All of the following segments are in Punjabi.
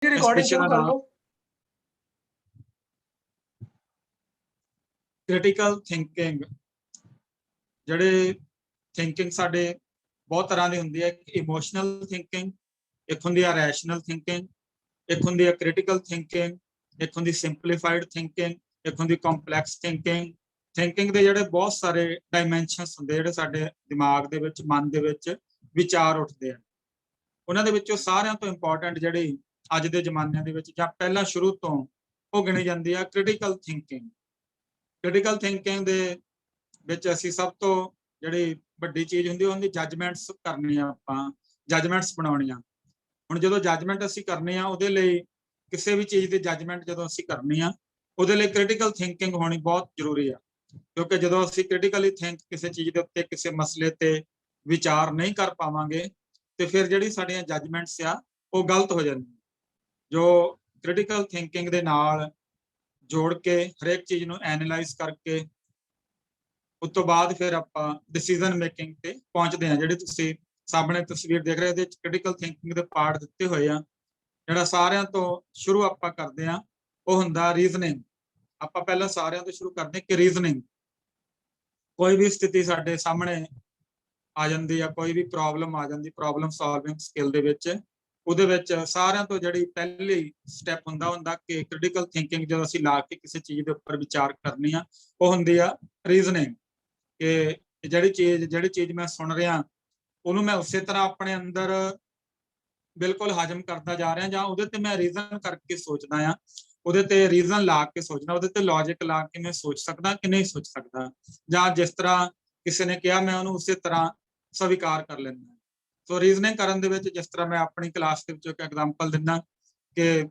रिकॉर्डिंग शुरू कर लो। क्रिटिकल थिंकिंग ਜਿਹੜੇ ਥਿੰਕਿੰਗ ਸਾਡੇ ਬਹੁਤ ਤਰ੍ਹਾਂ ਦੀ ਹੁੰਦੀ ਹੈ। ਇੱਕ ਇਮੋਸ਼ਨਲ ਥਿੰਕਿੰਗ, ਇੱਕ ਹੁੰਦੀ ਹੈ ਰੈਸ਼ਨਲ ਥਿੰਕਿੰਗ, ਇੱਕ ਹੁੰਦੀ ਹੈ ਕ੍ਰਿਟੀਕਲ ਥਿੰਕਿੰਗ, ਇੱਕ ਹੁੰਦੀ ਸਿੰਪਲੀਫਾਈਡ ਥਿੰਕਿੰਗ, ਇੱਕ ਹੁੰਦੀ ਕੰਪਲੈਕਸ ਥਿੰਕਿੰਗ। ਥਿੰਕਿੰਗ ਦੇ ਜਿਹੜੇ ਬਹੁਤ ਸਾਰੇ ਡਾਇਮੈਂਸ਼ਨਸ ਹੁੰਦੇ ਜਿਹੜੇ ਸਾਡੇ ਦਿਮਾਗ ਦੇ ਵਿੱਚ, ਮਨ ਦੇ ਵਿੱਚ ਵਿਚਾਰ ਉੱਠਦੇ ਆ। ਉਹਨਾਂ ਦੇ ਵਿੱਚੋਂ ਸਾਰਿਆਂ ਤੋਂ ਇੰਪੋਰਟੈਂਟ ਜਿਹੜੀ ਅੱਜ ਦੇ ਜ਼ਮਾਨੇ ਦੇ ਵਿੱਚ ਜਾਂ ਪਹਿਲਾਂ ਸ਼ੁਰੂ ਤੋਂ ਉਹ ਗਿਣੀ ਜਾਂਦੀ ਆ ਕ੍ਰਿਟੀਕਲ ਥਿੰਕਿੰਗ। ਕ੍ਰਿਟੀਕਲ ਥਿੰਕਿੰਗ ਦੇ ਵਿੱਚ ਅਸੀਂ ਸਭ ਤੋਂ ਜਿਹੜੀ ਵੱਡੀ ਚੀਜ਼ ਹੁੰਦੀ ਉਹਦੀ ਜੱਜਮੈਂਟਸ ਕਰਨੀ ਆ, ਆਪਾਂ ਜੱਜਮੈਂਟਸ ਬਣਾਉਣੀਆਂ। ਹੁਣ ਜਦੋਂ ਜੱਜਮੈਂਟ ਅਸੀਂ ਕਰਨੀ ਆ, ਉਹਦੇ ਲਈ ਕਿਸੇ ਵੀ ਚੀਜ਼ ਦੀ ਜੱਜਮੈਂਟ ਜਦੋਂ ਅਸੀਂ ਕਰਨੀ ਆ, ਉਹਦੇ ਲਈ ਕ੍ਰਿਟੀਕਲ ਥਿੰਕਿੰਗ ਹੋਣੀ ਬਹੁਤ ਜ਼ਰੂਰੀ ਆ। ਕਿਉਂਕਿ ਜਦੋਂ ਅਸੀਂ ਕ੍ਰਿਟੀਕਲੀ ਥਿੰਕ ਕਿਸੇ ਚੀਜ਼ ਦੇ ਉੱਤੇ, ਕਿਸੇ ਮਸਲੇ ਤੇ ਵਿਚਾਰ ਨਹੀਂ ਕਰ ਪਾਵਾਂਗੇ ਤੇ ਫਿਰ ਜਿਹੜੀ ਸਾਡੀਆਂ ਜੱਜਮੈਂਟਸ ਆ ਉਹ ਗਲਤ ਹੋ ਜਾਂਦੀਆਂ। ਜੋ ਕ੍ਰਿਟੀਕਲ ਥਿੰਕਿੰਗ ਦੇ ਨਾਲ ਜੋੜ ਕੇ ਹਰੇਕ ਚੀਜ਼ ਨੂੰ ਐਨਾਲਾਈਜ਼ ਕਰਕੇ ਉਸ ਤੋਂ ਬਾਅਦ ਫਿਰ ਆਪਾਂ ਡਿਸੀਜਨ ਮੇਕਿੰਗ ਤੇ ਪਹੁੰਚਦੇ ਹਾਂ। ਜਿਹੜੇ ਤੁਸੀਂ ਸਾਹਮਣੇ ਤਸਵੀਰ ਦੇਖ ਰਹੇ, ਇਹਦੇ ਵਿੱਚ ਕ੍ਰਿਟੀਕਲ ਥਿੰਕਿੰਗ ਦੇ ਪਾਰਟ ਦਿੱਤੇ ਹੋਏ ਆ। ਜਿਹੜਾ ਸਾਰਿਆਂ ਤੋਂ ਸ਼ੁਰੂ ਆਪਾਂ ਕਰਦੇ ਆ ਉਹ ਹੁੰਦਾ ਰੀਜ਼ਨਿੰਗ। ਆਪਾਂ ਪਹਿਲਾਂ ਸਾਰਿਆਂ ਤੋਂ ਸ਼ੁਰੂ ਕਰਦੇ ਕਿ ਰੀਜ਼ਨਿੰਗ। ਕੋਈ ਵੀ ਸਥਿਤੀ ਸਾਡੇ ਸਾਹਮਣੇ ਆ ਜਾਂਦੀ ਆ, ਕੋਈ ਵੀ ਪ੍ਰੋਬਲਮ ਆ ਜਾਂਦੀ, ਪ੍ਰੋਬਲਮ ਸੋਲਵਿੰਗ ਸਕਿੱਲ ਦੇ ਵਿੱਚ, ਉਹਦੇ ਵਿੱਚ ਸਾਰਿਆਂ ਤੋਂ ਜਿਹੜੀ ਪਹਿਲੀ ਸਟੈਪ ਹੁੰਦਾ ਕਿ ਕ੍ਰਿਟੀਕਲ ਥਿੰਕਿੰਗ ਜਦੋਂ ਅਸੀਂ ਲਾ ਕੇ ਕਿਸੇ ਚੀਜ਼ ਦੇ ਉੱਪਰ ਵਿਚਾਰ ਕਰਨੀ ਆ, ਉਹ ਹੁੰਦੀ ਆ ਰੀਜ਼ਨਿੰਗ। ਕਿ ਜਿਹੜੀ ਚੀਜ਼ ਮੈਂ ਸੁਣ ਰਿਹਾ ਉਹਨੂੰ ਮੈਂ ਉਸੇ ਤਰ੍ਹਾਂ ਆਪਣੇ ਅੰਦਰ ਬਿਲਕੁਲ ਹਜਮ ਕਰਦਾ ਜਾ ਰਿਹਾ, ਜਾਂ ਉਹਦੇ ਤੇ ਮੈਂ ਰੀਜ਼ਨ ਕਰਕੇ ਸੋਚਦਾ ਆ, ਉਹਦੇ ਤੇ ਰੀਜ਼ਨ ਲਾ ਕੇ ਸੋਚਣਾ, ਉਹਦੇ ਤੇ ਲੌਜਿਕ ਲਾ ਕੇ ਮੈਂ ਸੋਚ ਸਕਦਾ ਕਿ ਨਹੀਂ ਸੋਚ ਸਕਦਾ, ਜਾਂ ਜਿਸ ਤਰ੍ਹਾਂ ਕਿਸੇ ਨੇ ਕਿਹਾ ਮੈਂ ਉਹਨੂੰ ਉਸੇ ਤਰ੍ਹਾਂ ਸਵੀਕਾਰ ਕਰ ਲੈਂਦਾ। ਸੋ ਰੀਜ਼ਨਿੰਗ ਕਰਨ ਦੇ ਵਿੱਚ ਜਿਸ ਤਰ੍ਹਾਂ ਮੈਂ ਆਪਣੀ ਕਲਾਸ ਦੇ ਵਿੱਚ ਇੱਕ ਐਗਜ਼ਾਮਪਲ ਦਿੰਦਾ ਕਿ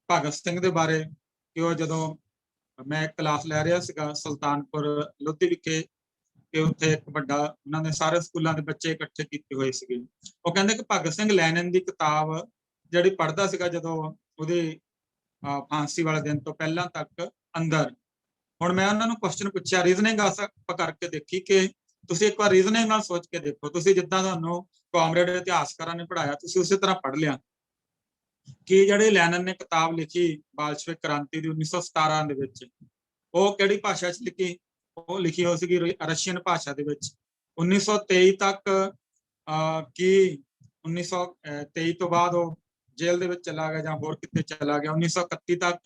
ਭਗਤ ਸਿੰਘ ਦੇ ਬਾਰੇ, ਕਿ ਉਹ ਜਦੋਂ ਮੈਂ ਕਲਾਸ ਲੈ ਰਿਹਾ ਸੀਗਾ ਸੁਲਤਾਨਪੁਰ ਲੋਧੀ ਵਿਖੇ, ਕਿ ਉੱਥੇ ਇੱਕ ਵੱਡਾ ਉਹਨਾਂ ਨੇ ਸਾਰੇ ਸਕੂਲਾਂ ਦੇ ਬੱਚੇ ਇਕੱਠੇ ਕੀਤੇ ਹੋਏ ਸੀਗੇ। ਉਹ ਕਹਿੰਦੇ ਕਿ ਭਗਤ ਸਿੰਘ ਲੈਨਿਨ ਦੀ ਕਿਤਾਬ ਜਿਹੜੀ ਪੜ੍ਹਦਾ ਸੀਗਾ ਜਦੋਂ ਉਹਦੀ ਫਾਂਸੀ ਵਾਲੇ ਦਿਨ ਤੋਂ ਪਹਿਲਾਂ ਤੱਕ ਅੰਦਰ। ਹੁਣ ਮੈਂ ਉਹਨਾਂ ਨੂੰ ਕੁਐਸਚਨ ਪੁੱਛਿਆ, ਰੀਜ਼ਨਿੰਗ ਆਪਾਂ ਕਰਕੇ ਦੇਖੀ ਕਿ ਤੁਸੀਂ ਇੱਕ ਵਾਰ ਰੀਜ਼ਨਿੰਗ ਨਾਲ ਸੋਚ ਕੇ ਦੇਖੋ, ਤੁਸੀਂ ਜਿੱਦਾਂ ਤੁਹਾਨੂੰ ਕਾਮਰੇਡ ਇਤਿਹਾਸਕਾਰਾਂ ਨੇ ਪੜ੍ਹਾਇਆ ਤੁਸੀਂ ਉਸੇ ਤਰ੍ਹਾਂ ਪੜ੍ਹ ਲਿਆ ਕਿ ਜਿਹੜੇ ਲੈਨਨ ਨੇ ਕਿਤਾਬ ਲਿਖੀ ਬਾਲਸ਼ਵਿਕ ਕ੍ਰਾਂਤੀ ਦੀ 1917 ਦੇ ਵਿੱਚ, ਉਹ ਕਿਹੜੀ ਭਾਸ਼ਾ 'ਚ ਲਿਖੀ? ਉਹ ਲਿਖੀ ਹੋ ਸੀਗੀ ਰਸ਼ੀਅਨ ਭਾਸ਼ਾ ਦੇ ਵਿੱਚ। 1923 ਤੱਕ ਕਿ 1923 ਤੋਂ ਬਾਅਦ ਉਹ ਜੇਲ੍ਹ ਦੇ ਵਿੱਚ ਚਲਾ ਗਿਆ ਜਾਂ ਹੋਰ ਕਿਤੇ ਚਲਾ ਗਿਆ। 1931 ਤੱਕ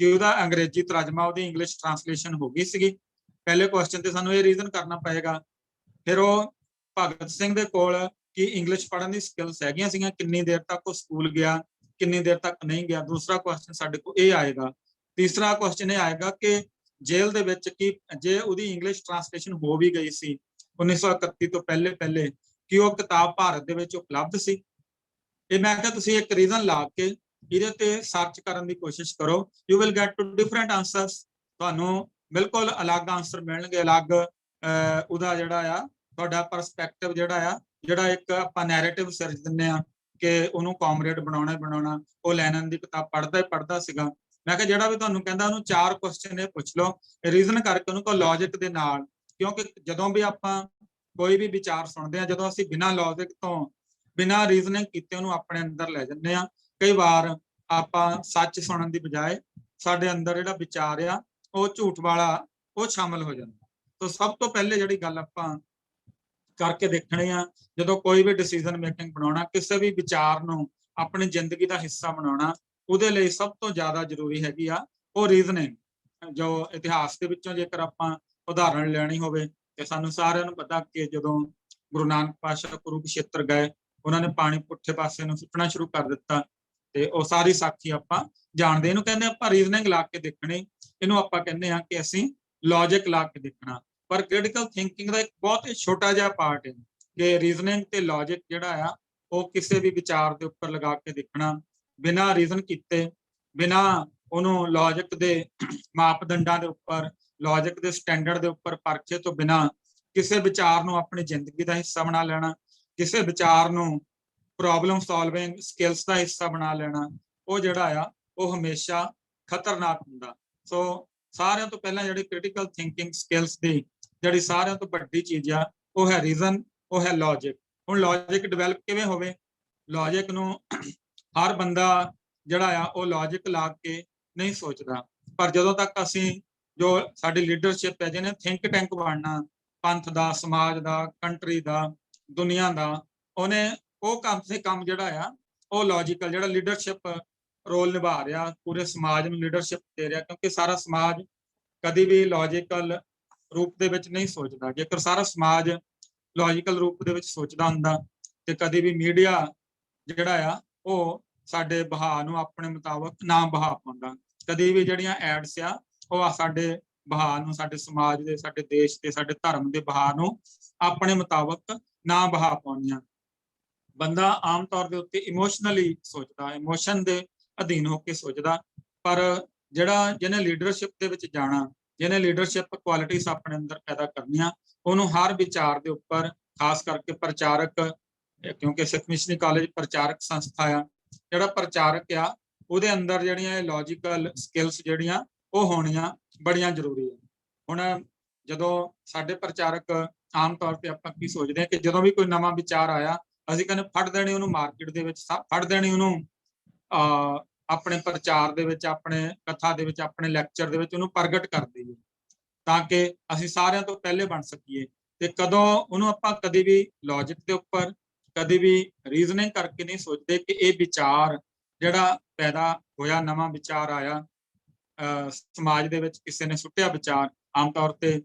ਕਿ ਉਹਦਾ ਅੰਗਰੇਜ਼ੀ ਤਰਜਮਾ, ਉਹਦੀ ਇੰਗਲਿਸ਼ ਟ੍ਰਾਂਸਲੇਸ਼ਨ ਹੋ ਗਈ ਸੀਗੀ। ਪਹਿਲੇ ਕੁਐਸਚਨ ਤੇ ਸਾਨੂੰ ਇਹ ਰੀਜ਼ਨ ਕਰਨਾ ਪਏਗਾ। ਫਿਰ ਉਹ ਭਗਤ ਸਿੰਘ ਦੇ ਕੋਲ ਕਿ ਇੰਗਲਿਸ਼ ਪੜ੍ਹਨ ਦੀ ਸਕਿੱਲਸ ਹੈਗੀਆਂ ਸੀਗੀਆਂ, ਕਿੰਨੀ ਦੇਰ ਤੱਕ ਉਹ ਸਕੂਲ ਗਿਆ, ਕਿੰਨੀ ਦੇਰ ਤੱਕ ਨਹੀਂ ਗਿਆ। ਦੂਸਰਾ ਕੁਐਸਚਨ ਸਾਡੇ ਕੋਲ ਇਹ ਆਏਗਾ। ਤੀਸਰਾ ਕੁਐਸਚਨ ਇਹ ਆਏਗਾ ਕਿ ਜੇਲ੍ਹ ਦੇ ਵਿੱਚ ਕਿ ਜੇ ਉਹਦੀ ਇੰਗਲਿਸ਼ ਟ੍ਰਾਂਸਲੇਸ਼ਨ ਹੋ ਵੀ ਗਈ ਸੀ 1931 ਤੋਂ ਪਹਿਲੇ ਕਿ ਉਹ ਕਿਤਾਬ ਭਾਰਤ ਦੇ ਵਿੱਚ ਉਪਲਬਧ ਸੀ। ਇਹ ਮੈਂ ਕਿਹਾ ਤੁਸੀਂ ਇੱਕ ਰੀਜ਼ਨ ਲਾ ਕੇ ਇਹਦੇ ਤੇ ਸਰਚ ਕਰਨ ਦੀ ਕੋਸ਼ਿਸ਼ ਕਰੋ, you will get two different answers. ਤੁਹਾਨੂੰ ਬਿਲਕੁਲ ਅਲੱਗ ਆਨਸਰ ਮਿਲਣਗੇ, ਅਲੱਗ ਉਹਦਾ ਜਿਹੜਾ ਆ ਤੁਹਾਡਾ ਪਰਸਪੈਕਟਿਵ ਜਿਹੜਾ ਇੱਕ ਆਪਾਂ ਨੈਰੇਟਿਵ ਸਿਰਜ ਦਿੰਦੇ ਆ ਕਿ ਉਹਨੂੰ ਕਾਮਰੇਡ ਬਣਾਉਣਾ। ਉਹ ਲੈਨਨ ਦੀ ਕਿਤਾਬ ਪੜ੍ਹਦਾ ਸੀਗਾ। ਮੈਂ ਕਿਹਾ ਜਿਹੜਾ ਵੀ ਤੁਹਾਨੂੰ ਕਹਿੰਦਾ ਉਹਨੂੰ 4 ਕੁਐਸਚਨ ਇਹ ਪੁੱਛ ਲਓ, ਰੀਜ਼ਨ ਕਰਕੇ ਉਹਨੂੰ ਕੋ ਲੌਜਿਕ ਦੇ ਨਾਲ। ਕਿਉਂਕਿ ਜਦੋਂ ਵੀ ਆਪਾਂ ਕੋਈ ਵੀ ਵਿਚਾਰ ਸੁਣਦੇ ਆ, ਜਦੋਂ ਅਸੀਂ ਬਿਨਾਂ ਲੌਜਿਕ ਤੋਂ, ਬਿਨਾਂ ਰੀਜ਼ਨਿੰਗ ਕੀਤੇ ਉਹਨੂੰ ਆਪਣੇ ਅੰਦਰ ਲੈ ਜਾਂਦੇ ਆ, ਕਈ ਵਾਰ ਆਪਾਂ ਸੱਚ ਸੁਣਨ ਦੀ ਬਜਾਏ ਸਾਡੇ ਅੰਦਰ ਜਿਹੜਾ ਵਿਚਾਰ ਆ ਉਹ ਝੂਠ ਵਾਲਾ ਉਹ ਸ਼ਾਮਲ ਹੋ ਜਾਂਦਾ। ਤਾਂ ਸਭ ਤੋਂ ਪਹਿਲੇ ਜਿਹੜੀ ਗੱਲ ਆਪਾਂ ਕਰਕੇ ਦੇਖਣੀ ਆ, ਜਦੋਂ ਕੋਈ ਵੀ ਡਿਸੀਜਨ ਮੇਕਿੰਗ ਬਣਾਉਣਾ, ਕਿਸੇ ਵੀ ਵਿਚਾਰ ਨੂੰ ਆਪਣੀ ਜ਼ਿੰਦਗੀ ਦਾ ਹਿੱਸਾ ਬਣਾਉਣਾ, ਉਹਦੇ ਲਈ ਸਭ ਤੋਂ ਜ਼ਿਆਦਾ ਜ਼ਰੂਰੀ ਹੈਗੀ ਆ ਉਹ ਰੀਜ਼ਨਿੰਗ। ਜੋ ਇਤਿਹਾਸ ਦੇ ਵਿੱਚੋਂ ਜੇਕਰ ਆਪਾਂ ਉਦਾਹਰਣ ਲੈਣੀ ਹੋਵੇ ਤੇ ਸਾਨੂੰ ਸਾਰਿਆਂ ਨੂੰ ਪਤਾ ਕਿ ਜਦੋਂ ਗੁਰੂ ਨਾਨਕ ਪਾਤਸ਼ਾਹ ਕੁਰੂਕਸ਼ੇਤਰ ਗਏ, ਉਹਨਾਂ ਨੇ ਪਾਣੀ ਪੁੱਠੇ ਪਾਸੇ ਨੂੰ ਸੁੱਟਣਾ ਸ਼ੁਰੂ ਕਰ ਦਿੱਤਾ ਤੇ ਉਹ ਸਾਰੀ ਸਾਖੀ ਆਪਾਂ ਜਾਣਦੇ। ਇਹਨੂੰ ਕਹਿੰਦੇ ਆਪਾਂ ਰੀਜ਼ਨਿੰਗ ਲਾ ਕੇ ਦੇਖਣੀ, ਇਹਨੂੰ ਆਪਾਂ ਕਹਿੰਦੇ ਆ ਕਿ ਅਸੀਂ ਲੌਜਿਕ ਲਾ ਕੇ ਦੇਖਣਾ। ਪਰ ਕ੍ਰਿਟੀਕਲ ਥਿੰਕਿੰਗ ਦਾ ਇੱਕ ਬਹੁਤ ਹੀ ਛੋਟਾ ਜਿਹਾ ਪਾਰਟ ਹੈ ਕਿ ਰੀਜ਼ਨਿੰਗ ਤੇ ਲੌਜਿਕ ਜਿਹੜਾ ਆ ਉਹ ਕਿਸੇ ਵੀ ਵਿਚਾਰ ਦੇ ਉੱਪਰ ਲਗਾ ਕੇ ਦੇਖਣਾ, ਬਿਨਾਂ ਰੀਜ਼ਨ ਕੀਤੇ, ਬਿਨਾਂ ਉਹਨੂੰ ਲੌਜਿਕ ਦੇ ਮਾਪਦੰਡਾਂ ਦੇ ਉੱਪਰ, ਲੌਜਿਕ ਦੇ ਸਟੈਂਡਰਡ ਦੇ ਉੱਪਰ ਪਰਖੇ ਤੋਂ ਬਿਨਾਂ ਕਿਸੇ ਵਿਚਾਰ ਨੂੰ ਆਪਣੀ ਜ਼ਿੰਦਗੀ ਦਾ ਹਿੱਸਾ ਬਣਾ ਲੈਣਾ, ਕਿਸੇ ਵਿਚਾਰ ਨੂੰ ਪ੍ਰੋਬਲਮ ਸੋਲਵਿੰਗ ਸਕਿੱਲਸ ਦਾ ਹਿੱਸਾ ਬਣਾ ਲੈਣਾ, ਉਹ ਜਿਹੜਾ ਆ ਉਹ ਹਮੇਸ਼ਾ ਖਤਰਨਾਕ ਹੁੰਦਾ। ਸੋ ਸਾਰਿਆਂ ਤੋਂ ਪਹਿਲਾਂ ਜਿਹੜੀ ਕ੍ਰਿਟੀਕਲ ਥਿੰਕਿੰਗ ਸਕਿੱਲਸ ਦੀ ਜਿਹੜੀ ਸਾਰਿਆਂ ਤੋਂ ਵੱਡੀ ਚੀਜ਼ ਆ ਉਹ ਹੈ ਰੀਜ਼ਨ, ਉਹ ਹੈ ਲੌਜਿਕ। ਹੁਣ ਲੌਜਿਕ ਡਿਵੈਲਪ ਕਿਵੇਂ ਹੋਵੇ? ਲੌਜਿਕ ਨੂੰ ਹਰ ਬੰਦਾ ਜਿਹੜਾ ਆ ਉਹ ਲੌਜਿਕ ਲਾ ਕੇ ਨਹੀਂ ਸੋਚਦਾ। ਪਰ ਜਦੋਂ ਤੱਕ ਅਸੀਂ ਜੋ ਸਾਡੀ ਲੀਡਰਸ਼ਿਪ ਹੈ ਜਿਹਨੇ ਥਿੰਕ ਟੈਂਕ ਬਣਨਾ ਪੰਥ ਦਾ, ਸਮਾਜ ਦਾ, ਕੰਟਰੀ ਦਾ, ਦੁਨੀਆ ਦਾ, ਉਹਨੇ ਉਹ ਕੰਮ ਸੇ ਕੰਮ ਜਿਹੜਾ ਆ ਉਹ ਲੌਜੀਕਲ ਜਿਹੜਾ ਲੀਡਰਸ਼ਿਪ ਰੋਲ ਨਿਭਾ ਰਿਹਾ, ਪੂਰੇ ਸਮਾਜ ਨੂੰ ਲੀਡਰਸ਼ਿਪ ਦੇ ਰਿਹਾ, ਕਿਉਂਕਿ ਸਾਰਾ ਸਮਾਜ ਕਦੀ ਵੀ ਲੌਜੀਕਲ ਰੂਪ ਦੇ ਵਿੱਚ ਨਹੀਂ ਸੋਚਦਾ। ਜੇਕਰ ਸਾਰਾ ਸਮਾਜ ਲੌਜੀਕਲ ਰੂਪ ਦੇ ਵਿੱਚ ਸੋਚਦਾ ਹੁੰਦਾ ਤੇ ਕਦੀ ਵੀ ਮੀਡੀਆ ਜਿਹੜਾ ਆ ਉਹ ਸਾਡੇ ਬਹਾ ਨੂੰ ਆਪਣੇ ਮੁਤਾਬਕ ਨਾ ਬਹਾ ਪਾਉਂਦਾ। ਕਦੀ ਵੀ ਜਿਹੜੀਆਂ ਐਡਸ ਆ ਉਹ ਸਾਡੇ ਬਹਾ ਨੂੰ, ਸਾਡੇ ਸਮਾਜ ਦੇ, ਸਾਡੇ ਦੇਸ਼ ਦੇ, ਸਾਡੇ ਧਰਮ ਦੇ ਬਹਾ ਨੂੰ ਆਪਣੇ ਮੁਤਾਬਕ ਨਾ ਬਹਾ ਪਾਉਂਦੀਆਂ। ਬੰਦਾ ਆਮ ਤੌਰ ਦੇ ਉੱਤੇ ਇਮੋਸ਼ਨਲੀ ਸੋਚਦਾ, ਇਮੋਸ਼ਨ ਦੇ ਅਧੀਨ ਹੋ ਕੇ ਸੋਚਦਾ। ਪਰ ਜਿਹੜਾ ਜਿਹਨੇ ਲੀਡਰਸ਼ਿਪ ਦੇ ਵਿੱਚ ਜਾਣਾ, ਜਿਹਨੇ ਲੀਡਰਸ਼ਿਪ ਕੁਆਲਿਟੀਜ਼ ਆਪਣੇ ਅੰਦਰ ਪੈਦਾ ਕਰਨੀਆਂ, ਉਹਨੂੰ ਹਰ ਵਿਚਾਰ ਦੇ ਉੱਪਰ, ਖਾਸ ਕਰਕੇ ਪ੍ਰਚਾਰਕ, ਕਿਉਂਕਿ ਸਿੱਖ ਮਿਸ਼ਨਰੀ ਕਾਲਜ ਪ੍ਰਚਾਰਕ ਸੰਸਥਾ ਆ, ਜਿਹੜਾ ਪ੍ਰਚਾਰਕ ਆ ਉਹਦੇ ਅੰਦਰ ਜਿਹੜੀਆਂ ਲੌਜੀਕਲ ਸਕਿੱਲਸ ਜਿਹੜੀਆਂ ਉਹ ਹੋਣੀਆਂ ਬੜੀਆਂ ਜ਼ਰੂਰੀ ਹੈ। ਹੁਣ ਜਦੋਂ ਸਾਡੇ ਪ੍ਰਚਾਰਕ ਆਮ ਤੌਰ ਤੇ ਆਪਾਂ ਕੀ ਸੋਚਦੇ ਹਾਂ ਕਿ ਜਦੋਂ ਵੀ ਕੋਈ ਨਵਾਂ ਵਿਚਾਰ ਆਇਆ ਅਸੀਂ ਕਹਿੰਦੇ ਫੜ ਦੇਣੀ ਉਹਨੂੰ ਮਾਰਕੀਟ ਦੇ ਵਿੱਚ, ਫੜ ਦੇਣੀ ਉਹਨੂੰ ਆਪਣੇ ਪ੍ਰਚਾਰ ਦੇ ਵਿੱਚ, ਆਪਣੇ ਕਥਾ ਦੇ ਵਿੱਚ, ਆਪਣੇ ਲੈਕਚਰ ਦੇ ਵਿੱਚ ਉਹਨੂੰ ਪ੍ਰਗਟ ਕਰ ਦਈਏ ਤਾਂ ਕਿ ਅਸੀਂ ਸਾਰਿਆਂ ਤੋਂ ਪਹਿਲੇ ਬਣ ਸਕੀਏ। ਤੇ ਕਦੋਂ ਉਹਨੂੰ ਆਪਾਂ ਕਦੇ ਵੀ ਲੌਜਿਕ ਦੇ ਉੱਪਰ, ਕਦੇ ਵੀ ਰੀਜ਼ਨਿੰਗ ਕਰਕੇ ਨਹੀਂ ਸੋਚਦੇ ਕਿ ਇਹ ਵਿਚਾਰ ਜਿਹੜਾ ਪੈਦਾ ਹੋਇਆ, ਨਵਾਂ ਵਿਚਾਰ ਆਇਆ ਸਮਾਜ ਦੇ ਵਿੱਚ, ਕਿਸੇ ਨੇ ਸੁੱਟਿਆ ਵਿਚਾਰ। ਆਮ ਤੌਰ ਤੇ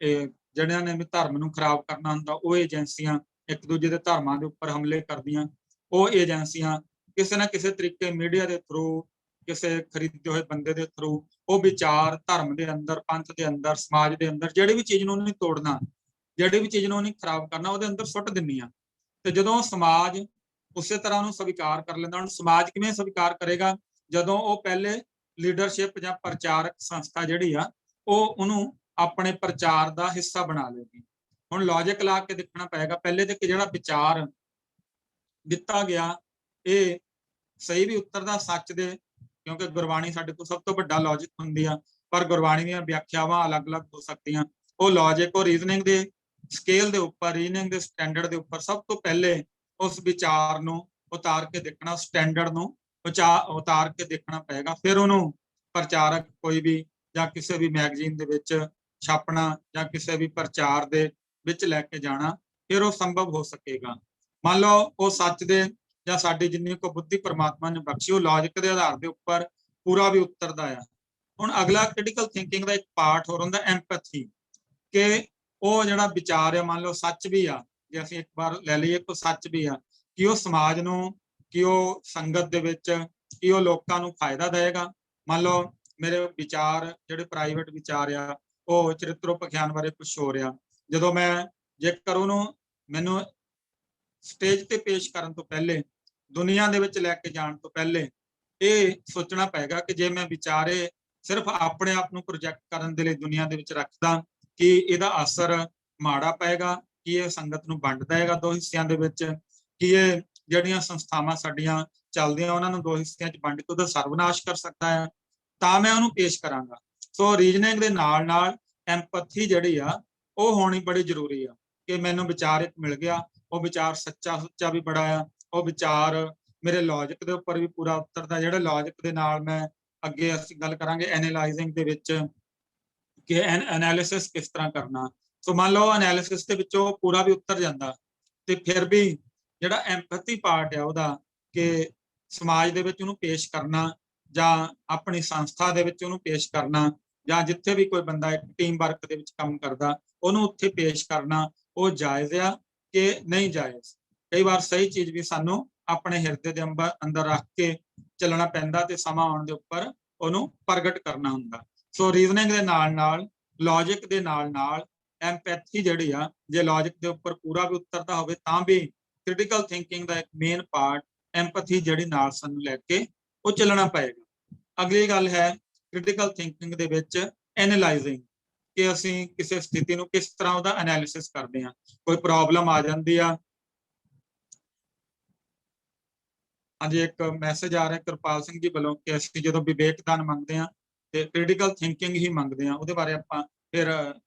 ਜਿਹੜਿਆਂ ਨੇ ਧਰਮ ਨੂੰ ਖਰਾਬ ਕਰਨਾ ਹੁੰਦਾ ਉਹ ਏਜੰਸੀਆਂ, ਇੱਕ ਦੂਜੇ ਦੇ ਧਰਮਾਂ ਦੇ ਉੱਪਰ ਹਮਲੇ ਕਰਦੀਆਂ ਉਹ ਏਜੰਸੀਆਂ, ਕਿਸੇ ਨਾ ਕਿਸੇ ਤਰੀਕੇ ਮੀਡੀਆ ਦੇ ਥਰੂ, ਕਿਸੇ ਖਰੀਦੇ ਹੋਏ ਬੰਦੇ ਦੇ ਥਰੂ ਉਹ ਵਿਚਾਰ ਧਰਮ ਦੇ ਅੰਦਰ, ਪੰਥ ਦੇ ਅੰਦਰ, ਸਮਾਜ ਦੇ ਅੰਦਰ, ਜਿਹੜੀ ਵੀ ਚੀਜ਼ ਨੂੰ ਉਹਨੇ ਤੋੜਨਾ, ਜਿਹੜੀ ਵੀ ਚੀਜ਼ ਨੂੰ ਉਹਨੇ ਖਰਾਬ ਕਰਨਾ, ਉਹਦੇ ਅੰਦਰ ਸੁੱਟ ਦਿੰਦੀਆਂ। ਤੇ ਜਦੋਂ ਸਮਾਜ ਉਸੇ ਤਰ੍ਹਾਂ ਉਹਨੂੰ ਸਵੀਕਾਰ ਕਰ ਲੈਂਦਾ, ਹੁਣ ਸਮਾਜ ਕਿਵੇਂ ਸਵੀਕਾਰ ਕਰੇਗਾ? ਜਦੋਂ ਉਹ ਪਹਿਲੇ ਲੀਡਰਸ਼ਿਪ ਜਾਂ ਪ੍ਰਚਾਰਕ ਸੰਸਥਾ ਜਿਹੜੀ ਆ ਉਹ ਉਹਨੂੰ ਆਪਣੇ ਪ੍ਰਚਾਰ ਦਾ ਹਿੱਸਾ ਬਣਾ ਲਏਗੀ। ਹੁਣ ਲੌਜਿਕ ਲਾ ਕੇ ਦੇਖਣਾ ਪਏਗਾ ਪਹਿਲੇ ਤੇ ਕਿ ਜਿਹੜਾ ਵਿਚਾਰ ਦਿੱਤਾ ਗਿਆ ਇਹ ਸਹੀ ਵੀ ਉਤਰਦਾ ਸੱਚ ਦੇ, ਕਿਉਂਕਿ ਗੁਰਬਾਣੀ ਸਾਡੇ ਕੋਲ ਸਭ ਤੋਂ ਵੱਡਾ ਲੌਜਿਕ ਹੁੰਦੀ ਆ, ਪਰ ਗੁਰਬਾਣੀ ਦੀਆਂ ਵਿਆਖਿਆਵਾਂ ਅਲੱਗ-ਅਲੱਗ ਹੋ ਸਕਦੀਆਂ। ਉਹ ਲੌਜਿਕ, ਉਹ ਰੀਜ਼ਨਿੰਗ ਦੇ ਸਕੇਲ ਦੇ ਉੱਪਰ, ਰੀਜ਼ਨਿੰਗ ਦੇ ਸਟੈਂਡਰਡ ਦੇ ਉੱਪਰ ਸਭ ਤੋਂ ਪਹਿਲੇ ਉਸ ਵਿਚਾਰ ਨੂੰ ਉਤਾਰ ਕੇ ਦੇਖਣਾ, ਸਟੈਂਡਰਡ ਨੂੰ ਉਤਾਰ ਕੇ ਦੇਖਣਾ ਪਏਗਾ। ਫਿਰ ਉਹਨੂੰ ਪ੍ਰਚਾਰਕ ਕੋਈ ਵੀ ਜਾਂ ਕਿਸੇ ਵੀ ਮੈਗਜ਼ੀਨ ਦੇ ਵਿੱਚ ਛਾਪਣਾ ਜਾਂ ਕਿਸੇ ਵੀ ਪ੍ਰਚਾਰ ਦੇ ਵਿੱਚ ਲੈ ਕੇ ਜਾਣਾ, ਫਿਰ ਉਹ ਸੰਭਵ ਹੋ ਸਕੇਗਾ। ਮੰਨ ਲਓ ਉਹ ਸੱਚ ਦੇ ਜਾਂ ਸਾਡੀ ਜਿੰਨੀ ਕੋ ਬੁੱਧੀ ਪ੍ਰਮਾਤਮਾ ਨੇ ਬਖਸ਼ੀ ਉਹ ਲੌਜਿਕ ਦੇ ਆਧਾਰ ਦੇ ਉੱਪਰ ਪੂਰਾ ਵੀ ਉਤਰਦਾ ਆ। ਹੁਣ ਅਗਲਾ ਕ੍ਰਿਟੀਕਲ ਥਿੰਕਿੰਗ ਦਾ ਇੱਕ ਪਾਰਟ ਹੋਰ ਹੁੰਦਾ ਐਮਪੈਥੀ, ਕਿ ਉਹ ਜਿਹੜਾ ਵਿਚਾਰ ਹੈ ਮੰਨ ਲਓ ਸੱਚ ਵੀ ਆ, ਜੇ ਅਸੀਂ ਇੱਕ ਵਾਰ ਲੈ ਲਈਏ ਤਾਂ ਸੱਚ ਵੀ ਆ, ਕਿ ਉਹ ਸਮਾਜ ਨੂੰ, ਕਿ ਉਹ ਸੰਗਤ ਦੇ ਵਿੱਚ, ਕਿ ਉਹ ਲੋਕਾਂ ਨੂੰ ਫਾਇਦਾ ਦੇਵੇਗਾ। ਮੰਨ ਲਓ ਮੇਰੇ ਵਿਚਾਰ ਜਿਹੜੇ ਪ੍ਰਾਈਵੇਟ ਵਿਚਾਰ ਆ ਉਹ ਚਰਿੱਤਰੋਪਖਿਆਨ ਬਾਰੇ ਕੁਝ ਹੋ ਰਿਹਾ, ਜਦੋਂ ਮੈਂ ਜੇਕਰ ਉਹਨੂੰ ਮੈਨੂੰ ਸਟੇਜ ਤੇ ਪੇਸ਼ ਕਰਨ ਤੋਂ ਪਹਿਲੇ, ਦੁਨੀਆ ਦੇ ਵਿੱਚ ਲੈ ਕੇ ਜਾਣ ਤੋਂ ਪਹਿਲੇ ਇਹ ਸੋਚਣਾ ਪਏਗਾ ਕਿ ਜੇ ਮੈਂ ਵਿਚਾਰੇ ਸਿਰਫ ਆਪਣੇ ਆਪ ਨੂੰ ਪ੍ਰੋਜੈਕਟ ਕਰਨ ਦੇ ਲਈ ਦੁਨੀਆ ਦੇ ਵਿੱਚ ਰੱਖਦਾ ਕਿ ਇਹਦਾ ਅਸਰ ਮਾੜਾ ਪਏਗਾ, ਕਿ ਇਹ ਸੰਗਤ ਨੂੰ ਵੰਡ ਦੇਗਾ ਦੋ ਹਿੱਸਿਆਂ ਦੇ ਵਿੱਚ, ਕਿ ਇਹ ਜਿਹੜੀਆਂ ਸੰਸਥਾਵਾਂ ਸਾਡੀਆਂ ਚੱਲਦੀਆਂ ਉਹਨਾਂ ਨੂੰ ਦੋ ਹਿੱਸਿਆਂ 'ਚ ਵੰਡ ਕੇ ਉਹਦਾ ਸਰਵਨਾਸ਼ ਕਰ ਸਕਦਾ ਹੈ, ਤਾਂ ਮੈਂ ਉਹਨੂੰ ਪੇਸ਼ ਕਰਾਂਗਾ। ਸੋ ਰੀਜ਼ਨਿੰਗ ਦੇ ਨਾਲ ਨਾਲ ਐਮਪੈਥੀ ਜਿਹੜੀ ਆ ਉਹ ਹੋਣੀ ਬੜੀ ਜ਼ਰੂਰੀ ਆ, ਕਿ ਮੈਨੂੰ ਵਿਚਾਰ ਇੱਕ ਮਿਲ ਗਿਆ, ਉਹ ਵਿਚਾਰ ਸੱਚਾ ਸੁੱਚਾ ਵੀ ਬੜਾ ਆ, ਉਹ ਵਿਚਾਰ ਮੇਰੇ ਲੌਜਿਕ ਦੇ ਉੱਪਰ ਵੀ ਪੂਰਾ ਉਤਰਦਾ, ਜਿਹੜੇ ਲੌਜਿਕ ਦੇ ਨਾਲ ਮੈਂ ਅੱਗੇ ਅਸੀਂ ਗੱਲ ਕਰਾਂਗੇ ਐਨਾਲਾਈਜ਼ਿੰਗ ਦੇ ਵਿੱਚ ਕਿ ਐਨਾਲਿਸਿਸ ਕਿਸ ਤਰ੍ਹਾਂ ਕਰਨਾ। ਸੋ ਮੰਨ ਲਓ ਐਨਾਲਿਸਿਸ ਦੇ ਵਿੱਚੋਂ ਪੂਰਾ ਵੀ ਉਤਰ ਜਾਂਦਾ, ਤੇ ਫਿਰ ਵੀ ਜਿਹੜਾ ਐਮਪੈਥੀ ਪਾਰਟ ਆ ਉਹਦਾ, ਕਿ ਸਮਾਜ ਦੇ ਵਿੱਚ ਉਹਨੂੰ ਪੇਸ਼ ਕਰਨਾ ਜਾਂ ਆਪਣੀ ਸੰਸਥਾ ਦੇ ਵਿੱਚ ਉਹਨੂੰ ਪੇਸ਼ ਕਰਨਾ, ਜਾਂ ਜਿੱਥੇ ਵੀ ਕੋਈ ਬੰਦਾ ਇੱਕ ਟੀਮ ਵਰਕ ਦੇ ਵਿੱਚ ਕੰਮ ਕਰਦਾ ਉਹਨੂੰ ਉੱਥੇ ਪੇਸ਼ ਕਰਨਾ, ਉਹ ਜਾਇਜ਼ ਆ ਕਿ ਨਹੀਂ ਜਾਇਜ਼। ਕਈ ਵਾਰ ਸਹੀ ਚੀਜ਼ ਵੀ ਸਾਨੂੰ ਆਪਣੇ ਹਿਰਦੇ ਦੇ ਅੰਦਰ ਰੱਖ ਕੇ ਚੱਲਣਾ ਪੈਂਦਾ ਤੇ ਸਮਾਂ ਆਉਣ ਦੇ ਉੱਪਰ ਉਹਨੂੰ ਪ੍ਰਗਟ ਕਰਨਾ ਹੁੰਦਾ। ਸੋ ਰੀਜ਼ਨਿੰਗ ਦੇ ਨਾਲ ਨਾਲ, ਲੌਜਿਕ ਦੇ ਨਾਲ ਨਾਲ ਐਮਪੈਥੀ ਜਿਹੜੀ ਆ, ਜੇ ਲੌਜਿਕ ਦੇ ਉੱਪਰ ਪੂਰਾ ਵੀ ਉਤਰਦਾ ਹੋਵੇ ਤਾਂ ਵੀ ਕ੍ਰਿਟੀਕਲ ਥਿੰਕਿੰਗ ਦਾ ਇੱਕ ਮੇਨ ਪਾਰਟ ਐਮਪੈਥੀ ਜਿਹੜੀ ਨਾਲ ਸਾਨੂੰ ਲੈ ਕੇ ਉਹ ਚੱਲਣਾ ਪਏਗਾ। ਅਗਲੀ ਗੱਲ ਹੈ ਕ੍ਰਿਟੀਕਲ ਥਿੰਕਿੰਗ ਦੇ ਵਿੱਚ ਐਨਾਲਾਈਜ਼ਿੰਗ, ਕਿ ਅਸੀਂ ਕਿਸੇ ਸਥਿਤੀ ਨੂੰ ਕਿਸ ਤਰ੍ਹਾਂ ਉਹਦਾ ਐਨਾਲਿਸਿਸ ਕਰਦੇ ਹਾਂ। ਕੋਈ ਪ੍ਰੋਬਲਮ ਆ ਜਾਂਦੀ ਆ, ਹਾਂਜੀ ਇੱਕ ਮੈਸੇਜ ਆ ਰਿਹਾ ਕਿਰਪਾਲ ਸਿੰਘ ਜੀ ਵੱਲੋਂ ਕਿ ਅਸੀਂ ਜਦੋਂ ਵਿਵੇਕਦਾਨ ਮੰਗਦੇ ਹਾਂ ਤੇ ਕ੍ਰਿਟੀਕਲ ਥਿੰਕਿੰਗ ਹੀ ਮੰਗਦੇ ਹਾਂ, ਉਹਦੇ ਬਾਰੇ ਆਪਾਂ ਫਿਰ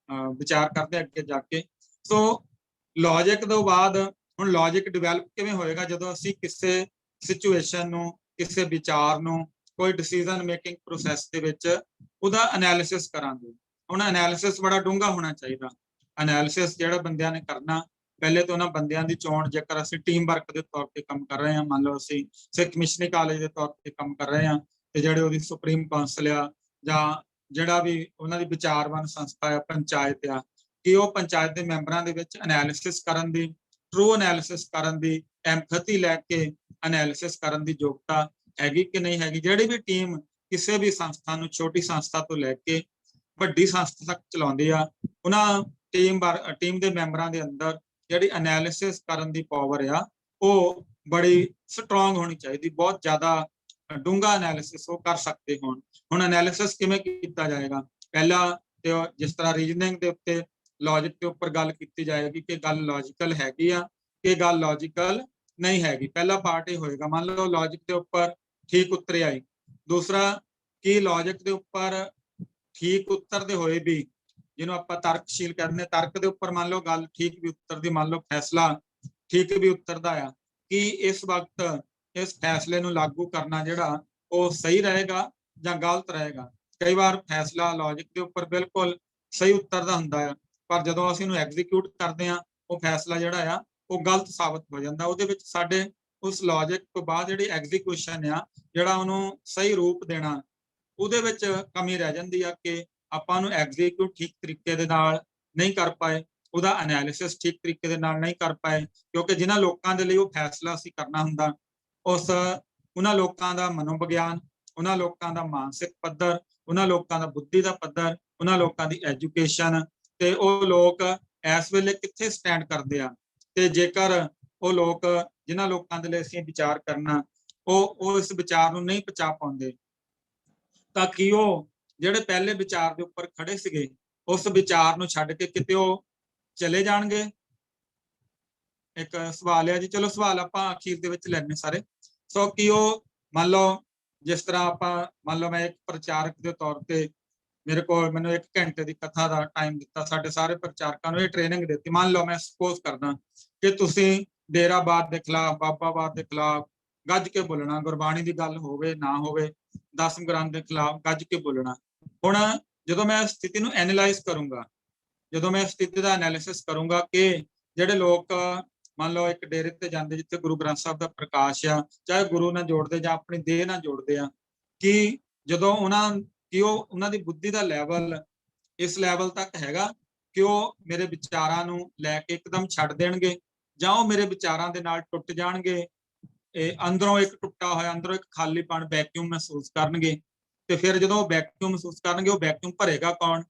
ਵਿਚਾਰ ਕਰਦੇ ਅੱਗੇ ਜਾ ਕੇ। ਸੋ ਲੌਜਿਕ ਤੋਂ ਬਾਅਦ ਹੁਣ ਲੌਜਿਕ ਡਿਵੈਲਪ ਕਿਵੇਂ ਹੋਏਗਾ? ਜਦੋਂ ਅਸੀਂ ਕਿਸੇ ਸਿਚੁਏਸ਼ਨ ਨੂੰ ਕਿਸੇ ਵਿਚਾਰ ਨੂੰ, ਕੋਈ ਡਿਸੀਜਨ ਮੇਕਿੰਗ ਪ੍ਰੋਸੈਸ ਦੇ ਵਿੱਚ ਉਹਦਾ ਐਨਾਲਿਸਿਸ ਕਰਾਂਗੇ। ਹੁਣ ਐਨਾਲਿਸਿਸ ਬੜਾ ਡੂੰਘਾ ਹੋਣਾ ਚਾਹੀਦਾ। ਐਨਾਲਿਸਿਸ ਜਿਹੜਾ ਬੰਦਿਆਂ ਨੇ ਕਰਨਾ, ਪਹਿਲੇ ਤਾਂ ਉਹਨਾਂ ਬੰਦਿਆਂ ਦੀ ਚੋਣ, ਜੇਕਰ ਅਸੀਂ ਟੀਮ ਵਰਕ ਦੇ ਤੌਰ ਤੇ ਕੰਮ ਕਰ ਰਹੇ ਹਾਂ, ਮੰਨ ਲਓ ਅਸੀਂ ਸਿੱਖ ਮਿਸ਼ਨਰੀ ਕਾਲਜ ਦੇ ਤੌਰ ਤੇ ਕੰਮ ਕਰ ਰਹੇ ਹਾਂ, ਤੇ ਜਿਹੜੇ ਉਹਦੀ ਸੁਪਰੀਮ ਕਾਉਂਸਲ ਆ ਜਾਂ ਜਿਹੜਾ ਵੀ ਉਹਨਾਂ ਦੀ ਵਿਚਾਰਵਾਨ ਸੰਸਥਾ ਆ, ਪੰਚਾਇਤ ਆ, ਕਿ ਉਹ ਪੰਚਾਇਤ ਦੇ ਮੈਂਬਰਾਂ ਦੇ ਵਿੱਚ ਐਨਾਲਿਸਿਸ ਕਰਨ ਦੀ, ਟਰੂ ਐਨਾਲਿਸਿਸ ਕਰਨ ਦੀ, ਐਮਪੈਥੀ ਲੈ ਕੇ ਐਨਾਲਿਸਿਸ ਕਰਨ ਦੀ ਯੋਗਤਾ ਹੈਗੀ ਕਿ ਨਹੀਂ ਹੈਗੀ। ਜਿਹੜੀ ਵੀ ਟੀਮ ਕਿਸੇ ਵੀ ਸੰਸਥਾ ਨੂੰ ਛੋਟੀ ਸੰਸਥਾ ਤੋਂ ਲੈ ਕੇ ਵੱਡੀ ਸੰਸਥਾ ਤੱਕ ਚਲਾਉਂਦੀ ਆ, ਉਹਨਾਂ ਟੀਮ ਦੇ ਮੈਂਬਰਾਂ ਦੇ ਅੰਦਰ ਜਿਹੜੀ ਐਨਾਲਿਸਿਸ ਕਰਨ ਦੀ ਪਾਵਰ ਆ ਉਹ ਬੜੀ ਸਟਰੋਂਗ ਹੋਣੀ ਚਾਹੀਦੀ। ਬਹੁਤ ਜ਼ਿਆਦਾ ਡੂੰਘਾ ਐਨਾਲਿਸਿਸ ਉਹ ਕਰ ਸਕਦੇ ਹੋਣ। ਹੁਣ ਐਨਾਲਿਸਿਸ ਕਿਵੇਂ ਕੀਤਾ ਜਾਏਗਾ? ਪਹਿਲਾ ਤੇ ਜਿਸ ਤਰ੍ਹਾਂ ਰੀਜ਼ਨਿੰਗ ਦੇ ਉੱਤੇ, ਲੌਜਿਕ ਦੇ ਉੱਪਰ ਗੱਲ ਕੀਤੀ ਜਾਏਗੀ ਕਿ ਗੱਲ ਲੌਜੀਕਲ ਹੈਗੀ ਆ ਕਿ ਗੱਲ ਲੌਜੀਕਲ ਨਹੀਂ ਹੈਗੀ। ਪਹਿਲਾ ਪਾਰਟ ਇਹ ਹੋਏਗਾ, ਮੰਨ ਲਓ ਲੌਜਿਕ ਦੇ ਉੱਪਰ ਠੀਕ ਉੱਤਰ ਆਈ। ਦੂਸਰਾ, ਕਿ ਲੌਜਿਕ ਦੇ ਉੱਪਰ ਠੀਕ ਉੱਤਰ ਦੇ ਹੋਏ ਵੀ, ਜਿਹਨੂੰ ਆਪਾਂ ਤਰਕਸ਼ੀਲ ਕਹਿੰਦੇ, ਤਰਕ ਦੇ ਉੱਪਰ ਮੰਨ ਲਓ ਗੱਲ ਠੀਕ ਵੀ ਉੱਤਰ ਦੀ, ਮੰਨ ਲਓ ਫੈਸਲਾ ਠੀਕ ਵੀ ਉੱਤਰ ਦਾ ਆ, ਕਿ ਇਸ ਵਕਤ ਇਸ ਫੈਸਲੇ ਨੂੰ ਲਾਗੂ ਕਰਨਾ ਜਿਹੜਾ ਉਹ ਸਹੀ ਰਹੇਗਾ ਜਾਂ ਗਲਤ ਰਹੇਗਾ। ਕਈ ਵਾਰ ਫੈਸਲਾ ਲੌਜਿਕ ਦੇ ਉੱਪਰ ਬਿਲਕੁਲ ਸਹੀ ਉੱਤਰ ਦਾ ਹੁੰਦਾ ਆ, ਪਰ ਜਦੋਂ ਅਸੀਂ ਉਹਨੂੰ ਐਗਜ਼ੀਕਿਊਟ ਕਰਦੇ ਹਾਂ, ਉਹ ਫੈਸਲਾ ਜਿਹੜਾ ਆ ਉਹ ਗਲਤ ਸਾਬਤ ਹੋ ਜਾਂਦਾ। ਉਹਦੇ ਵਿੱਚ ਸਾਡੇ ਉਸ ਲੌਜਿਕ ਤੋਂ ਬਾਅਦ ਜਿਹੜੀ ਐਗਜ਼ੀਕਿਊਸ਼ਨ ਆ, ਜਿਹੜਾ ਉਹਨੂੰ ਸਹੀ ਰੂਪ ਦੇਣਾ, ਉਹਦੇ ਵਿੱਚ ਕਮੀ ਰਹਿ ਜਾਂਦੀ ਆ ਕਿ ਆਪਾਂ ਉਹਨੂੰ ਐਗਜ਼ੀਕਿਊਟ ਠੀਕ ਤਰੀਕੇ ਦੇ ਨਾਲ ਨਹੀਂ ਕਰ ਪਾਏ, ਉਹਦਾ ਐਨਾਲਿਸਿਸ ਠੀਕ ਤਰੀਕੇ ਦੇ ਨਾਲ ਨਹੀਂ ਕਰ ਪਾਏ, ਕਿਉਂਕਿ ਜਿਨ੍ਹਾਂ ਲੋਕਾਂ ਦੇ ਲਈ ਉਹ ਫੈਸਲਾ ਅਸੀਂ ਕਰਨਾ ਹੁੰਦਾ, ਉਹਨਾਂ ਲੋਕਾਂ ਦਾ ਮਨੋਵਿਗਿਆਨ, ਉਹਨਾਂ ਲੋਕਾਂ ਦਾ ਮਾਨਸਿਕ ਪੱਧਰ, ਉਹਨਾਂ ਲੋਕਾਂ ਦਾ ਬੁੱਧੀ ਦਾ ਪੱਧਰ, ਉਹਨਾਂ ਲੋਕਾਂ ਦੀ ਐਜੂਕੇਸ਼ਨ, ਤੇ ਉਹ ਲੋਕ ਇਸ ਵੇਲੇ ਕਿੱਥੇ ਸਟੈਂਡ ਕਰਦੇ ਆ। ਤੇ ਜੇਕਰ ਉਹ ਲੋਕ, ਜਿਨ੍ਹਾਂ ਲੋਕਾਂ ਦੇ ਲਈ ਅਸੀਂ ਵਿਚਾਰ ਕਰਨਾ, ਉਹ ਇਸ ਵਿਚਾਰ ਨੂੰ ਨਹੀਂ ਪਹੁੰਚਾ ਪਾਉਂਦੇ, ਤਾਂ ਕਿ ਉਹ ਜਿਹੜੇ ਪਹਿਲੇ ਵਿਚਾਰ ਦੇ ਉੱਪਰ ਖੜੇ ਸੀਗੇ, ਉਸ ਵਿਚਾਰ ਨੂੰ ਛੱਡ ਕੇ ਕਿਤੇ ਉਹ ਚਲੇ ਜਾਣਗੇ। ਇੱਕ ਸਵਾਲ ਹੈ ਜੀ, ਚਲੋ ਸਵਾਲ ਆਪਾਂ ਅਖੀਰ ਦੇ ਵਿੱਚ ਲੈਣੇ ਸਾਰੇ। ਸੋ ਕਿ ਉਹ, ਮੰਨ ਲਓ ਜਿਸ ਤਰ੍ਹਾਂ ਆਪਾਂ, ਮੰਨ ਲਓ ਮੈਂ ਇੱਕ ਪ੍ਰਚਾਰਕ ਦੇ ਤੌਰ ਤੇ, ਮੈਨੂੰ 1 ਘੰਟੇ ਦੀ ਕਥਾ ਦਾ ਟਾਈਮ ਦਿੱਤਾ, ਸਾਡੇ ਸਾਰੇ ਪ੍ਰਚਾਰਕਾਂ ਨੂੰ ਇਹ ਟ੍ਰੇਨਿੰਗ ਦਿੱਤੀ। ਮੰਨ ਲਓ ਮੈਂ ਸਪੋਜ਼ ਕਰਦਾ ਕਿ ਤੁਸੀਂ ਡੇਰਾਬਾਦ ਦੇ ਖਿਲਾਫ, ਬਾਬਾਬਾਦ ਦੇ ਖਿਲਾਫ ਗੱਜ ਕੇ ਬੋਲਣਾ, ਗੁਰਬਾਣੀ ਦੀ ਗੱਲ ਹੋਵੇ ਨਾ ਹੋਵੇ, 10ਵੇਂ ਗ੍ਰੰਥ ਦੇ ਖਿਲਾਫ ਗੱਜ ਕੇ ਬੋਲਣਾ। ਹੁਣ ਜਦੋਂ ਮੈਂ ਸਥਿਤੀ ਨੂੰ ਐਨਾਲਾਈਜ਼ ਕਰੂੰਗਾ, ਜਦੋਂ ਮੈਂ ਸਥਿਤੀ ਦਾ ਐਨਾਲਿਸਿਸ ਕਰੂੰਗਾ ਕਿ ਜਿਹੜੇ ਲੋਕ ਮੰਨ ਲਓ ਇੱਕ ਡੇਰੇ ਤੇ ਜਾਂਦੇ ਜਿੱਥੇ ਗੁਰੂ ਗ੍ਰੰਥ ਸਾਹਿਬ ਦਾ ਪ੍ਰਕਾਸ਼ ਆ, ਚਾਹੇ ਗੁਰੂ ਨਾਲ ਜੋੜਦੇ ਜਾਂ ਆਪਣੀ ਦੇਹ ਨਾਲ ਜੋੜਦੇ ਆ, ਕਿ ਜਦੋਂ ਉਹਨਾਂ ਦੀ ਬੁੱਧੀ ਦਾ ਲੈਵਲ ਇਸ ਲੈਵਲ ਤੱਕ ਹੈਗਾ ਕਿ ਉਹ ਮੇਰੇ ਵਿਚਾਰਾਂ ਨੂੰ ਲੈ ਕੇ ਇੱਕਦਮ ਛੱਡ ਦੇਣਗੇ, ਜਾਂ ਉਹ ਮੇਰੇ ਵਿਚਾਰਾਂ ਦੇ ਨਾਲ ਟੁੱਟ ਜਾਣਗੇ, ਅੰਦਰੋਂ ਇੱਕ ਟੁੱਟਾ ਹੋਇਆ, ਅੰਦਰੋਂ ਇੱਕ ਖਾਲੀਪਣ, ਵੈਕਿਊਮ ਮਹਿਸੂਸ ਕਰਨਗੇ। ਤੇ ਫਿਰ ਜਦੋਂ ਉਹ ਵੈਕਿਊਮ ਮਹਿਸੂਸ ਕਰਨਗੇ, ਉਹ ਵੈਕਿਊਮ ਭਰੇਗਾ ਕੌਣ?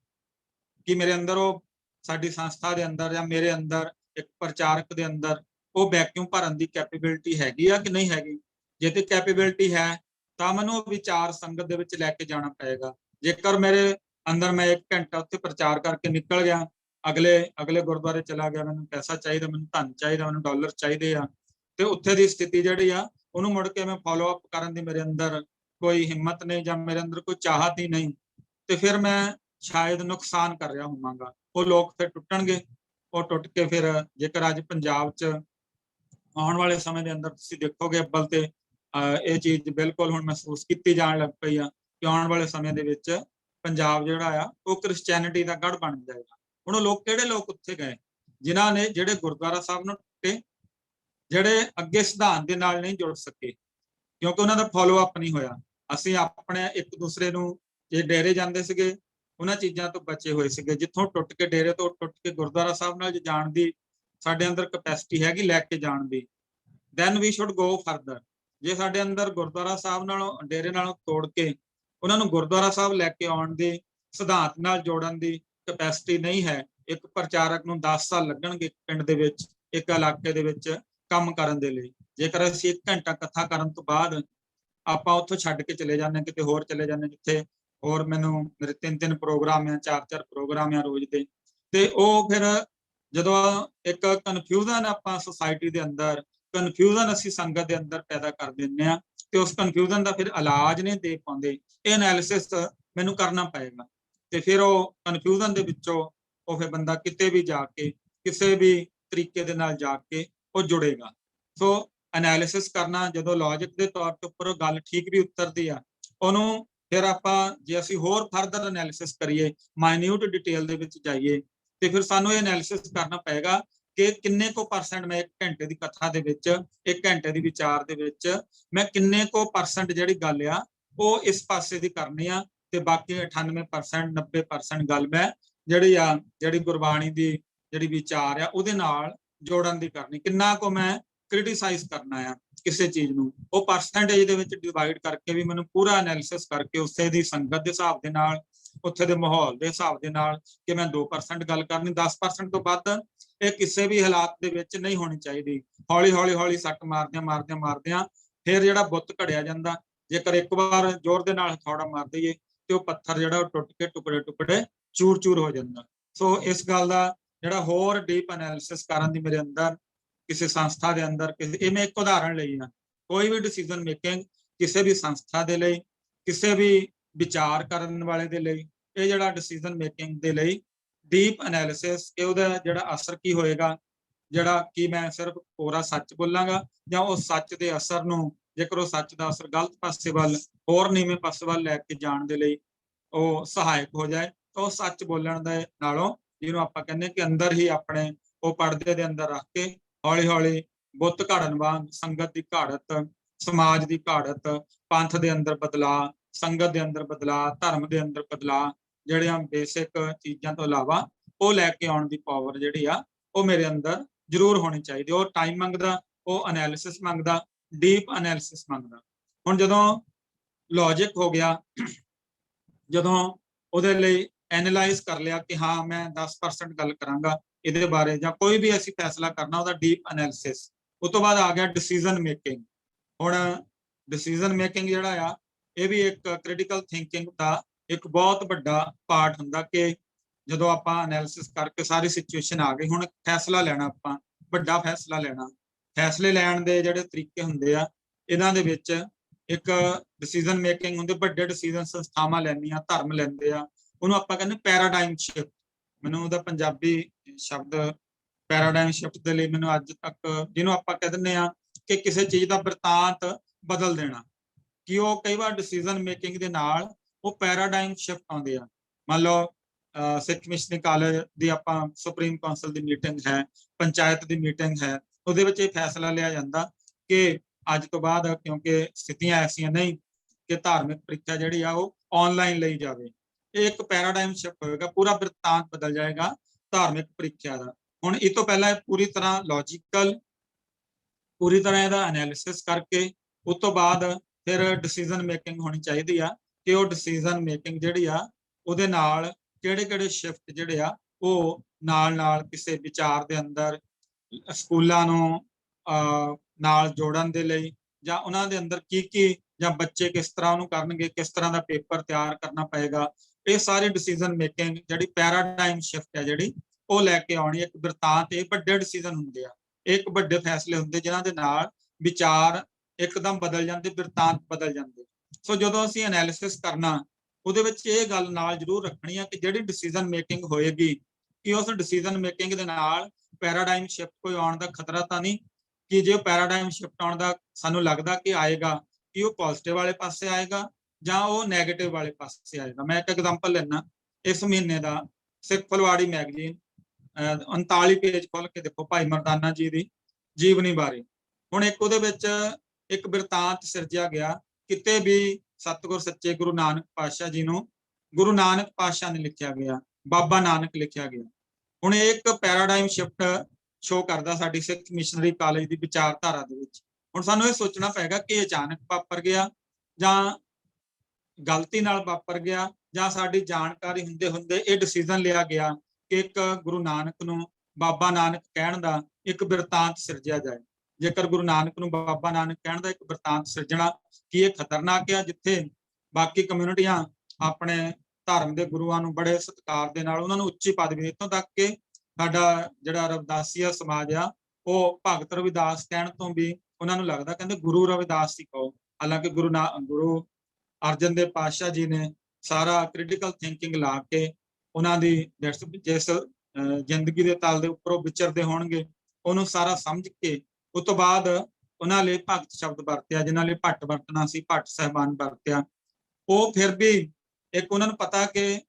ਕਿ ਮੇਰੇ ਅੰਦਰ, ਉਹ ਸਾਡੀ ਸੰਸਥਾ ਦੇ ਅੰਦਰ ਜਾਂ ਮੇਰੇ ਅੰਦਰ, ਇੱਕ ਪ੍ਰਚਾਰਕ ਦੇ ਅੰਦਰ ਉਹ ਵੈਕਿਊਮ ਭਰਨ ਦੀ ਕੈਪੇਬਿਲਿਟੀ ਹੈਗੀ ਆ ਕਿ ਨਹੀਂ ਹੈਗੀ? ਜੇ ਤੇ ਕੈਪੇਬਿਲਿਟੀ ਹੈ ਤਾਂ ਮੈਨੂੰ ਉਹ ਵਿਚਾਰ ਸੰਗਤ ਦੇ ਵਿੱਚ ਲੈ ਕੇ ਜਾਣਾ ਪਏਗਾ। ਜੇਕਰ ਮੇਰੇ ਅੰਦਰ, ਮੈਂ 1 ਘੰਟਾ ਉੱਥੇ ਪ੍ਰਚਾਰ ਕਰਕੇ ਨਿਕਲ ਗਿਆ, ਅਗਲੇ ਗੁਰਦੁਆਰੇ ਚਲਾ ਗਿਆ, ਮੈਨੂੰ ਪੈਸਾ ਚਾਹੀਦਾ, ਮੈਨੂੰ ਧਨ ਚਾਹੀਦਾ, ਮੈਨੂੰ ਡਾਲਰ ਚਾਹੀਦੇ ਆ, ਤੇ ਉੱਥੇ ਦੀ ਸਥਿਤੀ ਜਿਹੜੀ ਆ ਉਹਨੂੰ ਮੁੜ ਕੇ ਮੈਂ ਫਾਲੋ ਅਪ ਕਰਨ ਦੀ ਮੇਰੇ ਅੰਦਰ ਕੋਈ ਹਿੰਮਤ ਨਹੀਂ, ਜਾਂ ਮੇਰੇ ਅੰਦਰ ਕੋਈ ਚਾਹਤ ਹੀ ਨਹੀਂ, ਤੇ ਫਿਰ ਮੈਂ ਸ਼ਾਇਦ ਨੁਕਸਾਨ ਕਰ ਰਿਹਾ ਹੋਵਾਂਗਾ। ਉਹ ਲੋਕ ਫਿਰ ਟੁੱਟਣਗੇ। ਉਹ ਟੁੱਟ ਕੇ ਫਿਰ, ਜੇਕਰ ਅੱਜ ਪੰਜਾਬ 'ਚ ਆਉਣ ਵਾਲੇ ਸਮੇਂ ਦੇ ਅੰਦਰ ਤੁਸੀਂ ਦੇਖੋਗੇ, ਅੱਬਲ ਤੇ ਇਹ ਚੀਜ਼ ਬਿਲਕੁਲ ਹੁਣ ਮਹਿਸੂਸ ਕੀਤੀ ਜਾਣ ਲੱਗ ਪਈ ਆ ਕਿ ਆਉਣ ਵਾਲੇ ਸਮੇਂ ਦੇ ਵਿੱਚ ਪੰਜਾਬ ਜਿਹੜਾ ਆ ਉਹ ਕ੍ਰਿਸਚੈਨਿਟੀ ਦਾ ਗੜ੍ਹ ਬਣ ਜਾਏਗਾ। ਹੁਣ ਉਹ ਲੋਕ, ਕਿਹੜੇ ਲੋਕ ਉੱਥੇ ਗਏ? ਜਿਨ੍ਹਾਂ ਨੇ, ਜਿਹੜੇ ਗੁਰਦੁਆਰਾ ਸਾਹਿਬ ਨੂੰ ਟੁੱਟੇ, ਜਿਹੜੇ ਅੱਗੇ ਸਿਧਾਂਤ ਦੇ ਨਾਲ ਨਹੀਂ ਜੁੜ ਸਕੇ, ਕਿਉਂਕਿ ਉਹਨਾਂ ਦਾ ਫਾਲੋ ਅਪ ਨਹੀਂ ਹੋਇਆ। ਅਸੀਂ ਆਪਣੇ ਇੱਕ ਦੂਸਰੇ ਨੂੰ, ਜੇ ਡੇਰੇ ਜਾਂਦੇ ਸੀਗੇ, ਉਹਨਾਂ ਚੀਜ਼ਾਂ ਤੋਂ ਬਚੇ ਹੋਏ ਸੀਗੇ। ਜਿੱਥੋਂ ਟੁੱਟ ਕੇ, ਡੇਰੇ ਤੋਂ ਟੁੱਟ ਕੇ ਗੁਰਦੁਆਰਾ ਸਾਹਿਬ ਨਾਲ ਜਾਣ ਦੀ ਸਾਡੇ ਅੰਦਰ ਕੈਪੈਸਿਟੀ ਹੈਗੀ, ਲੈ ਕੇ ਜਾਣ ਦੀ, then we should go further. ਜੇ ਸਾਡੇ ਅੰਦਰ ਗੁਰਦੁਆਰਾ ਸਾਹਿਬ ਨਾਲੋਂ, ਡੇਰੇ ਨਾਲੋਂ ਤੋੜ ਕੇ ਉਹਨਾਂ ਨੂੰ ਗੁਰਦੁਆਰਾ ਸਾਹਿਬ ਲੈ ਕੇ ਆਉਣ ਦੀ, ਸਿਧਾਂਤ ਨਾਲ ਜੋੜਨ ਦੀ ਕੈਪੈਸਿਟੀ ਨਹੀਂ ਹੈ, ਇੱਕ ਪ੍ਰਚਾਰਕ ਨੂੰ 10 ਸਾਲ ਲੱਗਣਗੇ ਪਿੰਡ ਦੇ ਵਿੱਚ, ਇੱਕ ਇਲਾਕੇ ਦੇ ਵਿੱਚ ਕੰਮ ਕਰਨ ਦੇ ਲਈ। ਜੇਕਰ ਅਸੀਂ 1 ਘੰਟਾ ਕਥਾ ਕਰਨ ਤੋਂ ਬਾਅਦ ਆਪਾਂ ਉੱਥੋਂ ਛੱਡ ਕੇ ਚਲੇ ਜਾਂਦੇ, ਕਿਤੇ ਹੋਰ ਚਲੇ ਜਾਂਦੇ, ਜਿੱਥੇ ਹੋਰ ਮੇਰੇ 3 ਪ੍ਰੋਗਰਾਮ ਆ, 4 ਪ੍ਰੋਗਰਾਮ ਆ ਰੋਜ਼ ਦੇ, ਤੇ ਉਹ ਫਿਰ ਜਦੋਂ ਇੱਕ ਕਨਫਿਊਜ਼ਨ ਆਪਾਂ ਸੋਸਾਇਟੀ ਦੇ ਅੰਦਰ, ਕਨਫਿਊਜ਼ਨ ਅਸੀਂ ਸੰਗਤ ਦੇ ਅੰਦਰ ਪੈਦਾ ਕਰ ਦਿੰਦੇ ਆ, ਤੇ ਉਸ ਕਨਫਿਊਜ਼ਨ ਦਾ ਫਿਰ ਇਲਾਜ ਨਹੀਂ ਦੇ ਪਾਉਂਦੇ। ਇਹ ਐਨਾਲਿਸਿਸ ਮੈਨੂੰ ਕਰਨਾ ਪਏਗਾ, ਤੇ ਫਿਰ ਉਹ ਕਨਫਿਊਜ਼ਨ ਦੇ ਵਿੱਚੋਂ ਉਹ ਫਿਰ ਬੰਦਾ ਕਿਤੇ ਵੀ ਜਾ ਕੇ, ਕਿਸੇ ਵੀ ਤਰੀਕੇ ਦੇ ਨਾਲ ਜਾ ਕੇ ਉਹ ਜੁੜੇਗਾ। ਸੋ एनालिसिस करना, जो लॉजिक के तौर के उपर गल ठीक भी उतरती आ, उन्होंने फिर आप जे असी होर फरदर एनालिसिस करिए, माइन्यूट डिटेल दे विच जाइए, तो फिर सानू ये एनालिसिस करना पेगा कि किन्ने को परसेंट मैं 1 घंटे की कथा दे विच, 1 घंटे की विचार दे विच मैं किन्ने को परसेंट जिहड़ी गल आ वो इस पासे दी करनी आ, ते बाकी 98% 90% गल मैं जिहड़ी गुरबाणी दी जिहड़ी विचार आ उहदे नाल जोड़न दी करनी, किन्ना को मैं क्रिटिसाइज करना है किसी चीज नूं, वो परसेंटेज दे विच डिवाइड करके भी मैनूं पूरा एनालिसिस करके उसे दी संगत दे हिसाब दे नाल, उत्थे दे माहौल दे हिसाब दे नाल कि मैं 2% गल करनी, 10% तो वध ये किसी भी हालात दे विच नहीं होनी चाहिए। हौली हौली हौली सट मारदियां फिर जिहड़ा बुत घड़िया जांदा, जेकर एक बार जोर दे नाल हथौड़ा मार दईए तो पत्थर जिहड़ा टुट के टुकड़े टुकड़े चूर चूर हो जांदा। सो इस गल दा जिहड़ा होर डीप एनालिसिस करन दी मेरे अंदर किसी संस्था के अंदर किसी, मैं एक उदाहरण ली है, कोई भी डिसीजन मेकिंग किसी भी संस्था के लिए, किसी भी विचार करने वाले के लिए, ये जिहड़ा डिसीजन मेकिंग के लिए डीप एनालिसिस जिहड़ा असर की होएगा, जिहड़ा कि मैं सिर्फ पूरा सच बोलांगा या उस सच के असर नूं, जेकर वो सच का असर गलत पासे वल होर नीवें पासे वल लैके जाण दे लई ਉਹ सहायक हो जाए, तो सच बोलण दे नालों जिहनूं आपां कहने कि अंदर ही अपने वो पर्दे दे अंदर रख के हौली हौली बुत घड़न वांग संगत की घाड़त, समाज की घाड़त, पंथ के अंदर बदलाव, संगत के अंदर बदलाव, धर्म के अंदर बदलाव, जिहड़ियां बेसिक चीज़ां तो इलावा वो लैके आउण दी पावर जिहड़ी आ वो मेरे अंदर जरूर होनी चाहिए। वो टाइम मंगदा, वो एनालिसिस मंगदा, डीप एनालिसिस मंगदा। हुण जदों लॉजिक हो गया, ਜਦੋਂ ਉਹਦੇ ਲਈ ਐਨਲਾਈਜ਼ ਕਰ ਲਿਆ ਕਿ ਹਾਂ ਮੈਂ 10% ਗੱਲ ਕਰਾਂਗਾ ਇਹਦੇ ਬਾਰੇ ਜਾਂ ਕੋਈ ਵੀ ਅਸੀਂ ਫੈਸਲਾ ਕਰਨਾ ਉਹਦਾ ਡੀਪ ਐਨਾਲਿਸਿਸ, ਉਸ ਤੋਂ ਬਾਅਦ ਆ ਗਿਆ ਡਿਸੀਜਨ ਮੇਕਿੰਗ। ਹੁਣ ਡਿਸੀਜਨ ਮੇਕਿੰਗ ਜਿਹੜਾ ਆ ਇਹ ਵੀ ਇੱਕ ਕ੍ਰਿਟੀਕਲ ਥਿੰਕਿੰਗ ਦਾ ਇੱਕ ਬਹੁਤ ਵੱਡਾ ਪਾਰਟ ਹੁੰਦਾ ਕਿ ਜਦੋਂ ਆਪਾਂ ਐਨਾਲਿਸਿਸ ਕਰਕੇ ਸਾਰੀ ਸਿਚੁਏਸ਼ਨ ਆ ਗਈ, ਹੁਣ ਫੈਸਲਾ ਲੈਣਾ, ਆਪਾਂ ਵੱਡਾ ਫੈਸਲਾ ਲੈਣਾ, ਫੈਸਲੇ ਲੈਣ ਦੇ ਜਿਹੜੇ ਤਰੀਕੇ ਹੁੰਦੇ ਆ ਇਹਨਾਂ ਦੇ ਵਿੱਚ ਇੱਕ ਡਿਸੀਜਨ ਮੇਕਿੰਗ ਹੁੰਦੀ, ਵੱਡੇ ਡਿਸੀਜਨ ਸੰਸਥਾਵਾਂ ਲੈਂਦੀਆਂ, ਧਰਮ ਲੈਂਦੇ ਆ, ਉਹਨੂੰ ਆਪਾਂ ਕਹਿੰਦੇ ਪੈਰਾਡਾਈਮ ਸ਼ਿਫਟ। ਮੈਨੂੰ ਉਹਦਾ ਪੰਜਾਬੀ ਸ਼ਬਦ ਪੈਰਾਡਾਈਮ ਸ਼ਿਫਟ ਦੇ ਲਈ ਮੈਨੂੰ ਅੱਜ ਤੱਕ, ਜਿਹਨੂੰ ਆਪਾਂ ਕਹਿ ਦਿੰਦੇ ਆ ਕਿ ਕਿਸੇ ਚੀਜ਼ ਦਾ ਬਿਰਤਾਂਤ ਬਦਲ ਦੇਣਾ, ਕਿ ਉਹ ਕਈ ਵਾਰ ਡਿਸੀਜਨ ਮੇਕਿੰਗ ਦੇ ਨਾਲ ਉਹ ਪੈਰਾਡਾਈਮ ਸ਼ਿਫਟ ਆਉਂਦੇ ਆ। ਮੰਨ ਲਓ ਸਿੱਖ ਮਿਸ਼ਨਰੀ ਕਾਲਜ ਦੀ ਆਪਾਂ ਸੁਪਰੀਮ ਕੌਂਸਲ ਦੀ ਮੀਟਿੰਗ ਹੈ, ਪੰਚਾਇਤ ਦੀ ਮੀਟਿੰਗ ਹੈ, ਉਹਦੇ ਵਿੱਚ ਇਹ ਫੈਸਲਾ ਲਿਆ ਜਾਂਦਾ ਕਿ ਅੱਜ ਤੋਂ ਬਾਅਦ ਕਿਉਂਕਿ ਸਥਿਤੀਆਂ ਐਸੀਆਂ ਨਹੀਂ ਕਿ ਧਾਰਮਿਕ ਪ੍ਰੀਖਿਆ ਜਿਹੜੀ ਆ ਉਹ ਆਨਲਾਈਨ ਲਈ ਜਾਵੇ, ਇਹ ਇੱਕ ਪੈਰਾਡਾਈਮ ਸ਼ਿਫਟ ਹੋਏਗਾ, ਪੂਰਾ ਬਿਰਤਾਂਤ ਬਦਲ ਜਾਏਗਾ ਧਾਰਮਿਕ ਪ੍ਰੀਖਿਆ ਦਾ। ਹੁਣ ਇਹ ਤੋਂ ਪਹਿਲਾਂ ਪੂਰੀ ਤਰ੍ਹਾਂ ਲੌਜੀਕਲ, ਪੂਰੀ ਤਰ੍ਹਾਂ ਇਹਦਾ ਐਨਾਲਿਸਿਸ ਕਰਕੇ ਉਸ ਤੋਂ ਬਾਅਦ ਫਿਰ ਡਿਸੀਜਨ ਮੇਕਿੰਗ ਹੋਣੀ ਚਾਹੀਦੀ ਆ ਕਿ ਉਹ ਡਿਸੀਜਨ ਮੇਕਿੰਗ ਜਿਹੜੀ ਆ ਉਹਦੇ ਨਾਲ ਕਿਹੜੇ ਸ਼ਿਫਟ ਜਿਹੜੇ ਆ ਉਹ ਨਾਲ ਕਿਸੇ ਵਿਚਾਰ ਦੇ ਅੰਦਰ ਸਕੂਲਾਂ ਨੂੰ ਨਾਲ ਜੋੜਨ ਦੇ ਲਈ, ਜਾਂ ਉਹਨਾਂ ਦੇ ਅੰਦਰ ਕੀ ਜਾਂ ਬੱਚੇ ਕਿਸ ਤਰ੍ਹਾਂ ਉਹਨੂੰ ਕਰਨਗੇ, ਕਿਸ ਤਰ੍ਹਾਂ ਦਾ ਪੇਪਰ ਤਿਆਰ ਕਰਨਾ ਪਏਗਾ, ਇਹ ਸਾਰੀ ਡਿਸੀਜਨ ਮੇਕਿੰਗ ਜਿਹੜੀ ਪੈਰਾਡਾਈਮ ਸ਼ਿਫਟ ਹੈ ਜਿਹੜੀ ਉਹ ਲੈ ਕੇ ਆਉਣੀ। ਇੱਕ ਬਿਰਤਾਂਤ, ਇਹ ਵੱਡੇ ਡਿਸੀਜਨ ਹੁੰਦੇ ਆ, ਇੱਕ ਵੱਡੇ ਫੈਸਲੇ ਹੁੰਦੇ ਜਿਨ੍ਹਾਂ ਦੇ ਨਾਲ ਵਿਚਾਰ ਇੱਕਦਮ ਬਦਲ ਜਾਂਦੇ, ਬਿਰਤਾਂਤ ਬਦਲ ਜਾਂਦੇ। ਸੋ ਜਦੋਂ ਅਸੀਂ ਐਨਾਲਿਸਿਸ ਕਰਨਾ, ਉਹਦੇ ਵਿੱਚ ਇਹ ਗੱਲ ਨਾਲ ਜ਼ਰੂਰ ਰੱਖਣੀ ਆ ਕਿ ਜਿਹੜੀ ਡਿਸੀਜਨ ਮੇਕਿੰਗ ਹੋਏਗੀ ਕਿ ਉਸ ਡਿਸੀਜਨ ਮੇਕਿੰਗ ਦੇ ਨਾਲ ਪੈਰਾਡਾਈਮ ਸ਼ਿਫਟ ਕੋਈ ਆਉਣ ਦਾ ਖਤਰਾ ਤਾਂ ਨਹੀਂ, ਕਿ ਜੇ ਪੈਰਾਡਾਈਮ ਸ਼ਿਫਟ ਆਉਣ ਦਾ ਸਾਨੂੰ ਲੱਗਦਾ ਕਿ ਆਏਗਾ ਕਿ ਉਹ ਪੋਜ਼ਿਟਿਵ ਵਾਲੇ ਪਾਸੇ ਆਏਗਾ ਜਾਂ ਉਹ ਨੈਗੇਟਿਵ ਵਾਲੇ ਪਾਸੇ ਆਏਗਾ। ਮੈਂ ਇੱਕ ਐਗਜ਼ਾਮਪਲ ਲੈਣਾ, ਇਸ ਮਹੀਨੇ ਦਾ ਸਿੱਖ ਫੁਲਵਾੜੀ ਮੈਗਜ਼ੀਨ 39 ਪੇਜ ਖੋਲ ਕੇ ਦੇਖੋ ਭਾਈ ਮਰਦਾਨਾ ਜੀ ਦੀ ਜੀਵਨੀ ਬਾਰੇ। ਹੁਣ ਇੱਕ ਉਹਦੇ ਵਿੱਚ ਇੱਕ ਬਿਰਤਾਂਤ ਸਿਰਜਿਆ ਗਿਆ, ਕਿਤੇ ਵੀ ਸਤਿਗੁਰ ਸੱਚੇ ਗੁਰੂ ਨਾਨਕ ਪਾਤਸ਼ਾਹ ਜੀ ਨੂੰ ਗੁਰੂ ਨਾਨਕ ਪਾਤਸ਼ਾਹ ਨੇ ਲਿਖਿਆ ਗਿਆ, ਬਾਬਾ ਨਾਨਕ ਲਿਖਿਆ ਗਿਆ। ਹੁਣ ਇਹ ਇੱਕ ਪੈਰਾਡਾਈਮ ਸ਼ਿਫਟ ਸ਼ੋ ਕਰਦਾ ਸਾਡੀ ਸਿੱਖ ਮਿਸ਼ਨਰੀ ਕਾਲਜ ਦੀ ਵਿਚਾਰਧਾਰਾ ਦੇ ਵਿੱਚ। ਹੁਣ ਸਾਨੂੰ ਇਹ ਸੋਚਣਾ ਪਏਗਾ ਕਿ ਅਚਾਨਕ ਵਾਪਰ ਗਿਆ ਜਾਂ ਗਲਤੀ ਨਾਲ ਵਾਪਰ ਗਿਆ ਜਾਂ ਸਾਡੀ ਜਾਣਕਾਰੀ ਹੁੰਦੇ ਹੁੰਦੇ ਇਹ ਡਿਸੀਜਨ ਲਿਆ ਗਿਆ ਕਿ ਇੱਕ ਗੁਰੂ ਨਾਨਕ ਨੂੰ ਬਾਬਾ ਨਾਨਕ ਕਹਿਣ ਦਾ ਇੱਕ ਬਿਰਤਾਂਤ ਸਿਰਜਿਆ ਜਾਏ। ਜੇਕਰ ਗੁਰੂ ਨਾਨਕ ਨੂੰ ਬਾਬਾ ਨਾਨਕ ਕਹਿਣ ਦਾ ਇੱਕ ਬਿਰਤਾਂਤ ਸਿਰਜਣਾ ਕੀ ਇਹ ਖਤਰਨਾਕ ਆ, ਜਿੱਥੇ ਬਾਕੀ ਕਮਿਊਨਿਟੀਆਂ ਆਪਣੇ ਧਰਮ ਦੇ ਗੁਰੂਆਂ ਨੂੰ ਬੜੇ ਸਤਿਕਾਰ ਦੇ ਨਾਲ ਉਹਨਾਂ ਨੂੰ ਉੱਚੀ ਪਦਵੀ, ਇੱਥੋਂ ਤੱਕ ਕਿ ਸਾਡਾ ਜਿਹੜਾ ਰਵਿਦਾਸੀਆ ਸਮਾਜ ਆ ਉਹ ਭਗਤ ਰਵਿਦਾਸ ਕਹਿਣ ਤੋਂ ਵੀ ਉਹਨਾਂ ਨੂੰ ਲੱਗਦਾ, ਕਹਿੰਦੇ ਗੁਰੂ ਰਵਿਦਾਸ ਹੀ ਕਹੋ। ਹਾਲਾਂਕਿ ਗੁਰੂ ਅਰਜਨ ਦੇਵ ਪਾਤਸ਼ਾਹ ਜੀ ਨੇ ਸਾਰਾ ਕ੍ਰਿਟੀਕਲ ਥਿੰਕਿੰਗ ਲਾ ਕੇ ਉਹਨਾਂ ਦੀ ਜਿਸ ਜ਼ਿੰਦਗੀ ਦੇ ਤਲ ਦੇ ਉੱਪਰੋਂ ਵਿਚਰਦੇ ਹੋਣਗੇ ਉਹਨੂੰ ਸਾਰਾ ਸਮਝ ਕੇ ਉਸ ਤੋਂ ਬਾਅਦ ਉਹਨਾਂ ਲਈ ਭਗਤ ਸ਼ਬਦ ਵਰਤਿਆ, ਜਿਨ੍ਹਾਂ ਲਈ ਭੱਟ ਵਰਤਣਾ ਸੀ ਭੱਟ ਸਾਹਿਬਾਨ ਵਰਤਿਆ। ਉਹ ਫਿਰ ਵੀ ਇੱਕ ਉਹਨਾਂ ਨੂੰ ਪਤਾ ਕਿ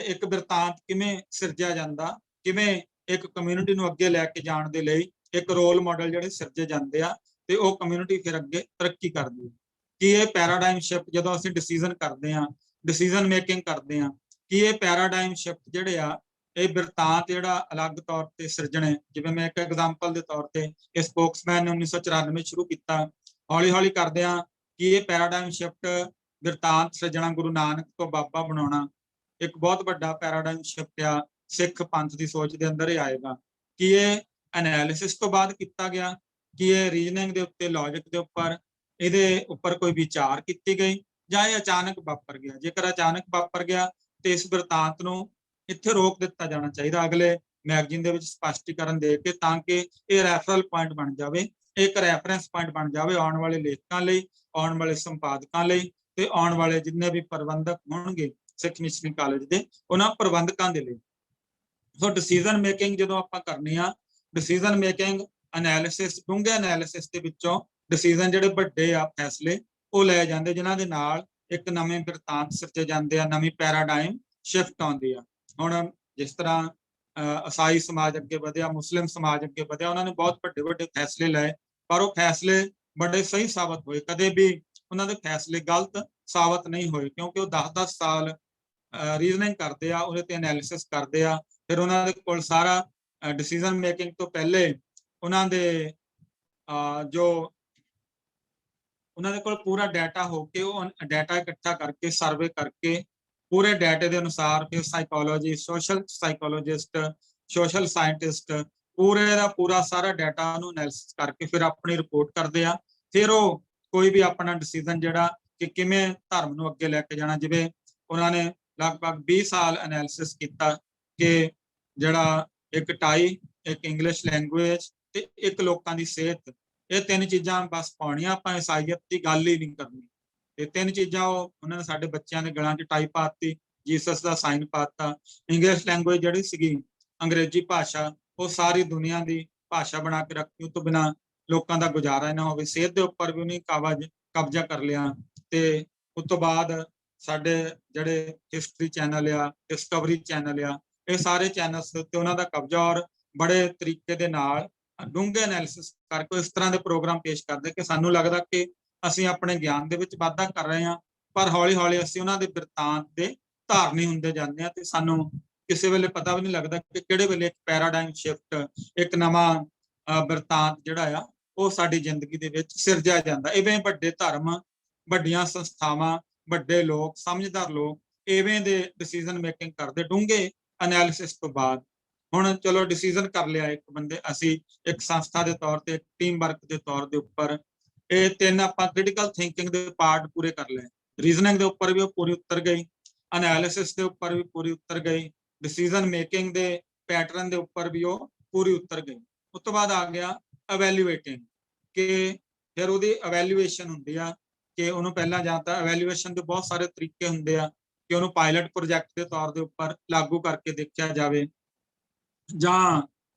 ਇੱਕ ਬਿਰਤਾਂਤ ਕਿਵੇਂ ਸਿਰਜਿਆ ਜਾਂਦਾ, ਕਿਵੇਂ ਇੱਕ ਕਮਿਊਨਿਟੀ ਨੂੰ ਅੱਗੇ ਲੈ ਕੇ ਜਾਣ ਦੇ ਲਈ ਇੱਕ ਰੋਲ ਮਾਡਲ ਜਿਹੜੇ ਸਿਰਜੇ ਜਾਂਦੇ ਆ ਤੇ ਉਹ ਕਮਿਊਨਿਟੀ ਫਿਰ ਅੱਗੇ ਤਰੱਕੀ ਕਰਦੀ ਹੈ। ਕਿ ਇਹ ਪੈਰਾਡਾਈਮ ਸ਼ਿਫਟ ਜਦੋਂ ਅਸੀਂ ਡਿਸੀਜਨ ਕਰਦੇ ਹਾਂ, ਡਿਸੀਜਨ ਮੇਕਿੰਗ ਕਰਦੇ ਹਾਂ, ਕਿ ਇਹ ਪੈਰਾਡਾਈਮ ਸ਼ਿਫਟ ਜਿਹੜੇ ਆ ਇਹ ਬਿਰਤਾਂਤ ਜਿਹੜਾ ਅਲੱਗ ਤੌਰ ਤੇ ਸਿਰਜਣੇ, ਜਿਵੇਂ ਮੈਂ ਇੱਕ ਐਗਜ਼ਾਮਪਲ ਦੇ ਤੌਰ ਤੇ ਇਹ ਸਪੋਕਸਮੈਨ ਨੇ 1994 ਸ਼ੁਰੂ ਕੀਤਾ, ਹੌਲੀ ਹੌਲੀ ਕਰਦੇ ਆ ਕਿ ਇਹ ਪੈਰਾਡਾਈਮ ਸ਼ਿਫਟ ਬਿਰਤਾਂਤ ਸਿਰਜਣਾ, ਗੁਰੂ ਨਾਨਕ ਤੋਂ ਬਾਬਾ ਬਣਾਉਣਾ ਇੱਕ ਬਹੁਤ ਵੱਡਾ ਪੈਰਾਡਾਈਮ ਸ਼ਿਫਟ ਆ ਸਿੱਖ ਪੰਥ ਦੀ ਸੋਚ ਦੇ ਅੰਦਰ ਇਹ ਆਏਗਾ। ਕਿ ਇਹ ਐਨਾਲਿਸਿਸ ਤੋਂ ਬਾਅਦ ਕੀਤਾ ਗਿਆ, ਕਿ ਇਹ ਰੀਜ਼ਨਿੰਗ ਦੇ ਉੱਤੇ, ਲੌਜਿਕ ਦੇ ਉੱਪਰ, ਇਹਦੇ ਉੱਪਰ ਕੋਈ ਵਿਚਾਰ ਕੀਤੀ ਗਈ, ਜਾਂ ਇਹ ਅਚਾਨਕ ਵਾਪਰ ਗਿਆ। ਜੇਕਰ ਅਚਾਨਕ ਵਾਪਰ ਗਿਆ ਤੇ ਇਸ ਬਿਰਤਾਂਤ ਨੂੰ ਇੱਥੇ ਰੋਕ ਦਿੱਤਾ ਜਾਣਾ ਚਾਹੀਦਾ ਅਗਲੇ ਮੈਗਜ਼ੀਨ ਦੇ ਵਿੱਚ ਸਪਸ਼ਟੀਕਰਨ ਦੇ ਕੇ, ਤਾਂ ਕਿ ਇਹ ਰੈਫਰਲ ਪੁਆਇੰਟ ਬਣ ਜਾਵੇ, ਇੱਕ ਰੈਫਰੈਂਸ ਪੁਆਇੰਟ ਬਣ ਜਾਵੇ ਆਉਣ ਵਾਲੇ ਲੇਖਕਾਂ ਲਈ, ਆਉਣ ਵਾਲੇ ਸੰਪਾਦਕਾਂ ਲਈ ਤੇ ਆਉਣ ਵਾਲੇ ਜਿੰਨੇ ਵੀ ਪ੍ਰਬੰਧਕ ਹੋਣਗੇ ਸਿੱਖ ਮਿਸ਼ਨਰੀ ਕਾਲਜ ਦੇ, ਉਹਨਾਂ ਪ੍ਰਬੰਧਕਾਂ ਦੇ ਲਈ। ਸੋ ਡਿਸੀਜਨ ਮੇਕਿੰਗ ਜਦੋਂ ਆਪਾਂ ਕਰਨੀ ਆ, ਡਿਸੀਜਨ ਮੇਕਿੰਗ ਐਨਾਲਿਸਿਸ, ਡੂੰਘੇ ਐਨਾਲਿਸਿਸ ਦੇ ਵਿੱਚੋਂ ਡਿਸੀਜਨ ਜਿਹੜੇ ਵੱਡੇ ਆ ਫੈਸਲੇ ਉਹ ਲਏ ਜਾਂਦੇ, ਜਿਨ੍ਹਾਂ ਦੇ ਨਾਲ ਇੱਕ ਨਵੇਂ ਬਿਰਤਾਂਤ ਸਿਰਜੇ ਜਾਂਦੇ ਆ, ਨਵੀਂ ਪੈਰਾਡਾਈਮ ਸ਼ਿਫਟ ਆਉਂਦੀ ਆ। ਹੁਣ ਜਿਸ ਤਰ੍ਹਾਂ ਈਸਾਈ ਸਮਾਜ ਅੱਗੇ ਵਧਿਆ, ਮੁਸਲਿਮ ਸਮਾਜ ਅੱਗੇ ਵਧਿਆ, ਉਹਨਾਂ ਨੇ ਬਹੁਤ ਵੱਡੇ ਵੱਡੇ ਫੈਸਲੇ ਲਏ, ਪਰ ਉਹ ਫੈਸਲੇ ਬੜੇ ਸਹੀ ਸਾਬਤ ਹੋਏ, ਕਦੇ ਵੀ ਉਹਨਾਂ ਦੇ ਫੈਸਲੇ ਗਲਤ ਸਾਬਤ ਨਹੀਂ ਹੋਏ, ਕਿਉਂਕਿ ਉਹ 10-10 ਸਾਲ ਰੀਜ਼ਨਿੰਗ ਕਰਦੇ ਆ, ਉਹਦੇ ਤੇ ਐਨਾਲਿਸਿਸ ਕਰਦੇ ਆ, ਫਿਰ ਉਹਨਾਂ ਦੇ ਕੋਲ ਸਾਰਾ ਡਿਸੀਜਨ ਮੇਕਿੰਗ ਤੋਂ ਪਹਿਲੇ ਉਹਨਾਂ ਦੇ ਉਹਨਾਂ ਦੇ ਕੋਲ ਪੂਰਾ ਡਾਟਾ ਹੋ ਕੇ, ਉਹ ਡਾਟਾ ਇਕੱਠਾ ਕਰਕੇ, ਸਰਵੇ ਕਰਕੇ, ਪੂਰੇ ਡਾਟੇ ਦੇ ਅਨੁਸਾਰ ਫਿਰ psychology, social psychologist, social scientist ਪੂਰੇ ਦਾ ਪੂਰਾ ਸਾਰਾ ਡਾਟਾ ਨੂੰ ਐਨਾਲਿਸਿਸ ਕਰਕੇ ਫਿਰ ਆਪਣੀ ਰਿਪੋਰਟ ਕਰਦੇ ਆ। ਫਿਰ ਉਹ ਕੋਈ ਵੀ ਆਪਣਾ ਡਿਸੀਜਨ ਜਿਹੜਾ ਕਿ ਕਿਵੇਂ ਧਰਮ ਨੂੰ ਅੱਗੇ ਲੈ ਕੇ ਜਾਣਾ, ਜਿਵੇਂ ਉਹਨਾਂ ਨੇ ਲਗਭਗ 20 ਸਾਲ ਐਨਾਲਿਸਿਸ ਕੀਤਾ ਕਿ ਜਿਹੜਾ ਇੱਕ ਟਾਈ, ਇੱਕ ਇੰਗਲਿਸ਼ ਲੈਂਗੁਏਜ ਤੇ ਇੱਕ ਲੋਕਾਂ ਦੀ ਸਿਹਤ, ਇਹ ਤਿੰਨ ਚੀਜ਼ਾਂ ਬਸ ਪਾਉਣੀਆਂ ਆਪਾਂ, ਈਸਾਈਅਤ ਦੀ ਗੱਲ ਹੀ ਨਹੀਂ ਕਰਨੀ। ਇਹ ਤਿੰਨ ਚੀਜ਼ਾਂ ਉਹਨਾਂ ਨੇ ਸਾਡੇ ਬੱਚਿਆਂ ਦੇ ਗਲਾਂ 'ਚ ਟਾਈ ਪਾਤੀ, ਜੀਸਸ ਦਾ ਸਾਈਨ ਪਾਤਾ। ਇੰਗਲਿਸ਼ ਲੈਂਗੁਏਜ ਜਿਹੜੀ ਸੀਗੀ, ਅੰਗਰੇਜ਼ੀ ਭਾਸ਼ਾ, ਉਹ ਸਾਰੀ ਦੁਨੀਆ ਦੀ ਭਾਸ਼ਾ ਬਣਾ ਕੇ ਰੱਖੀ, ਉਹ ਤੋਂ ਬਿਨਾਂ ਲੋਕਾਂ ਦਾ ਗੁਜ਼ਾਰਾ ਨਾ ਹੋਵੇ। ਸਿਹਤ ਦੇ ਉੱਪਰ ਵੀ ਉਹਨੇ ਕਬਜ਼ਾ ਕਰ ਲਿਆ। ਤੇ ਉਸ ਤੋਂ ਬਾਅਦ ਸਾਡੇ ਜਿਹੜੇ ਹਿਸਟਰੀ ਚੈਨਲ ਆ, ਡਿਸਕਵਰੀ ਚੈਨਲ ਆ, ਇਹ ਸਾਰੇ ਚੈਨਲਸ ਤੇ ਉਹਨਾਂ ਦਾ ਕਬਜ਼ਾ, ਔਰ ਬੜੇ ਤਰੀਕੇ ਦੇ ਨਾਲ ਡੂੰਘੇ ਐਨਾਲਿਸਿਸ ਕਰਕੇ ਇਸ ਤਰ੍ਹਾਂ ਦੇ ਪ੍ਰੋਗਰਾਮ ਪੇਸ਼ ਕਰਦੇ ਕਿ ਸਾਨੂੰ ਲੱਗਦਾ ਕਿ ਅਸੀਂ ਆਪਣੇ ਗਿਆਨ ਦੇ ਵਿੱਚ ਵਾਧਾ ਕਰ ਰਹੇ ਹਾਂ, ਪਰ ਹੌਲੀ ਹੌਲੀ ਅਸੀਂ ਉਹਨਾਂ ਦੇ ਬਿਰਤਾਂਤ ਦੇ ਧਾਰਨੀ ਹੁੰਦੇ ਜਾਂਦੇ ਹਾਂ ਤੇ ਸਾਨੂੰ ਕਿਸੇ ਵੇਲੇ ਪਤਾ ਵੀ ਨਹੀਂ ਲੱਗਦਾ ਕਿ ਕਿਹੜੇ ਵੇਲੇ ਇੱਕ ਪੈਰਾਡਾਈਮ ਸ਼ਿਫਟ, ਇੱਕ ਨਵਾਂ ਬਿਰਤਾਂਤ ਜਿਹੜਾ ਆ ਉਹ ਸਾਡੀ ਜ਼ਿੰਦਗੀ ਦੇ ਵਿੱਚ ਸਿਰਜਿਆ ਜਾਂਦਾ। ਇਵੇਂ ਵੱਡੇ ਧਰਮ, ਵੱਡੀਆਂ ਸੰਸਥਾਵਾਂ, ਵੱਡੇ ਲੋਕ, ਸਮਝਦਾਰ ਲੋਕ ਇਵੇਂ ਦੇ ਡਿਸੀਜਨ ਮੇਕਿੰਗ ਕਰਦੇ ਡੂੰਘੇ ਐਨਾਲਿਸਿਸ ਤੋਂ ਬਾਅਦ। ਹੁਣ ਚਲੋ ਡਿਸੀਜਨ ਕਰ ਲਿਆ ਇੱਕ ਬੰਦੇ, ਅਸੀਂ ਇੱਕ ਸੰਸਥਾ ਦੇ ਤੌਰ ਤੇ, ਟੀਮ ਵਰਕ ਦੇ ਤੌਰ ਦੇ ਉੱਪਰ, ਇਹ ਤਿੰਨ ਆਪਾਂ ਕ੍ਰਿਟੀਕਲ ਥਿੰਕਿੰਗ ਦੇ ਪਾਰਟ ਪੂਰੇ ਕਰ ਲਏ। ਰੀਜ਼ਨਿੰਗ ਦੇ ਉੱਪਰ ਵੀ ਉਹ ਪੂਰੀ ਉਤਰ ਗਈ, ਐਨਾਲਿਸਿਸ ਦੇ ਉੱਪਰ ਵੀ ਪੂਰੀ ਉਤਰ ਗਈ, ਡਿਸੀਜਨ ਮੇਕਿੰਗ ਦੇ ਪੈਟਰਨ ਦੇ ਉੱਪਰ ਵੀ ਉਹ ਪੂਰੀ ਉਤਰ ਗਈ। ਉਸ ਤੋਂ ਬਾਅਦ ਆ ਗਿਆ ਇਵੈਲੂਏਟਿੰਗ, ਕਿ ਫਿਰ ਉਹਦੀ ਇਵੈਲੂਏਸ਼ਨ ਹੁੰਦੀ ਆ ਕਿ ਉਹਨੂੰ ਪਹਿਲਾਂ ਜਾਂ ਤਾਂ ਇਵੈਲੂਏਸ਼ਨ ਦੇ ਬਹੁਤ ਸਾਰੇ ਤਰੀਕੇ ਹੁੰਦੇ ਆ ਕਿ ਉਹਨੂੰ ਪਾਇਲਟ ਪ੍ਰੋਜੈਕਟ ਦੇ ਤੌਰ ਦੇ ਉੱਪਰ ਲਾਗੂ ਕਰਕੇ ਦੇਖਿਆ ਜਾਵੇ, ਜਾਂ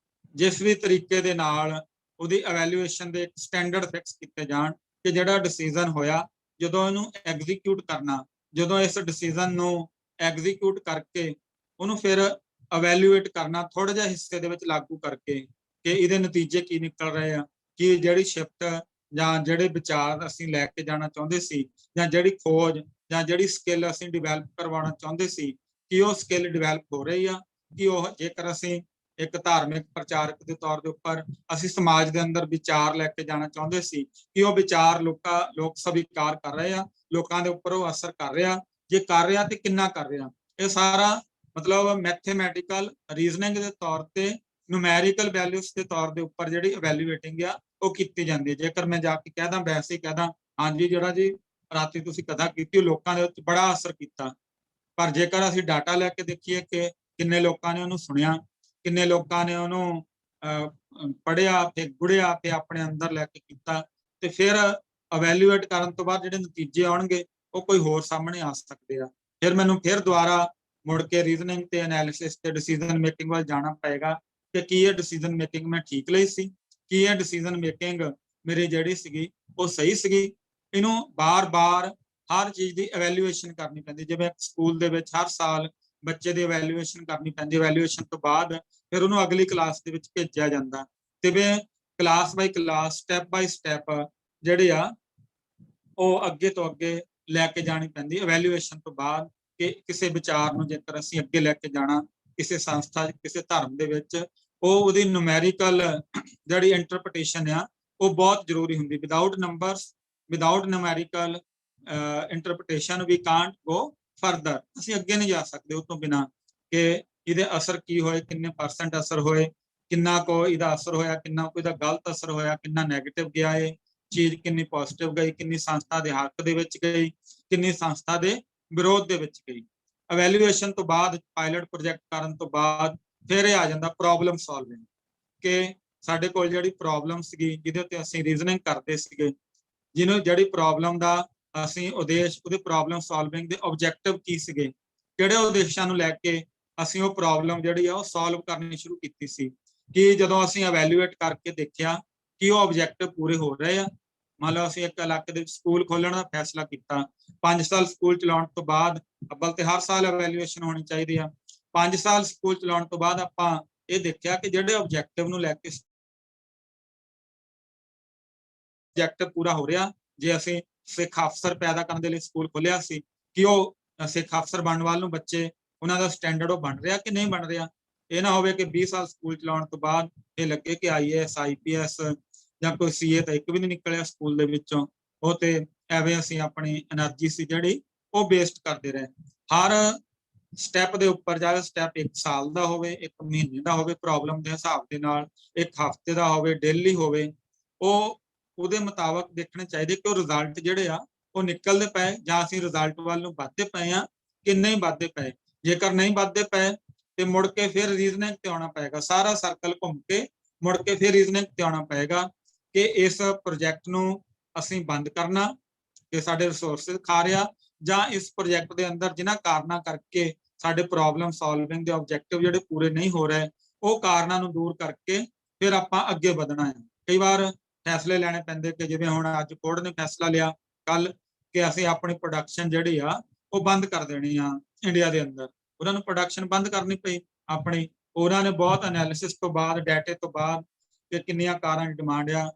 ਜਿਸ ਵੀ ਤਰੀਕੇ ਦੇ ਨਾਲ ਉਹਦੀ ਇਵੈਲੂਏਸ਼ਨ ਦੇ ਸਟੈਂਡਰਡ ਫਿਕਸ ਕੀਤੇ ਜਾਣ ਕਿ ਜਿਹੜਾ ਡਿਸੀਜਨ ਹੋਇਆ, ਜਦੋਂ ਇਹਨੂੰ ਐਗਜ਼ੀਕਿਊਟ ਕਰਨਾ, ਜਦੋਂ ਇਸ ਡਿਸੀਜਨ ਨੂੰ ਐਗਜ਼ੀਕਿਊਟ ਕਰਕੇ ਉਹਨੂੰ ਫਿਰ ਇਵੈਲੂਏਟ ਕਰਨਾ, ਥੋੜਾ ਜਿਹਾ ਹਿੱਸੇ ਦੇ ਵਿੱਚ ਲਾਗੂ ਕਰਕੇ ਕਿ ਇਹਦੇ ਨਤੀਜੇ ਕੀ ਨਿਕਲ ਰਹੇ ਆ, ਕਿ ਜਿਹੜੀ ਸ਼ਿਫਟ ਜਾਂ ਜਿਹੜੇ ਵਿਚਾਰ ਅਸੀਂ ਲੈ ਕੇ ਜਾਣਾ ਚਾਹੁੰਦੇ ਸੀ, ਜਾਂ ਜਿਹੜੀ ਖੋਜ ਜਾਂ ਜਿਹੜੀ ਸਕਿੱਲ ਅਸੀਂ ਡਿਵੈਲਪ ਕਰਵਾਉਣਾ ਚਾਹੁੰਦੇ ਸੀ, ਕਿ ਉਹ ਸਕਿੱਲ ਡਿਵੈਲਪ ਹੋ ਰਹੀ ਆ, ਕਿ ਉਹ ਜੇਕਰ ਅਸੀਂ ਇੱਕ ਧਾਰਮਿਕ ਪ੍ਰਚਾਰਕ ਦੇ ਤੌਰ ਦੇ ਉੱਪਰ ਅਸੀਂ ਸਮਾਜ ਦੇ ਅੰਦਰ ਵਿਚਾਰ ਲੈ ਕੇ ਜਾਣਾ ਚਾਹੁੰਦੇ ਸੀ, ਕਿ ਉਹ ਵਿਚਾਰ ਲੋਕ ਸਵੀਕਾਰ ਕਰ ਰਹੇ ਆ, ਲੋਕਾਂ ਦੇ ਉੱਪਰ ਉਹ ਅਸਰ ਕਰ ਰਿਹਾ, ਜੇ ਕਰ ਰਿਹਾ ਤੇ ਕਿੰਨਾ ਕਰ ਰਿਹਾ। ਇਹ ਸਾਰਾ ਮਤਲਬ ਮੈਥਮੈਟੀਕਲ ਰੀਜ਼ਨਿੰਗ ਦੇ ਤੌਰ ਤੇ, ਨਿਊਮੈਰੀਕਲ ਵੈਲਿਊਸ ਦੇ ਤੌਰ ਦੇ ਉੱਪਰ ਜਿਹੜੀ ਇਵੈਲੂਏਟਿੰਗ ਆ ਉਹ ਕੀਤੀ ਜਾਂਦੀ ਹੈ। ਜੇਕਰ ਮੈਂ ਜਾ ਕੇ ਕਹਿਦਾ, ਵੈਸੇ ਕਹਿਦਾ ਹਾਂਜੀ ਜਿਹੜਾ ਜੀ ਰਾਤੀ ਤੁਸੀਂ ਕਥਾ ਕੀਤੀ, ਲੋਕਾਂ ਦੇ ਉੱਤੇ ਬੜਾ ਅਸਰ ਕੀਤਾ, ਪਰ ਜੇਕਰ ਅਸੀਂ ਡਾਟਾ ਲੈ ਕੇ ਦੇਖੀਏ ਕਿ ਕਿੰਨੇ ਲੋਕਾਂ ਨੇ ਉਹਨੂੰ ਸੁਣਿਆ, ਕਿੰਨੇ ਲੋਕਾਂ ਨੇ ਉਹਨੂੰ ਪੜ੍ਹਿਆ ਤੇ ਗੁੜਿਆ ਤੇ ਆਪਣੇ ਅੰਦਰ ਲੈ ਕੇ ਕੀਤਾ, ਤੇ ਫਿਰ ਇਵੈਲੂਏਟ ਕਰਨ ਤੋਂ ਬਾਅਦ ਜਿਹੜੇ ਨਤੀਜੇ ਆਉਣਗੇ ਉਹ ਕੋਈ ਹੋਰ ਸਾਹਮਣੇ ਆ ਸਕਦੇ ਆ। ਫਿਰ ਮੈਨੂੰ ਫਿਰ ਦੁਬਾਰਾ ਮੁੜ ਕੇ ਰੀਜ਼ਨਿੰਗ ਤੇ ਐਨਾਲਿਸਿਸ ਤੇ ਡਿਸੀਜਨ ਮੇਕਿੰਗ ਵੱਲ ਜਾਣਾ ਪਏਗਾ ਕਿ ਕੀ ਇਹ ਡਿਸੀਜਨ ਮੇਕਿੰਗ ਮੈਂ ਠੀਕ ਲਈ ਸੀ, ਕੀ ਇਹ ਡਿਸੀਜਨ ਮੇਕਿੰਗ ਮੇਰੀ ਜਿਹੜੀ ਸੀਗੀ ਉਹ ਸਹੀ ਸੀਗੀ। ਇਹਨੂੰ ਬਾਰ-ਬਾਰ ਹਰ ਚੀਜ਼ ਦੀ ਇਵੈਲੂਏਸ਼ਨ ਕਰਨੀ ਪੈਂਦੀ, ਜਿਵੇਂ ਸਕੂਲ ਦੇ ਵਿੱਚ ਹਰ ਸਾਲ ਬੱਚੇ ਦੀ ਇਵੈਲੂਏਸ਼ਨ ਕਰਨੀ ਪੈਂਦੀ, ਇਵੈਲੂਏਸ਼ਨ ਤੋਂ ਬਾਅਦ ਫਿਰ ਉਹਨੂੰ ਅਗਲੀ ਕਲਾਸ ਦੇ ਵਿੱਚ ਭੇਜਿਆ ਜਾਂਦਾ। ਤੇ ਵੇ class by class, step by step ਜਿਹੜੇ ਆ ਉਹ ਅੱਗੇ ਤੋਂ ਅੱਗੇ ਲੈ ਕੇ ਜਾਣੀ ਪੈਂਦੀ ਇਵੈਲੂਏਸ਼ਨ ਤੋਂ ਬਾਅਦ, ਕਿ ਕਿਸੇ ਵਿਚਾਰ ਨੂੰ ਜੇਕਰ ਅਸੀਂ ਅੱਗੇ ਲੈ ਕੇ ਜਾਣਾ ਕਿਸੇ ਸੰਸਥਾ ਕਿਸੇ ਧਰਮ ਦੇ ਵਿੱਚ, ਉਹ ਉਹਦੀ ਨੂਮੈਰੀਕਲ ਜਿਹੜੀ ਇੰਟਰਪ੍ਰੀਟੇਸ਼ਨ ਆ ਉਹ ਬਹੁਤ ਜ਼ਰੂਰੀ ਹੁੰਦੀ। Without numbers, without numerical interpretation we can't go further. ਅਸੀਂ ਅੱਗੇ ਨਹੀਂ ਜਾ ਸਕਦੇ ਉਹ ਤੋਂ ਬਿਨਾਂ ਕਿ ਇਹਦੇ ਅਸਰ ਕੀ ਹੋਏ, ਕਿੰਨੇ % ਅਸਰ ਹੋਏ, ਕਿੰਨਾ ਕੋ ਇਹਦਾ ਅਸਰ ਹੋਇਆ, ਕਿੰਨਾ ਕੋ ਇਹਦਾ ਗਲਤ ਅਸਰ ਹੋਇਆ, ਕਿੰਨਾ ਨੈਗੇਟਿਵ ਗਿਆ ਹੈ ਚੀਜ਼, ਕਿੰਨੀ ਪੋਜ਼ਿਟਿਵ ਗਈ, ਕਿੰਨੀ ਸੰਸਥਾ ਦੇ ਹੱਕ ਦੇ ਵਿੱਚ ਗਈ, ਕਿੰਨੀ ਸੰਸਥਾ ਦੇ ਵਿਰੋਧ ਦੇ ਵਿੱਚ ਗਈ। ਇਵੈਲੂਏਸ਼ਨ ਤੋਂ ਬਾਅਦ, ਪਾਇਲਟ ਪ੍ਰੋਜੈਕਟ ਕਰਨ ਤੋਂ ਬਾਅਦ ਫਿਰ ਇਹ ਆ ਜਾਂਦਾ ਪ੍ਰੋਬਲਮ ਸੋਲਵਿੰਗ, ਕਿ ਸਾਡੇ ਕੋਲ ਜਿਹੜੀ ਪ੍ਰੋਬਲਮ ਸੀਗੀ ਜਿਹਦੇ ਉੱਤੇ ਅਸੀਂ ਰੀਜ਼ਨਿੰਗ ਕਰਦੇ ਸੀਗੇ, ਜਿਹਨੂੰ ਜਿਹੜੀ ਪ੍ਰੋਬਲਮ ਦਾ ਅਸੀਂ ਉਦੇਸ਼, ਉਹਦੇ ਪ੍ਰੋਬਲਮ ਸੋਲਵਿੰਗ ਦੇ ਆਬਜੈਕਟਿਵ ਕੀ ਸੀਗੇ, ਕਿਹੜੇ ਉਦੇਸ਼ਾਂ ਨੂੰ ਲੈ ਕੇ ਅਸੀਂ ਉਹ ਪ੍ਰੋਬਲਮ ਜਿਹੜੀ ਆ ਉਹ ਸੋਲਵ ਕਰਨੀ ਸ਼ੁਰੂ ਕੀਤੀ ਸੀ। ਕਿ ਜਦੋਂ ਅਸੀਂ ਇਵੈਲੂਏਟ ਕਰਕੇ ਦੇਖਿਆ ਕਿ ਉਹ ਆਬਜੈਕਟਿਵ ਪੂਰੇ ਹੋ ਰਹੇ ਆ, ਮੰਨ ਲਓ ਅਸੀਂ ਇੱਕ ਇਲਾਕੇ ਦੇ ਵਿੱਚ ਸਕੂਲ ਖੋਲਣ ਦਾ ਫੈਸਲਾ ਕੀਤਾ, 5 ਸਾਲ ਸਕੂਲ ਚਲਾਉਣ ਤੋਂ ਬਾਅਦ, ਅੱਵਲ ਤੇ ਹਰ ਸਾਲ ਇਵੈਲੂਏਸ਼ਨ ਹੋਣੀ ਚਾਹੀਦੀ ਆ, 5 ਸਾਲ ਸਕੂਲ ਚਲਾਉਣ ਤੋਂ ਬਾਅਦ ਆਪਾਂ ਇਹ ਦੇਖਿਆ ਕਿ ਜਿਹੜੇ ਆਬਜੈਕਟਿਵ ਨੂੰ ਲੈ ਕੇ ਆਬਜੈਕਟਿਵ ਪੂਰਾ ਹੋ ਰਿਹਾ, ਜੇ ਅਸੀਂ ਸਿੱਖ ਅਫਸਰ ਪੈਦਾ ਕਰਨ ਦੇ ਲਈ ਸਕੂਲ ਖੋਲਿਆ ਸੀ, ਕਿ ਉਹ ਸਿੱਖ ਅਫਸਰ ਬਣਨ ਵੱਲ ਨੂੰ ਬੱਚੇ, ਉਹਨਾਂ ਦਾ ਸਟੈਂਡਰਡ ਉਹ ਬਣ ਰਿਹਾ ਕਿ ਨਹੀਂ ਬਣ ਰਿਹਾ। ਇਹ ਨਾ ਹੋਵੇ ਕਿ 20 ਸਾਲ ਸਕੂਲ ਚਲਾਉਣ ਤੋਂ ਬਾਅਦ ਇਹ ਲੱਗੇ ਕਿ IAS IPS ਜਾਂ ਕੋਈ CA ਤਾਂ ਇੱਕ ਵੀ ਨਹੀਂ ਨਿਕਲਿਆ ਸਕੂਲ ਦੇ ਵਿੱਚੋਂ, ਉਹ ਤੇ ਐਵੇਂ ਅਸੀਂ ਆਪਣੀ એનર્ਜੀ ਸੀ ਜਿਹੜੀ ਉਹ ਵੇਸਟ ਕਰਦੇ ਰਹੇ। ਹਰ ਸਟੈਪ ਦੇ ਉੱਪਰ, ਚਾਹੇ ਸਟੈਪ 1 ਸਾਲ ਦਾ ਹੋਵੇ, 1 ਮਹੀਨੇ ਦਾ ਹੋਵੇ, ਪ੍ਰੋਬਲਮ ਦੇ ਹਿਸਾਬ ਦੇ ਨਾਲ 1 ਹਫ਼ਤੇ ਦਾ ਹੋਵੇ, ਡੇਲੀ ਹੋਵੇ, ਉਹ ਉਹਦੇ ਮੁਤਾਬਕ ਦੇਖਣੇ ਚਾਹੀਦੇ ਕਿ ਉਹ ਰਿਜ਼ਲਟ ਜਿਹੜੇ ਆ ਉਹ ਨਿਕਲਦੇ ਪਏ, ਜਾਂ ਅਸੀਂ ਰਿਜ਼ਲਟ ਵੱਲ ਨੂੰ ਵੱਧਦੇ ਪਏ ਆ ਕਿ ਨਹੀਂ ਵੱਧਦੇ ਪਏ। ਜੇਕਰ ਨਹੀਂ ਵੱਧਦੇ ਪਏ ਤੇ ਮੁੜ ਕੇ ਫਿਰ ਰੀਜ਼ਨਿੰਗ ਤੇ ਆਉਣਾ ਪਏਗਾ, ਸਾਰਾ ਸਰਕਲ ਘੁੰਮ ਕੇ ਮੁੜ ਕੇ ਫਿਰ ਰੀਜ਼ਨਿੰਗ ਤੇ ਆਉਣਾ ਪਏਗਾ ਕਿ ਇਸ ਪ੍ਰੋਜੈਕਟ ਨੂੰ ਅਸੀਂ ਬੰਦ ਕਰਨਾ ਕਿ ਸਾਡੇ ਰਿਸੋਰਸਿਸ ਖਾ ਰਿਹਾ, ਜਾਂ ਇਸ ਪ੍ਰੋਜੈਕਟ ਦੇ ਅੰਦਰ ਜਿਨ੍ਹਾਂ ਕਾਰਨਾਂ ਕਰਕੇ ਸਾਡੇ ਪ੍ਰੋਬਲਮ ਸੋਲਵਿੰਗ ਦੇ ਆਬਜੈਕਟਿਵ ਜਿਹੜੇ ਪੂਰੇ ਨਹੀਂ ਹੋ ਰਹੇ, ਉਹ ਕਾਰਨਾਂ ਨੂੰ ਦੂਰ ਕਰਕੇ ਫਿਰ ਆਪਾਂ ਅੱਗੇ ਵਧਣਾ ਹੈ। ਕਈ ਵਾਰ ਫੈਸਲੇ ਲੈਣੇ ਪੈਂਦੇ ਕਿ ਜਿਵੇਂ ਹੁਣ ਅੱਜ ਬੋਰਡ ਨੇ ਫੈਸਲਾ ਲਿਆ ਕੱਲ ਕਿ ਅਸੀਂ ਆਪਣੀ ਪ੍ਰੋਡਕਸ਼ਨ ਜਿਹੜੀ ਆ ਉਹ ਬੰਦ ਕਰ ਦੇਣੀ ਆ ਇੰਡੀਆ ਦੇ ਅੰਦਰ, ਉਹਨਾਂ ਨੂੰ ਪ੍ਰੋਡਕਸ਼ਨ ਬੰਦ ਕਰਨੀ ਪਈ ਆਪਣੀ। ਉਹਨਾਂ ਨੇ ਬਹੁਤ ਐਨਾਲਿਸਿਸ ਤੋਂ ਬਾਅਦ, ਡਾਟੇ ਤੋਂ ਬਾਅਦ, ਕਿ ਕਿੰਨੀਆਂ ਕਾਰਾਂ ਦੀ ਡਿਮਾਂਡ ਆ,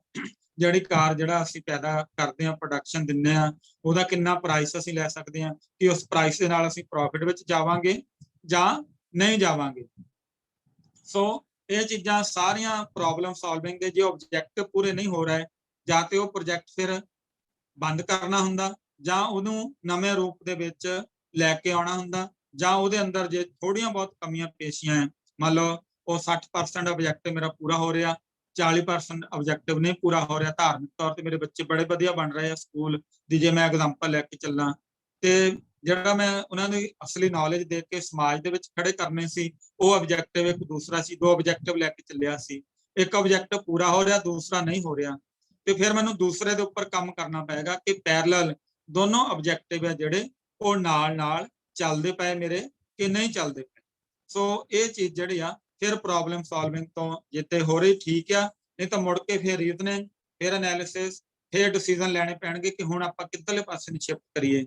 ਜਿਹੜੀ ਕਾਰ ਜਿਹੜਾ ਅਸੀਂ ਪੈਦਾ ਕਰਦੇ ਆ, ਪ੍ਰੋਡਕਸ਼ਨ ਦਿੰਦੇ ਆ, ਉਹਦਾ ਕਿੰਨਾ ਪ੍ਰਾਈਸ ਅਸੀਂ ਲੈ ਸਕਦੇ ਆ, ਕਿ ਉਸ ਪ੍ਰਾਈਸ ਦੇ ਨਾਲ ਅਸੀਂ ਪ੍ਰੋਫਿਟ ਵਿੱਚ ਜਾਵਾਂਗੇ ਜਾਂ ਨਹੀਂ ਜਾਵਾਂਗੇ। ਸੋ ਇਹ ਚੀਜ਼ਾਂ ਸਾਰੀਆਂ ਪ੍ਰੋਬਲਮ ਸੋਲਵਿੰਗ ਦੇ ਜੇ ਆਬਜੈਕਟਿਵ ਪੂਰੇ ਨਹੀਂ ਹੋ ਰਹੇ, ਜਾਂ ਤੇ ਉਹ ਪ੍ਰੋਜੈਕਟ ਫਿਰ ਬੰਦ ਕਰਨਾ ਹੁੰਦਾ, ਜਾਂ ਉਹਨੂੰ ਨਵੇਂ ਰੂਪ ਦੇ ਵਿੱਚ ਲੈ ਕੇ ਆਉਣਾ ਹੁੰਦਾ, ਜਾਂ ਉਹਦੇ ਅੰਦਰ ਜੇ ਥੋੜੀਆਂ ਬਹੁਤ ਕਮੀਆਂ ਪੇਸ਼ੀਆਂ ਹੈ, ਮੰਨ ਲਓ ਉਹ 60% ਆਬਜੈਕਟਿਵ ਮੇਰਾ ਪੂਰਾ ਹੋ ਰਿਹਾ, 40% ਆਬਜੈਕਟਿਵ ਨਹੀਂ ਪੂਰਾ ਹੋ ਰਿਹਾ, ਧਾਰਮਿਕ ਤੌਰ ਤੇ ਮੇਰੇ ਬੱਚੇ ਬੜੇ ਵਧੀਆ ਬਣ ਰਹੇ ਆ ਸਕੂਲ ਦੀ, ਜੇ ਮੈਂ ਐਗਜ਼ਾਮਪਲ ਲੈ ਕੇ ਚੱਲਾਂ, ਤੇ ਜਿਹੜਾ ਮੈਂ ਉਹਨਾਂ ਦੀ ਅਸਲੀ ਨੌਲੇਜ ਦੇ ਕੇ ਸਮਾਜ ਦੇ ਵਿੱਚ ਖੜੇ ਕਰਨੇ ਸੀ, ਉਹ ਆਬਜੈਕਟਿਵ ਇੱਕ ਦੂਸਰਾ ਸੀ, 2 ਆਬਜੈਕਟਿਵ ਲੈ ਕੇ ਚੱਲਿਆ ਸੀ, ਇੱਕ ਆਬਜੈਕਟਿਵ ਪੂਰਾ ਹੋ ਰਿਹਾ, ਦੂਸਰਾ ਨਹੀਂ ਹੋ ਰਿਹਾ, ਤੇ ਫਿਰ ਮੈਨੂੰ ਦੂਸਰੇ ਦੇ ਉੱਪਰ ਕੰਮ ਕਰਨਾ ਪਏਗਾ ਕਿ ਪੈਰਲਲ ਦੋਨੋਂ ਆਬਜੈਕਟਿਵ ਆ ਜਿਹੜੇ ਉਹ ਨਾਲ ਚੱਲਦੇ ਪਏ ਮੇਰੇ ਕਿ ਨਹੀਂ ਚੱਲਦੇ ਪਏ। ਸੋ ਇਹ ਚੀਜ਼ ਜਿਹੜੀ ਆ ਫਿਰ ਪ੍ਰੋਬਲਮ ਸੋਲਵਿੰਗ ਤੋਂ ਜਿੱਤੇ ਹੋ ਰਹੀ ਠੀਕ ਆ, ਨਹੀਂ ਤਾਂ ਮੁੜ ਕੇ ਫਿਰ ਰੀਜ਼ਨਿੰਗ, ਫਿਰ ਐਨਾਲਿਸਿਸ, ਫਿਰ ਡਿਸੀਜਨ ਲੈਣੇ ਪੈਣਗੇ ਕਿ ਹੁਣ ਆਪਾਂ ਕਿੱਧਰਲੇ ਪਾਸੇ ਨੂੰ ਸ਼ਿਫਟ ਕਰੀਏ।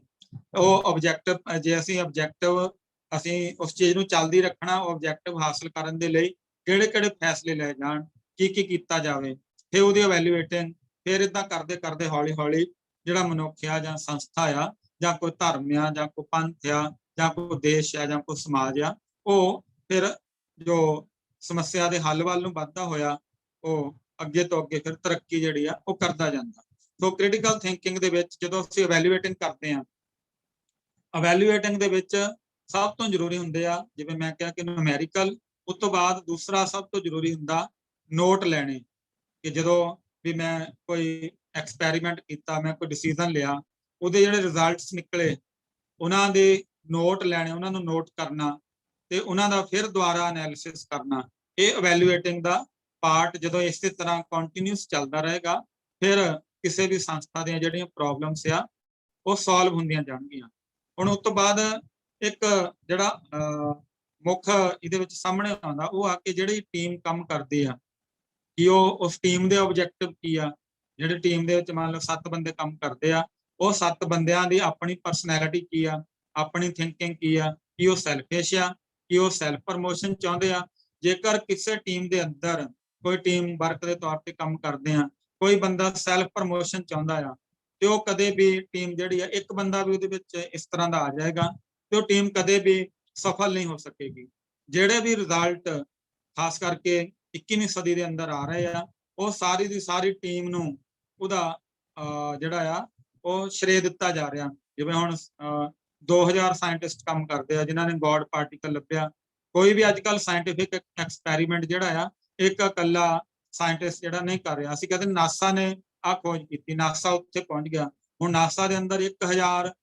ਉਹ ਆਬਜੈਕਟਿਵ, ਜੇ ਅਸੀਂ ਆਬਜੈਕਟਿਵ ਅਸੀਂ ਉਸ ਚੀਜ਼ ਨੂੰ ਚੱਲਦੀ ਰੱਖਣਾ, ਉਹ ਆਬਜੈਕਟਿਵ ਹਾਸਲ ਕਰਨ ਦੇ ਲਈ ਕਿਹੜੇ ਫੈਸਲੇ ਲਏ ਜਾਣ, ਕੀ ਕੀਤਾ ਜਾਵੇ, ਫਿਰ ਉਹਦੀ ਇਵੈਲੂਏਟਿੰਗ, ਫਿਰ ਇਦਾਂ ਕਰਦੇ ਕਰਦੇ ਹੌਲੀ ਹੌਲੀ ਜਿਹੜਾ ਮਨੁੱਖ ਆ ਜਾਂ ਸੰਸਥਾ ਆ ਜਾਂ ਕੋਈ ਧਰਮ ਆ ਜਾਂ ਕੋਈ ਪੰਥ ਆ ਜਾਂ ਕੋਈ ਦੇਸ਼ ਆ ਜਾਂ ਕੋਈ ਸਮਾਜ ਆ, ਉਹ ਫਿਰ ਜੋ ਸਮੱਸਿਆ ਦੇ ਹੱਲ ਵੱਲ ਨੂੰ ਵੱਧਦਾ ਹੋਇਆ ਉਹ ਅੱਗੇ ਤੋਂ ਅੱਗੇ ਫਿਰ ਤਰੱਕੀ ਜਿਹੜੀ ਆ ਉਹ ਕਰਦਾ ਜਾਂਦਾ। ਸੋ ਕ੍ਰਿਟੀਕਲ ਥਿੰਕਿੰਗ ਦੇ ਵਿੱਚ ਜਦੋਂ ਅਸੀਂ ਇਵੈਲੂਏਟਿੰਗ ਕਰਦੇ ਹਾਂ, ਇਵੈਲੂਏਟਿੰਗ ਦੇ ਵਿੱਚ ਸਭ ਤੋਂ ਜ਼ਰੂਰੀ ਹੁੰਦੇ ਆ, ਜਿਵੇਂ ਮੈਂ ਕਿਹਾ ਕਿ ਨੂਮੈਰੀਕਲ, ਉਸ ਤੋਂ ਬਾਅਦ ਦੂਸਰਾ ਸਭ ਤੋਂ ਜ਼ਰੂਰੀ ਹੁੰਦਾ ਨੋਟ ਲੈਣੇ, ਕਿ ਜਦੋਂ ਵੀ ਮੈਂ ਕੋਈ ਐਕਸਪੈਰੀਮੈਂਟ ਕੀਤਾ, ਮੈਂ ਕੋਈ ਡਿਸੀਜਨ ਲਿਆ, ਉਹਦੇ ਜਿਹੜੇ ਰਿਜ਼ਲਟਸ ਨਿਕਲੇ ਉਹਨਾਂ ਦੇ ਨੋਟ ਲੈਣੇ, ਉਹਨਾਂ ਨੂੰ ਨੋਟ ਕਰਨਾ ਤੇ ਉਹਨਾਂ ਦਾ ਫਿਰ ਦੁਬਾਰਾ ਐਨਾਲਿਸਿਸ ਕਰਨਾ। ਇਹ ਇਵੈਲੂਏਟਿੰਗ ਦਾ ਪਾਰਟ ਜਦੋਂ ਇਸੇ ਤਰ੍ਹਾਂ ਕੰਟੀਨਿਊਸ ਚੱਲਦਾ ਰਹੇਗਾ, ਫਿਰ ਕਿਸੇ ਵੀ ਸੰਸਥਾ ਦੀਆਂ ਜਿਹੜੀਆਂ ਪ੍ਰੋਬਲਮਸ ਆ ਉਹ ਸੋਲਵ ਹੁੰਦੀਆਂ ਜਾਣਗੀਆਂ। ਹੁਣ ਉਸ ਤੋਂ ਬਾਅਦ ਇੱਕ ਜਿਹੜਾ ਮੁੱਖ ਇਹਦੇ ਵਿੱਚ ਸਾਹਮਣੇ ਆਉਂਦਾ ਉਹ ਆ ਕਿ ਜਿਹੜੀ ਟੀਮ ਕੰਮ ਕਰਦੀ ਆ, ਕਿ ਉਹ ਉਸ ਟੀਮ ਦੇ ਆਬਜੈਕਟਿਵ ਕੀ ਆ, ਜਿਹੜੇ ਟੀਮ ਦੇ ਵਿੱਚ ਮੰਨ ਲਓ 7 ਬੰਦੇ ਕੰਮ ਕਰਦੇ ਆ, ਉਹ 7 ਬੰਦਿਆਂ ਦੀ ਆਪਣੀ ਪਰਸਨੈਲਿਟੀ ਕੀ ਆ, ਆਪਣੀ ਥਿੰਕਿੰਗ ਕੀ ਆ, ਕਿ ਉਹ ਸੈਲਫਿਸ਼ ਆ, ਕਿ ਉਹ ਸੈਲਫ ਪ੍ਰਮੋਸ਼ਨ ਚਾਹੁੰਦੇ ਆ। ਜੇਕਰ ਕਿਸੇ ਟੀਮ ਦੇ ਅੰਦਰ ਕੋਈ ਟੀਮ ਵਰਕ ਦੇ ਤੌਰ ਤੇ ਕੰਮ ਕਰਦੇ ਆ, ਕੋਈ ਬੰਦਾ ਸੈਲਫ ਪ੍ਰਮੋਸ਼ਨ ਚਾਹੁੰਦਾ ਆ, ਤੇ ਉਹ ਕਦੇ ਵੀ ਟੀਮ ਜਿਹੜੀ ਆ, ਇੱਕ ਬੰਦਾ ਵੀ ਉਹਦੇ ਵਿੱਚ ਇਸ ਤਰ੍ਹਾਂ ਦਾ ਆ ਜਾਏਗਾ ਤੇ ਉਹ ਟੀਮ ਕਦੇ ਵੀ ਸਫਲ ਨਹੀਂ ਹੋ ਸਕੇਗੀ। ਜਿਹੜੇ ਵੀ ਰਿਜ਼ਲਟ ਖਾਸ ਕਰਕੇ 21ਵੀਂ ਸਦੀ ਦੇ ਅੰਦਰ ਆ ਰਹੇ ਆ, ਉਹ ਸਾਰੀ ਦੀ ਸਾਰੀ ਟੀਮ ਨੂੰ ਉਹਦਾ ਜਿਹੜਾ ਆ ਉਹ ਸ਼੍ਰੇਅ ਦਿੱਤਾ ਜਾ ਰਿਹਾ। ਜਿਵੇਂ ਹੁਣ 2000 ਸਾਇੰਟਿਸਟ ਕੰਮ ਕਰਦੇ ਆ ਜਿਨ੍ਹਾਂ ਨੇ ਗੋਡ ਪਾਰਟੀਕਲ ਲੱਭਿਆ। ਕੋਈ ਵੀ ਅੱਜ ਕੱਲ੍ਹ ਸਾਇੰਟੀਫਿਕ ਐਕਸਪੈਰੀਮੈਂਟ ਜਿਹੜਾ ਆ ਇੱਕ ਇਕੱਲਾ ਸਾਇੰਟਿਸਟ ਜਿਹੜਾ ਨਹੀਂ ਕਰ ਰਿਹਾ। ਅਸੀਂ ਕਹਿੰਦੇ ਨਾਸਾ ਨੇ ਆਹ ਖੋਜ ਕੀਤੀ, ਨਾਸਾ ਉੱਥੇ ਪਹੁੰਚ ਗਿਆ। ਹੁਣ ਨਾਸਾ ਦੇ ਅੰਦਰ 1000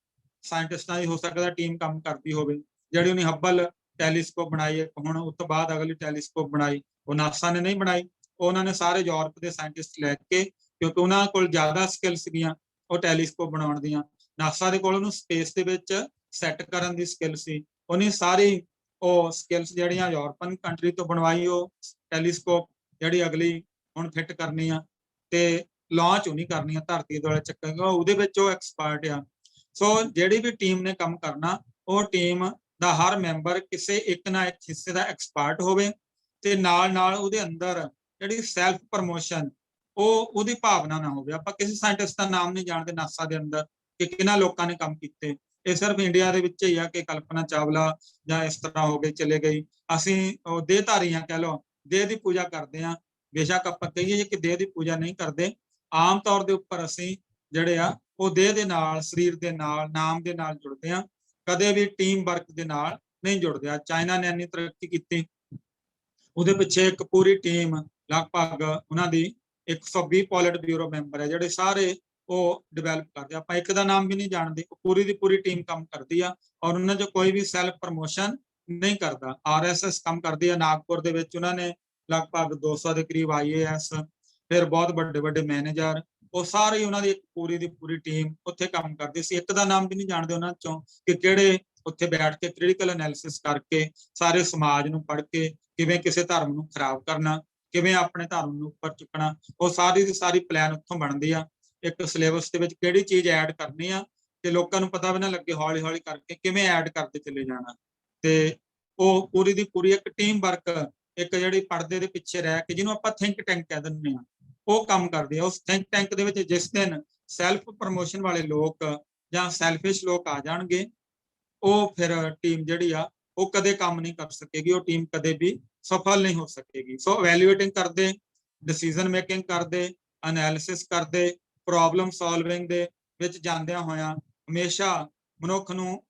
ਸਾਇੰਟਿਸਟਾਂ ਦੀ ਹੋ ਸਕਦਾ ਟੀਮ ਕੰਮ ਕਰਦੀ ਹੋਵੇ। ਜਿਹੜੀ ਉਹਨੇ ਹੱਬਲ ਟੈਲੀਸਕੋਪ ਬਣਾਈ ਹੈ, ਹੁਣ ਉਸ ਤੋਂ ਬਾਅਦ ਅਗਲੀ ਟੈਲੀਸਕੋਪ ਬਣਾਈ, ਉਹ ਨਾਸਾ ਨੇ ਨਹੀਂ ਬਣਾਈ, ਉਹਨਾਂ ਨੇ ਸਾਰੇ ਯੂਰਪ ਦੇ ਸਾਇੰਟਿਸਟ ਲੈ ਕੇ, ਕਿਉਂਕਿ ਉਹਨਾਂ ਕੋਲ ਜ਼ਿਆਦਾ ਸਕਿੱਲ ਸੀਗੀਆਂ ਉਹ ਟੈਲੀਸਕੋਪ ਬਣਾਉਣ ਦੀਆਂ। ਨਾਸਾ ਦੇ ਕੋਲ ਉਹਨੂੰ ਸਪੇਸ ਦੇ ਵਿੱਚ ਸੈੱਟ ਕਰਨ ਦੀ ਸਕਿੱਲ ਸੀ, ਉਹਨੇ ਸਾਰੀ ਉਹ ਸਕਿੱਲਸ ਜਿਹੜੀਆਂ ਯੂਰਪਨ ਕੰਟਰੀ ਤੋਂ ਬਣਵਾਈ, ਉਹ ਟੈਲੀਸਕੋਪ ਜਿਹੜੀ ਅਗਲੀ ਹੁਣ ਫਿੱਟ ਕਰਨੀ ਆ ਤੇ ਲਾਂਚ ਉਹਨੀ ਕਰਨੀ ਆ, ਧਰਤੀ ਦੁਆਲੇ ਚੱਕਾਂਗੇ, ਉਹਦੇ ਵਿੱਚ ਉਹ ਐਕਸਪਰਟ ਆ। ਸੋ ਜਿਹੜੀ ਵੀ ਟੀਮ ਨੇ ਕੰਮ ਕਰਨਾ, ਉਹ ਟੀਮ ਦਾ ਹਰ ਮੈਂਬਰ ਕਿਸੇ ਇੱਕ ਨਾ ਇੱਕ ਹਿੱਸੇ ਦਾ ਐਕਸਪਰਟ ਹੋਵੇ ਤੇ ਨਾਲ ਨਾਲ ਉਹਦੇ ਅੰਦਰ ਜਿਹੜੀ ਸੈਲਫ ਪ੍ਰਮੋਸ਼ਨ ਉਹਦੀ ਭਾਵਨਾ ਨਾ ਹੋਵੇ। ਆਪਾਂ ਕਿਸੇ ਸਾਇੰਟਿਸਟ ਦਾ ਨਾਮ ਨਹੀਂ ਜਾਣਦੇ ਨਾਸਾ ਦੇ ਅੰਦਰ ਕਿ ਕਿਹਨਾਂ ਲੋਕਾਂ ਨੇ ਕੰਮ ਕੀਤੇ। ਇਹ ਸਿਰਫ ਇੰਡੀਆ ਦੇ ਵਿੱਚ ਹੀ ਆ ਕਿ ਕਲਪਨਾ ਚਾਵਲਾ ਜਾਂ ਇਸ ਤਰ੍ਹਾਂ ਹੋ ਗਈ ਚਲੇ ਗਈ। ਅਸੀਂ ਦੇਹਧਾਰੀ ਆ, ਕਹਿ ਲਓ ਦੇਹ ਦੀ ਪੂਜਾ ਕਰਦੇ ਆ। ਬੇਸ਼ੱਕ ਆਪਾਂ ਕਹੀਏ ਕਿ ਦੇਹ ਦੀ ਪੂਜਾ ਨਹੀਂ ਕਰਦੇ, ਆਮ ਤੌਰ ਦੇ ਉੱਪਰ ਅਸੀਂ ਜਿਹੜੇ ਆ ਉਹ ਦੇਹ ਦੇ ਨਾਲ, ਸਰੀਰ ਦੇ ਨਾਲ, ਨਾਮ ਦੇ ਨਾਲ ਜੁੜਦੇ ਆ, ਕਦੇ ਵੀ ਟੀਮ ਵਰਕ ਦੇ ਨਾਲ ਨਹੀਂ ਜੁੜਦੇ ਆ। ਚਾਈਨਾ ਨੇ ਇੰਨੀ ਤਰੱਕੀ ਕੀਤੀ, ਉਹਦੇ ਪਿੱਛੇ ਇੱਕ ਪੂਰੀ ਟੀਮ, ਲਗਭਗ ਉਹਨਾਂ ਦੀ 120 ਪੋਲਿਟ ਬਿਊਰੋ ਮੈਂਬਰ ਹੈ ਜਿਹੜੇ ਸਾਰੇ ਉਹ ਡਿਵੈਲਪ ਕਰਦੇ। ਆਪਾਂ ਇੱਕ ਦਾ ਨਾਮ ਵੀ ਨਹੀਂ ਜਾਣਦੇ, ਪੂਰੀ ਦੀ ਪੂਰੀ ਟੀਮ ਕੰਮ ਕਰਦੀ ਆ ਔਰ ਉਹਨਾਂ 'ਚ ਕੋਈ ਵੀ ਸੈਲਫ ਪ੍ਰਮੋਸ਼ਨ ਨਹੀਂ ਕਰਦਾ। RSS ਕੰਮ ਕਰਦੀ ਆ ਨਾਗਪੁਰ ਦੇ ਵਿੱਚ, ਉਹਨਾਂ ਨੇ ਲਗਭਗ 200 ਦੇ ਕਰੀਬ IAS, ਫਿਰ ਬਹੁਤ ਵੱਡੇ ਵੱਡੇ ਮੈਨੇਜਰ, ਉਹ ਸਾਰੇ ਉਹਨਾਂ ਦੀ ਇੱਕ ਪੂਰੀ ਦੀ ਪੂਰੀ ਟੀਮ ਉੱਥੇ ਕੰਮ ਕਰਦੀ ਸੀ। ਇੱਕ ਦਾ ਨਾਮ ਵੀ ਨਹੀਂ ਜਾਣਦੇ ਉਹਨਾਂ ਚੋਂ ਕਿ ਕਿਹੜੇ ਉੱਥੇ ਬੈਠ ਕੇ ਕ੍ਰਿਟੀਕਲ ਐਨਾਲਿਸਿਸ ਕਰਕੇ ਸਾਰੇ ਸਮਾਜ ਨੂੰ ਪੜ੍ਹ ਕੇ ਕਿਵੇਂ ਕਿਸੇ ਧਰਮ ਨੂੰ ਖਰਾਬ ਕਰਨਾ, ਕਿਵੇਂ ਆਪਣੇ ਧਰਮ ਨੂੰ ਉੱਪਰ ਚੁੱਕਣਾ, ਉਹ ਸਾਰੀ ਦੀ ਸਾਰੀ ਪਲਾਨ ਉੱਥੋਂ ਬਣਦੀ ਆ। ਇੱਕ ਸਿਲੇਬਸ ਦੇ ਵਿੱਚ ਕਿਹੜੀ ਚੀਜ਼ ਐਡ ਕਰਨੀ ਆ ਤੇ ਲੋਕਾਂ ਨੂੰ ਪਤਾ ਵੀ ਨਾ ਲੱਗੇ, ਹੌਲੀ ਹੌਲੀ ਕਰਕੇ ਕਿਵੇਂ ਐਡ ਕਰਦੇ ਚਲੇ ਜਾਣਾ। ਤੇ ਉਹ ਪੂਰੀ ਦੀ ਪੂਰੀ ਇੱਕ ਟੀਮ ਵਰਕ, ਇੱਕ ਜਿਹੜੀ ਪਰਦੇ ਦੇ ਪਿੱਛੇ ਰਹਿ ਕੇ, ਜਿਹਨੂੰ ਆਪਾਂ ਥਿੰਕ ਟੈਂਕ ਕਹਿ ਦਿੰਦੇ ਆ, ਉਹ ਕੰਮ ਕਰਦੇ ਆ। ਉਸ ਥਿੰਕ ਟੈਂਕ ਦੇ ਵਿੱਚ ਜਿਸ ਦਿਨ ਸੈਲਫ ਪ੍ਰਮੋਸ਼ਨ ਵਾਲੇ ਲੋਕ ਜਾਂ ਸੈਲਫਿਸ਼ ਲੋਕ ਆ ਜਾਣਗੇ, ਉਹ ਫਿਰ ਟੀਮ ਜਿਹੜੀ ਆ ਉਹ ਕਦੇ ਕੰਮ ਨਹੀਂ ਕਰ ਸਕੇਗੀ, ਉਹ ਟੀਮ ਕਦੇ ਵੀ ਸਫਲ ਨਹੀਂ ਹੋ ਸਕੇਗੀ। ਸੋ ਇਵੈਲੂਏਟਿੰਗ ਕਰਦੇ, ਡਿਸੀਜਨ ਮੇਕਿੰਗ ਕਰਦੇ, ਐਨਾਲਿਸਿਸ ਕਰਦੇ, ਪ੍ਰੋਬਲਮ ਸੋਲਵਿੰਗ ਦੇ ਵਿੱਚ ਜਾਂਦਿਆਂ ਹੋਇਆਂ ਹਮੇਸ਼ਾ ਮਨੁੱਖ ਨੂੰ,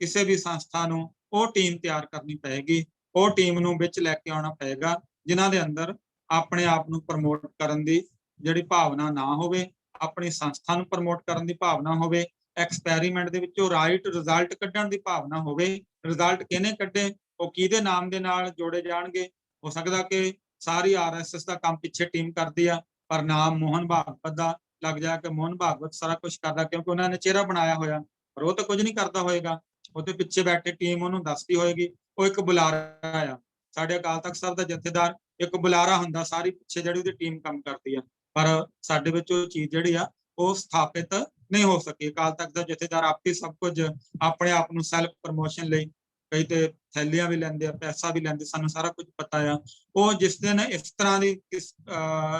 ਕਿਸੇ ਵੀ ਸੰਸਥਾ ਨੂੰ ਉਹ ਟੀਮ ਤਿਆਰ ਕਰਨੀ ਪਏਗੀ, ਉਹ ਟੀਮ ਨੂੰ ਵਿੱਚ ਲੈ ਕੇ ਆਉਣਾ ਪਏਗਾ ਜਿਨ੍ਹਾਂ ਦੇ ਅੰਦਰ ਆਪਣੇ ਆਪ ਨੂੰ ਪ੍ਰਮੋਟ ਕਰਨ ਦੀ ਜਿਹੜੀ ਭਾਵਨਾ ਨਾ ਹੋਵੇ, ਆਪਣੀ ਸੰਸਥਾ ਨੂੰ ਪ੍ਰਮੋਟ ਕਰਨ ਦੀ ਭਾਵਨਾ ਹੋਵੇ, ਐਕਸਪੈਰੀਮੈਂਟ ਦੇ ਵਿੱਚੋਂ ਰਾਈਟ ਰਿਜ਼ਲਟ ਕੱਢਣ ਦੀ ਭਾਵਨਾ ਹੋਵੇ। ਰਿਜ਼ਲਟ ਕਿਹਨੇ ਕੱਢੇ, ਉਹ ਕਿਹਦੇ ਨਾਮ ਦੇ ਨਾਲ ਜੋੜੇ ਜਾਣਗੇ। ਹੋ ਸਕਦਾ ਕਿ ਸਾਰੀ RSS ਦਾ ਕੰਮ ਪਿੱਛੇ ਟੀਮ ਕਰਦੀ ਆ, ਪਰ ਨਾਮ ਮੋਹਨ ਭਾਗਵਤ ਦਾ ਲੱਗ ਜਾ ਕੇ ਮੋਹਨ ਭਾਗਵਤ ਸਾਰਾ ਕੁਝ ਕਰਦਾ, ਕਿਉਂਕਿ ਉਹਨਾਂ ਨੇ ਚਿਹਰਾ ਬਣਾਇਆ ਹੋਇਆ, ਪਰ ਉਹ ਤਾਂ ਕੁਝ ਨਹੀਂ ਕਰਦਾ ਹੋਏਗਾ। ਉਹਦੇ ਪਿੱਛੇ ਬੈਠੇ ਟੀਮ ਉਹਨੂੰ ਦੱਸਦੀ ਹੋਏਗੀ। ਉਹ ਇੱਕ ਬੁਲਾਰਾ ਆ, ਸਾਡੇ ਅਕਾਲ ਤਖਤ ਸਾਹਿਬ ਦਾ ਜਥੇਦਾਰ ਇੱਕ ਬੁਲਾਰਾ ਹੁੰਦਾ, ਸਾਰੀ ਪਿੱਛੇ ਜਿਹੜੀ ਉਹਦੀ ਟੀਮ ਕੰਮ ਕਰਦੀ ਆ, ਪਰ ਸਾਡੇ ਵਿੱਚ ਉਹ ਚੀਜ਼ ਜਿਹੜੀ ਆ ਉਹ ਸਥਾਪਿਤ ਨਹੀਂ ਹੋ ਸਕੀ। ਅਕਾਲ ਤਖਤ ਦਾ ਜਥੇਦਾਰ ਆਪੇ ਸਭ ਕੁਝ ਆਪਣੇ ਆਪ ਨੂੰ ਸੈਲਫ ਪ੍ਰਮੋਸ਼ਨ ਲਈ, ਕਈ ਤੇ ਥੈਲੀਆਂ ਵੀ ਲੈਂਦੇ ਆ, ਪੈਸਾ ਵੀ ਲੈਂਦੇ, ਸਾਨੂੰ ਸਾਰਾ ਕੁਝ ਪਤਾ ਆ। ਉਹ ਜਿਸ ਦਿਨ ਇਸ ਤਰ੍ਹਾਂ ਦੀ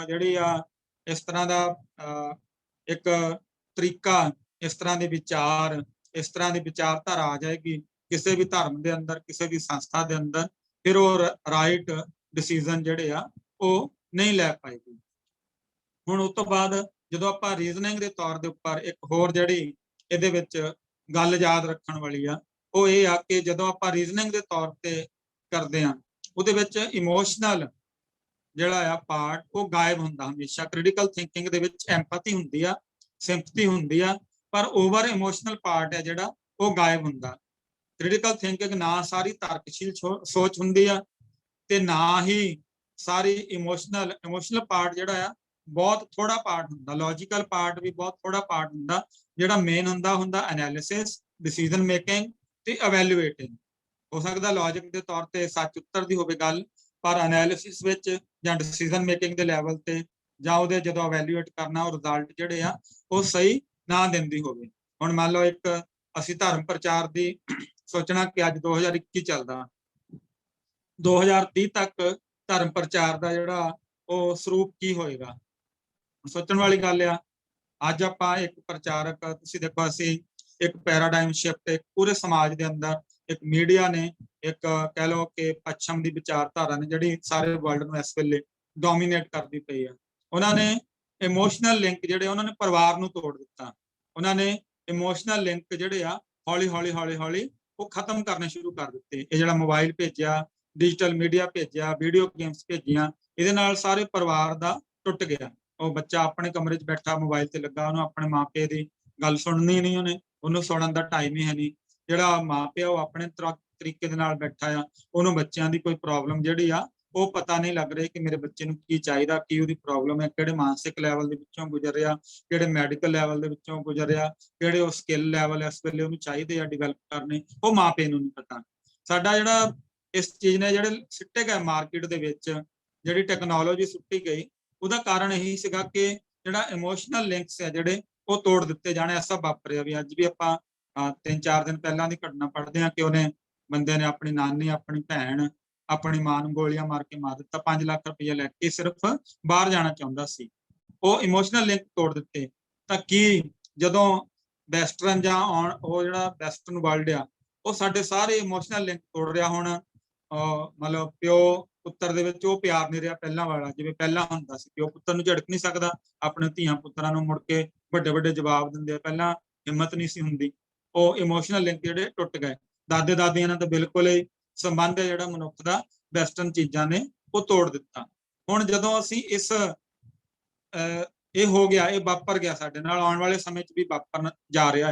ਜਿਹੜੀ ਆ ਇਸ ਤਰ੍ਹਾਂ ਦਾ ਇੱਕ ਤਰੀਕਾ, ਇਸ ਤਰ੍ਹਾਂ ਦੇ ਵਿਚਾਰ, ਇਸ ਤਰ੍ਹਾਂ ਦੀ ਵਿਚਾਰਧਾਰਾ ਆ ਜਾਏਗੀ ਕਿਸੇ ਵੀ ਧਰਮ ਦੇ ਅੰਦਰ, ਕਿਸੇ ਵੀ ਸੰਸਥਾ ਦੇ ਅੰਦਰ, ਫਿਰ ਉਹ ਰਾਈਟ ਡਿਸੀਜਨ ਜਿਹੜੇ ਆ ਉਹ ਨਹੀਂ ਲੈ ਪਾਏਗੀ। ਹੁਣ ਉਸ ਤੋਂ ਬਾਅਦ ਜਦੋਂ ਆਪਾਂ ਰੀਜ਼ਨਿੰਗ ਦੇ ਤੌਰ ਦੇ ਉੱਪਰ ਇੱਕ ਹੋਰ ਜਿਹੜੀ ਇਹਦੇ ਵਿੱਚ ਗੱਲ ਯਾਦ ਰੱਖਣ ਵਾਲੀ ਆ, ਉਹ ਇਹ ਆ ਕਿ ਜਦੋਂ ਆਪਾਂ ਰੀਜ਼ਨਿੰਗ ਦੇ ਤੌਰ ਤੇ ਕਰਦੇ ਆ, ਉਹਦੇ ਵਿੱਚ ਇਮੋਸ਼ਨਲ ਜਿਹੜਾ ਆ ਪਾਰਟ ਉਹ ਗਾਇਬ ਹੁੰਦਾ ਹਮੇਸ਼ਾ। ਕ੍ਰਿਟੀਕਲ ਥਿੰਕਿੰਗ ਦੇ ਵਿੱਚ ਐਮਪੈਥੀ ਹੁੰਦੀ ਆ, ਸਿੰਪਥੀ ਹੁੰਦੀ ਆ, ਪਰ ਓਵਰ ਇਮੋਸ਼ਨਲ ਪਾਰਟ ਹੈ ਜਿਹੜਾ ਉਹ ਗਾਇਬ ਹੁੰਦਾ। ਕ੍ਰਿਟੀਕਲ ਥਿੰਕਿੰਗ ਨਾ ਸਾਰੀ ਤਾਰਕਸ਼ੀਲ ਸੋਚ ਹੁੰਦੀ ਆ ਤੇ ਨਾ ਹੀ ਸਾਰੀ ਇਮੋਸ਼ਨਲ ਪਾਰਟ ਜਿਹੜਾ ਆ ਬਹੁਤ ਥੋੜਾ ਪਾਰਟ ਹੁੰਦਾ। ਲੌਜੀਕਲ ਪਾਰਟ ਵੀ ਬਹੁਤ ਥੋੜਾ ਪਾਰਟ ਹੁੰਦਾ। ਜਿਹੜਾ ਮੇਨ ਹੁੰਦਾ ਐਨਾਲਿਸਿਸ, ਡਿਸੀਜਨ ਮੇਕਿੰਗ ਤੇ ਇਵੈਲੂਏਟਿੰਗ। ਹੋ ਸਕਦਾ ਲੌਜਿਕ ਦੇ ਤੌਰ ਤੇ ਸੱਚ ਉੱਤਰ ਦੀ ਹੋਵੇ ਗੱਲ, ਪਰ ਐਨਾਲਿਸਿਸ ਵਿੱਚ ਜਾਂ ਡਿਸੀਜਨ ਮੇਕਿੰਗ ਦੇ ਲੈਵਲ ਤੇ ਜਾਂ ਉਹਦੇ ਜਦੋਂ evaluate ਕਰਨਾ ਉਹ ਰਿਜ਼ਲਟ ਜਿਹੜੇ ਆ ਉਹ ਸਹੀ ਨਾ ਦਿੰਦੀ ਹੋਵੇ। ਹੁਣ ਮੰਨ ਲਓ ਇੱਕ ਅਸੀਂ ਧਰਮ ਪ੍ਰਚਾਰ ਦੀ ਸੋਚਣਾ ਕਿ ਅੱਜ 2021 ਚੱਲਦਾ, 2030 ਤੱਕ ਧਰਮ ਪ੍ਰਚਾਰ ਦਾ ਜਿਹੜਾ ਉਹ ਸਰੂਪ ਕੀ ਹੋਏਗਾ, ਸੋਚਣ ਵਾਲੀ ਗੱਲ ਆ। ਅੱਜ ਆਪਾਂ ਇੱਕ ਪ੍ਰਚਾਰਕ, ਤੁਸੀਂ ਦੇਖੋ ਅਸੀਂ ਇੱਕ ਪੈਰਾਡਾਈਮ ਸ਼ਿਫਟ ਇੱਕ ਪੂਰੇ ਸਮਾਜ ਦੇ ਅੰਦਰ, ਇੱਕ ਮੀਡੀਆ ਨੇ, ਇੱਕ ਕਹਿ ਲਓ ਕਿ ਪੱਛਮ ਦੀ ਵਿਚਾਰਧਾਰਾ ਨੇ ਜਿਹੜੀ ਸਾਰੇ ਵਰਲਡ ਨੂੰ ਇਸ ਵੇਲੇ ਡੋਮੀਨੇਟ ਕਰਦੀ ਪਈ ਆ। ਉਹਨਾਂ ਨੇ ਇਮੋਸ਼ਨਲ ਲਿੰਕ ਜਿਹੜੇ ਉਹਨਾਂ ਨੇ ਪਰਿਵਾਰ ਨੂੰ ਤੋੜ ਦਿੱਤਾ। ਉਹਨਾਂ ਨੇ ਇਮੋਸ਼ਨਲ ਲਿੰਕ ਜਿਹੜੇ ਆ ਹੌਲੀ ਹੌਲੀ ਉਹ ਖਤਮ ਕਰਨੇ ਸ਼ੁਰੂ ਕਰ ਦਿੱਤੇ। ਇਹ ਜਿਹੜਾ ਮੋਬਾਈਲ ਭੇਜਿਆ, ਡਿਜੀਟਲ ਮੀਡੀਆ ਭੇਜਿਆ, ਵੀਡੀਓ ਗੇਮਸ ਭੇਜੀਆਂ, ਇਹਦੇ ਨਾਲ ਸਾਰੇ ਪਰਿਵਾਰ ਦਾ ਟੁੱਟ ਗਿਆ। ਉਹ ਬੱਚਾ ਆਪਣੇ ਕਮਰੇ 'ਚ ਬੈਠਾ ਮੋਬਾਈਲ ਤੇ ਲੱਗਾ, ਉਹਨੂੰ ਆਪਣੇ ਮਾਪੇ ਦੀ ਗੱਲ ਸੁਣਨੀ ਨਹੀਂ, ਉਹਨੂੰ ਸੁਣਨ ਦਾ ਟਾਈਮ ਹੀ ਹੈ ਨਹੀਂ। ਜਿਹੜਾ ਮਾਪਿਆ ਉਹ ਆਪਣੇ ਤਰੀਕੇ ਦੇ ਨਾਲ ਬੈਠਾ ਆ, ਉਹਨੂੰ ਬੱਚਿਆਂ ਦੀ ਕੋਈ ਪ੍ਰੋਬਲਮ ਜਿਹੜੀ ਆ ਉਹ ਪਤਾ ਨਹੀਂ ਲੱਗ ਰਹੀ ਕਿ ਮੇਰੇ ਬੱਚੇ ਨੂੰ ਕੀ ਚਾਹੀਦਾ, ਕੀ ਉਹਦੀ ਪ੍ਰੋਬਲਮ ਹੈ, ਕਿਹੜੇ ਮਾਨਸਿਕ ਲੈਵਲ ਦੇ ਵਿੱਚੋਂ ਗੁਜ਼ਰ ਰਿਹਾ, ਕਿਹੜੇ ਮੈਡੀਕਲ ਲੈਵਲ ਦੇ ਵਿੱਚੋਂ ਗੁਜ਼ਰ ਰਿਹਾ, ਕਿਹੜੇ ਉਹ ਸਕਿੱਲ ਲੈਵਲ ਇਸ ਵੇਲੇ ਉਹਨੂੰ ਚਾਹੀਦੇ ਆ ਡਿਵੈਲਪ ਕਰਨੇ, ਉਹ ਮਾਪੇ ਨੂੰ ਨਹੀਂ ਪਤਾ। ਸਾਡਾ ਜਿਹੜਾ ਇਸ ਚੀਜ਼ ਨੇ ਜਿਹੜੇ ਸਿੱਟੇ ਗਏ ਮਾਰਕੀਟ ਦੇ ਵਿੱਚ, ਜਿਹੜੀ ਟੈਕਨੋਲੋਜੀ ਸੁੱਟੀ ਗਈ, ਉਹਦਾ ਕਾਰਨ ਇਹੀ ਸੀਗਾ ਕਿ ਜਿਹੜਾ ਇਮੋਸ਼ਨਲ ਲਿੰਕਸ ਆ ਜਿਹੜੇ ਉਹ ਤੋੜ ਦਿੱਤੇ ਜਾਣੇ। ਐਸਾ ਵਾਪਰਿਆ ਵੀ ਅੱਜ ਵੀ ਆਪਾਂ 3-4 ਦਿਨ ਪਹਿਲਾਂ ਦੀ ਘਟਨਾ ਪੜ੍ਹਦੇ ਹਾਂ ਕਿ ਉਹਨੇ ਬੰਦੇ ਨੇ ਆਪਣੀ ਨਾਨੀ, ਆਪਣੀ ਭੈਣ, ਆਪਣੀ ਮਾਂ ਨੂੰ ਗੋਲੀਆਂ ਮਾਰ ਕੇ ਮਾਰ ਦਿੱਤਾ। 5 ਲੱਖ ਰੁਪਏ ਲੈ ਕੇ ਸਿਰਫ ਬਾਹਰ ਜਾਣਾ ਚਾਹੁੰਦਾ ਸੀ। ਉਹ ਇਮੋਸ਼ਨਲ ਲਿੰਕ ਤੋੜ ਦਿੱਤੇ। ਤਾਂ ਕੀ ਜਦੋਂ ਵੈਸਟਰਨ ਜਾਂ ਉਹ ਜਿਹੜਾ ਵੈਸਟਰਨ ਵਰਲਡ ਆ ਉਹ ਸਾਡੇ ਸਾਰੇ ਇਮੋਸ਼ਨਲ ਲਿੰਕ ਤੋੜ ਰਿਹਾ। ਹੁਣ ਮਤਲਬ ਪਿਓ ਪੁੱਤਰ ਦੇ ਵਿੱਚ ਉਹ ਪਿਆਰ ਨਹੀਂ ਰਿਹਾ ਪਹਿਲਾਂ ਵਾਲਾ, ਜਿਵੇਂ ਪਹਿਲਾਂ ਹੁੰਦਾ ਸੀ। ਪਿਓ ਪੁੱਤਰ ਨੂੰ ਝਿੜਕ ਨਹੀਂ ਸਕਦਾ, ਆਪਣੇ ਧੀਆਂ ਪੁੱਤਰਾਂ ਨੂੰ ਮੁੜ ਕੇ ਵੱਡੇ ਵੱਡੇ ਜਵਾਬ ਦਿੰਦੇ ਆ, ਪਹਿਲਾਂ ਹਿੰਮਤ ਨਹੀਂ ਸੀ ਹੁੰਦੀ। ਉਹ ਇਮੋਸ਼ਨਲ ਲਿੰਕ ਜਿਹੜੇ ਟੁੱਟ ਗਏ। ਦਾਦੇ ਦਾਦੀਆਂ ਨਾਲ ਤਾਂ ਬਿਲਕੁਲ ਹੀ ਸੰਬੰਧ ਹੈ ਜਿਹੜਾ ਮਨੁੱਖ ਦਾ ਵੈਸਟਰਨ ਚੀਜ਼ਾਂ ਨੇ ਉਹ ਤੋੜ ਦਿੱਤਾ। ਹੁਣ ਜਦੋਂ ਅਸੀਂ ਇਹ ਹੋ ਗਿਆ, ਇਹ ਵਾਪਰ ਗਿਆ ਸਾਡੇ ਨਾਲ, ਆਉਣ ਵਾਲੇ ਸਮੇਂ 'ਚ ਵੀ ਵਾਪਰਨ ਜਾ ਰਿਹਾ।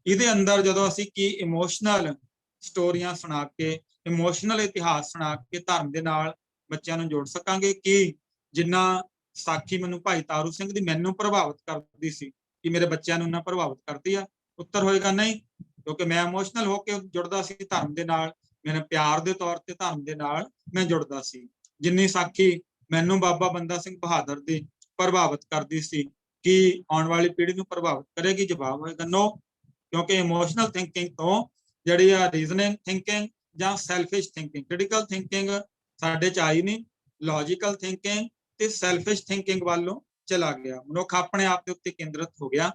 ਇਹਦੇ ਅੰਦਰ ਜਦੋਂ ਅਸੀਂ ਕੀ ਇਮੋਸ਼ਨਲ ਸਟੋਰੀਆਂ ਸੁਣਾ ਕੇ, ਇਮੋਸ਼ਨਲ ਇਤਿਹਾਸ ਸੁਣਾ ਕੇ ਧਰਮ ਦੇ ਨਾਲ ਬੱਚਿਆਂ ਨੂੰ ਜੋੜ ਸਕਾਂਗੇ। ਕਿ ਜਿੰਨਾ ਸਾਖੀ ਮੈਨੂੰ ਭਾਈ ਤਾਰੂ ਸਿੰਘ ਦੀ ਮੈਨੂੰ ਪ੍ਰਭਾਵਿਤ ਕਰਦੀ ਸੀ, ਕਿ ਮੇਰੇ ਬੱਚਿਆਂ ਨੂੰ ਨਾ ਪ੍ਰਭਾਵਿਤ ਕਰਦੀ ਆ? ਉੱਤਰ ਹੋਏਗਾ ਨਹੀਂ, ਕਿਉਂਕਿ ਮੈਂ ਇਮੋਸ਼ਨਲ ਹੋ ਕੇ ਜੁੜਦਾ ਸੀ ਧਰਮ ਦੇ ਨਾਲ, ਮੇਰੇ ਪਿਆਰ ਦੇ ਤੌਰ ਤੇ ਧਰਮ ਦੇ ਨਾਲ ਮੈਂ ਜੁੜਦਾ ਸੀ। ਜਿੰਨੀ ਸਾਖੀ ਮੈਨੂੰ ਬਾਬਾ ਬੰਦਾ ਸਿੰਘ ਬਹਾਦਰ ਦੀ ਪ੍ਰਭਾਵਿਤ ਕਰਦੀ ਸੀ, ਕਿ ਆਉਣ ਵਾਲੀ ਪੀੜ੍ਹੀ ਨੂੰ ਪ੍ਰਭਾਵਿਤ ਕਰੇਗੀ? ਜਵਾਬ ਹੋਏਗਾ ਨੋ, ਕਿਉਂਕਿ ਇਮੋਸ਼ਨਲ ਥਿੰਕਿੰਗ ਤੋਂ ਜਿਹੜੀ ਆ ਰੀਜ਼ਨਿੰਗ ਥਿੰਕਿੰਗ ਜਾਂ ਸੈਲਫਿਸ਼ ਥਿੰਕਿੰਗ, ਕ੍ਰਿਟੀਕਲ ਥਿੰਕਿੰਗ ਸਾਡੇ 'ਚ ਆਈ ਨਹੀਂ। ਲੌਜੀਕਲ ਥਿੰਕਿੰਗ ਤੇ ਸੈਲਫਿਸ਼ ਥਿੰਕਿੰਗ ਵੱਲੋਂ ਚਲਾ ਗਿਆ। ਮਨੁੱਖ ਆਪਣੇ ਆਪ ਦੇ ਉੱਤੇ ਕੇਂਦਰਿਤ ਹੋ ਗਿਆ।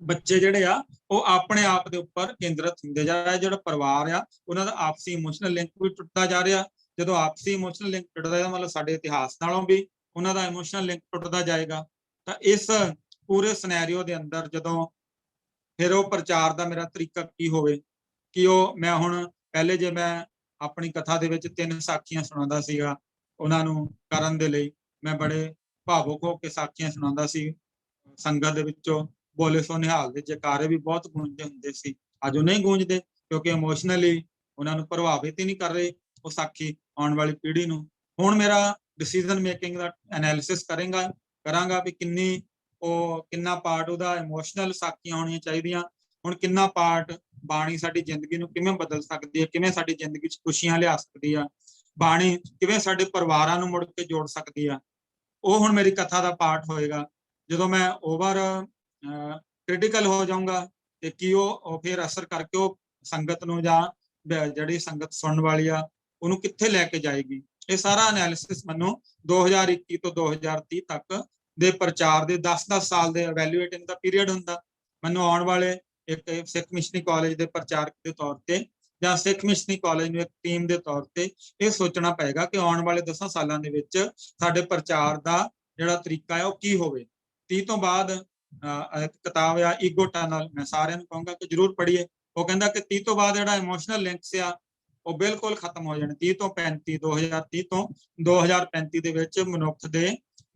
ਬੱਚੇ ਜਿਹੜੇ ਆ ਉਹ ਆਪਣੇ ਆਪ ਦੇ ਉੱਪਰ ਕੇਂਦਰਿਤ ਹੁੰਦੇ ਜਾ ਰਹੇ। ਜਿਹੜਾ ਪਰਿਵਾਰ ਆ ਉਹਨਾਂ ਦਾ ਆਪਸੀ ਇਮੋਸ਼ਨਲ ਲਿੰਕ ਵੀ ਟੁੱਟਦਾ ਜਾ ਰਿਹਾ। ਜਦੋਂ ਆਪਸੀ ਇਮੋਸ਼ਨਲ ਲਿੰਕ ਟੁੱਟਦਾ ਜਾਂਦਾ, ਮਤਲਬ ਸਾਡੇ ਇਤਿਹਾਸ ਨਾਲੋਂ ਵੀ ਉਹਨਾਂ ਦਾ ਇਮੋਸ਼ਨਲ ਲਿੰਕ ਟੁੱਟਦਾ ਜਾਏਗਾ। ਤਾਂ ਇਸ ਪੂਰੇ ਸਿਨੈਰੀਓ ਦੇ ਅੰਦਰ ਜਦੋਂ ਫਿਰ ਉਹ ਪ੍ਰਚਾਰ ਦਾ ਮੇਰਾ ਤਰੀਕਾ ਕੀ ਹੋਵੇ, ਕਿ ਉਹ ਮੈਂ ਹੁਣ ਪਹਿਲੇ ਜੇ ਮੈਂ ਆਪਣੀ ਕਥਾ ਦੇ ਵਿੱਚ 3 ਸਾਖੀਆਂ ਸੁਣਾਉਂਦਾ ਸੀਗਾ, ਉਹਨਾਂ ਨੂੰ ਕਰਨ ਦੇ ਲਈ ਮੈਂ ਬੜੇ ਭਾਵੁਕ ਹੋ ਕੇ ਸਾਖੀਆਂ ਸੁਣਾਉਂਦਾ ਸੀ। ਸੰਗਤ ਦੇ ਵਿੱਚੋਂ ਬੋਲੇ ਸੋ ਨਿਹਾਲ ਦੇ ਜੈਕਾਰੇ ਵੀ ਬਹੁਤ ਗੂੰਜਦੇ ਹੁੰਦੇ ਸੀ। ਅੱਜ ਉਹ ਨਹੀਂ ਗੂੰਜਦੇ, ਕਿਉਂਕਿ ਇਮੋਸ਼ਨਲੀ ਉਹਨਾਂ ਨੂੰ ਪ੍ਰਭਾਵਿਤ ਹੀ ਨਹੀਂ ਕਰ ਰਹੇ ਉਹ ਸਾਖੀ ਆਉਣ ਵਾਲੀ ਪੀੜ੍ਹੀ ਨੂੰ। ਹੁਣ ਮੇਰਾ ਡਿਸੀਜ਼ਨ ਮੇਕਿੰਗ ਦਾ ਐਨਾਲਿਸਿਸ ਕਰਾਂਗਾ ਵੀ ਕਿੰਨਾ ਪਾਰਟ ਉਹਦਾ ਇਮੋਸ਼ਨਲ ਸਾਖੀਆਂ ਹੋਣੀਆਂ ਚਾਹੀਦੀਆਂ, ਹੁਣ ਕਿੰਨਾ ਪਾਰਟ ਬਾਣੀ ਸਾਡੀ ਜ਼ਿੰਦਗੀ ਨੂੰ ਕਿਵੇਂ ਬਦਲ ਸਕਦੀ ਹੈ, ਕਿਵੇਂ ਸਾਡੀ ਜ਼ਿੰਦਗੀ 'ਚ ਖੁਸ਼ੀਆਂ ਲਿਆ ਸਕਦੀ ਆ, ਬਾਣੀ ਕਿਵੇਂ ਸਾਡੇ ਪਰਿਵਾਰਾਂ ਨੂੰ ਮੁੜ ਕੇ ਜੋੜ ਸਕਦੀ ਆ। ਉਹ ਹੁਣ ਮੇਰੀ ਕਥਾ ਦਾ ਪਾਰਟ ਹੋਏਗਾ। ਜਦੋਂ ਮੈਂ ਓਵਰ ਕ੍ਰਿਟੀਕਲ ਹੋ ਜਾਊਂਗਾ ਤੇ ਕੀ ਉਹ ਫਿਰ ਅਸਰ ਕਰਕੇ ਉਹ ਸੰਗਤ ਨੂੰ ਜਾਂ ਜਿਹੜੀ ਸੰਗਤ ਸੁਣਨ ਵਾਲੀ ਆ ਉਹਨੂੰ ਕਿੱਥੇ ਲੈ ਕੇ ਜਾਏਗੀ। ਇਹ ਸਾਰਾ ਐਨਾਲਿਸਿਸ ਮੈਨੂੰ 2021 ਤੋਂ 2030 ਤੱਕ ਦੇ ਪ੍ਰਚਾਰ ਦੇ 10-10 ਸਾਲ ਦੇ ਇਵੈਲੂਏਟਿੰਗ ਦਾ ਪੀਰੀਅਡ ਹੁੰਦਾ। ਮੈਨੂੰ ਆਉਣ ਵਾਲੇ ਇੱਕ ਸਿੱਖ ਮਿਸ਼ਨਰੀ ਕਾਲਜ ਦੇ ਪ੍ਰਚਾਰਕ ਦੇ ਤੌਰ ਤੇ ਜਾਂ ਸਿੱਖ ਮਿਸ਼ਨਰੀ ਕਾਲਜ ਨੂੰ ਇੱਕ ਟੀਮ ਦੇ ਤੌਰ ਤੇ ਇਹ ਸੋਚਣਾ ਪਏਗਾ ਕਿ ਆਉਣ ਵਾਲੇ 10 ਸਾਲਾਂ ਦੇ ਵਿੱਚ ਸਾਡੇ ਪ੍ਰਚਾਰ ਦਾ ਜਿਹੜਾ ਤਰੀਕਾ ਹੈ ਉਹ ਕੀ ਹੋਵੇ। 30 ਤੋਂ ਬਾਅਦ ਇੱਕ ਕਿਤਾਬ ਆ ਈਗੋ ਟਨਲ, ਮੈਂ ਸਾਰਿਆਂ ਨੂੰ ਕਹੂੰਗਾ ਕਿ ਜ਼ਰੂਰ ਪੜ੍ਹੀਏ। ਉਹ ਕਹਿੰਦਾ ਕਿ 30 ਤੋਂ ਬਾਅਦ ਜਿਹੜਾ ਇਮੋਸ਼ਨਲ ਲਿੰਕਸ ਆ ਉਹ ਬਿਲਕੁਲ ਖਤਮ ਹੋ ਜਾਣੇ। 30 ਤੋਂ 35 2030 ਤੋਂ 2035 ਦੇ ਵਿੱਚ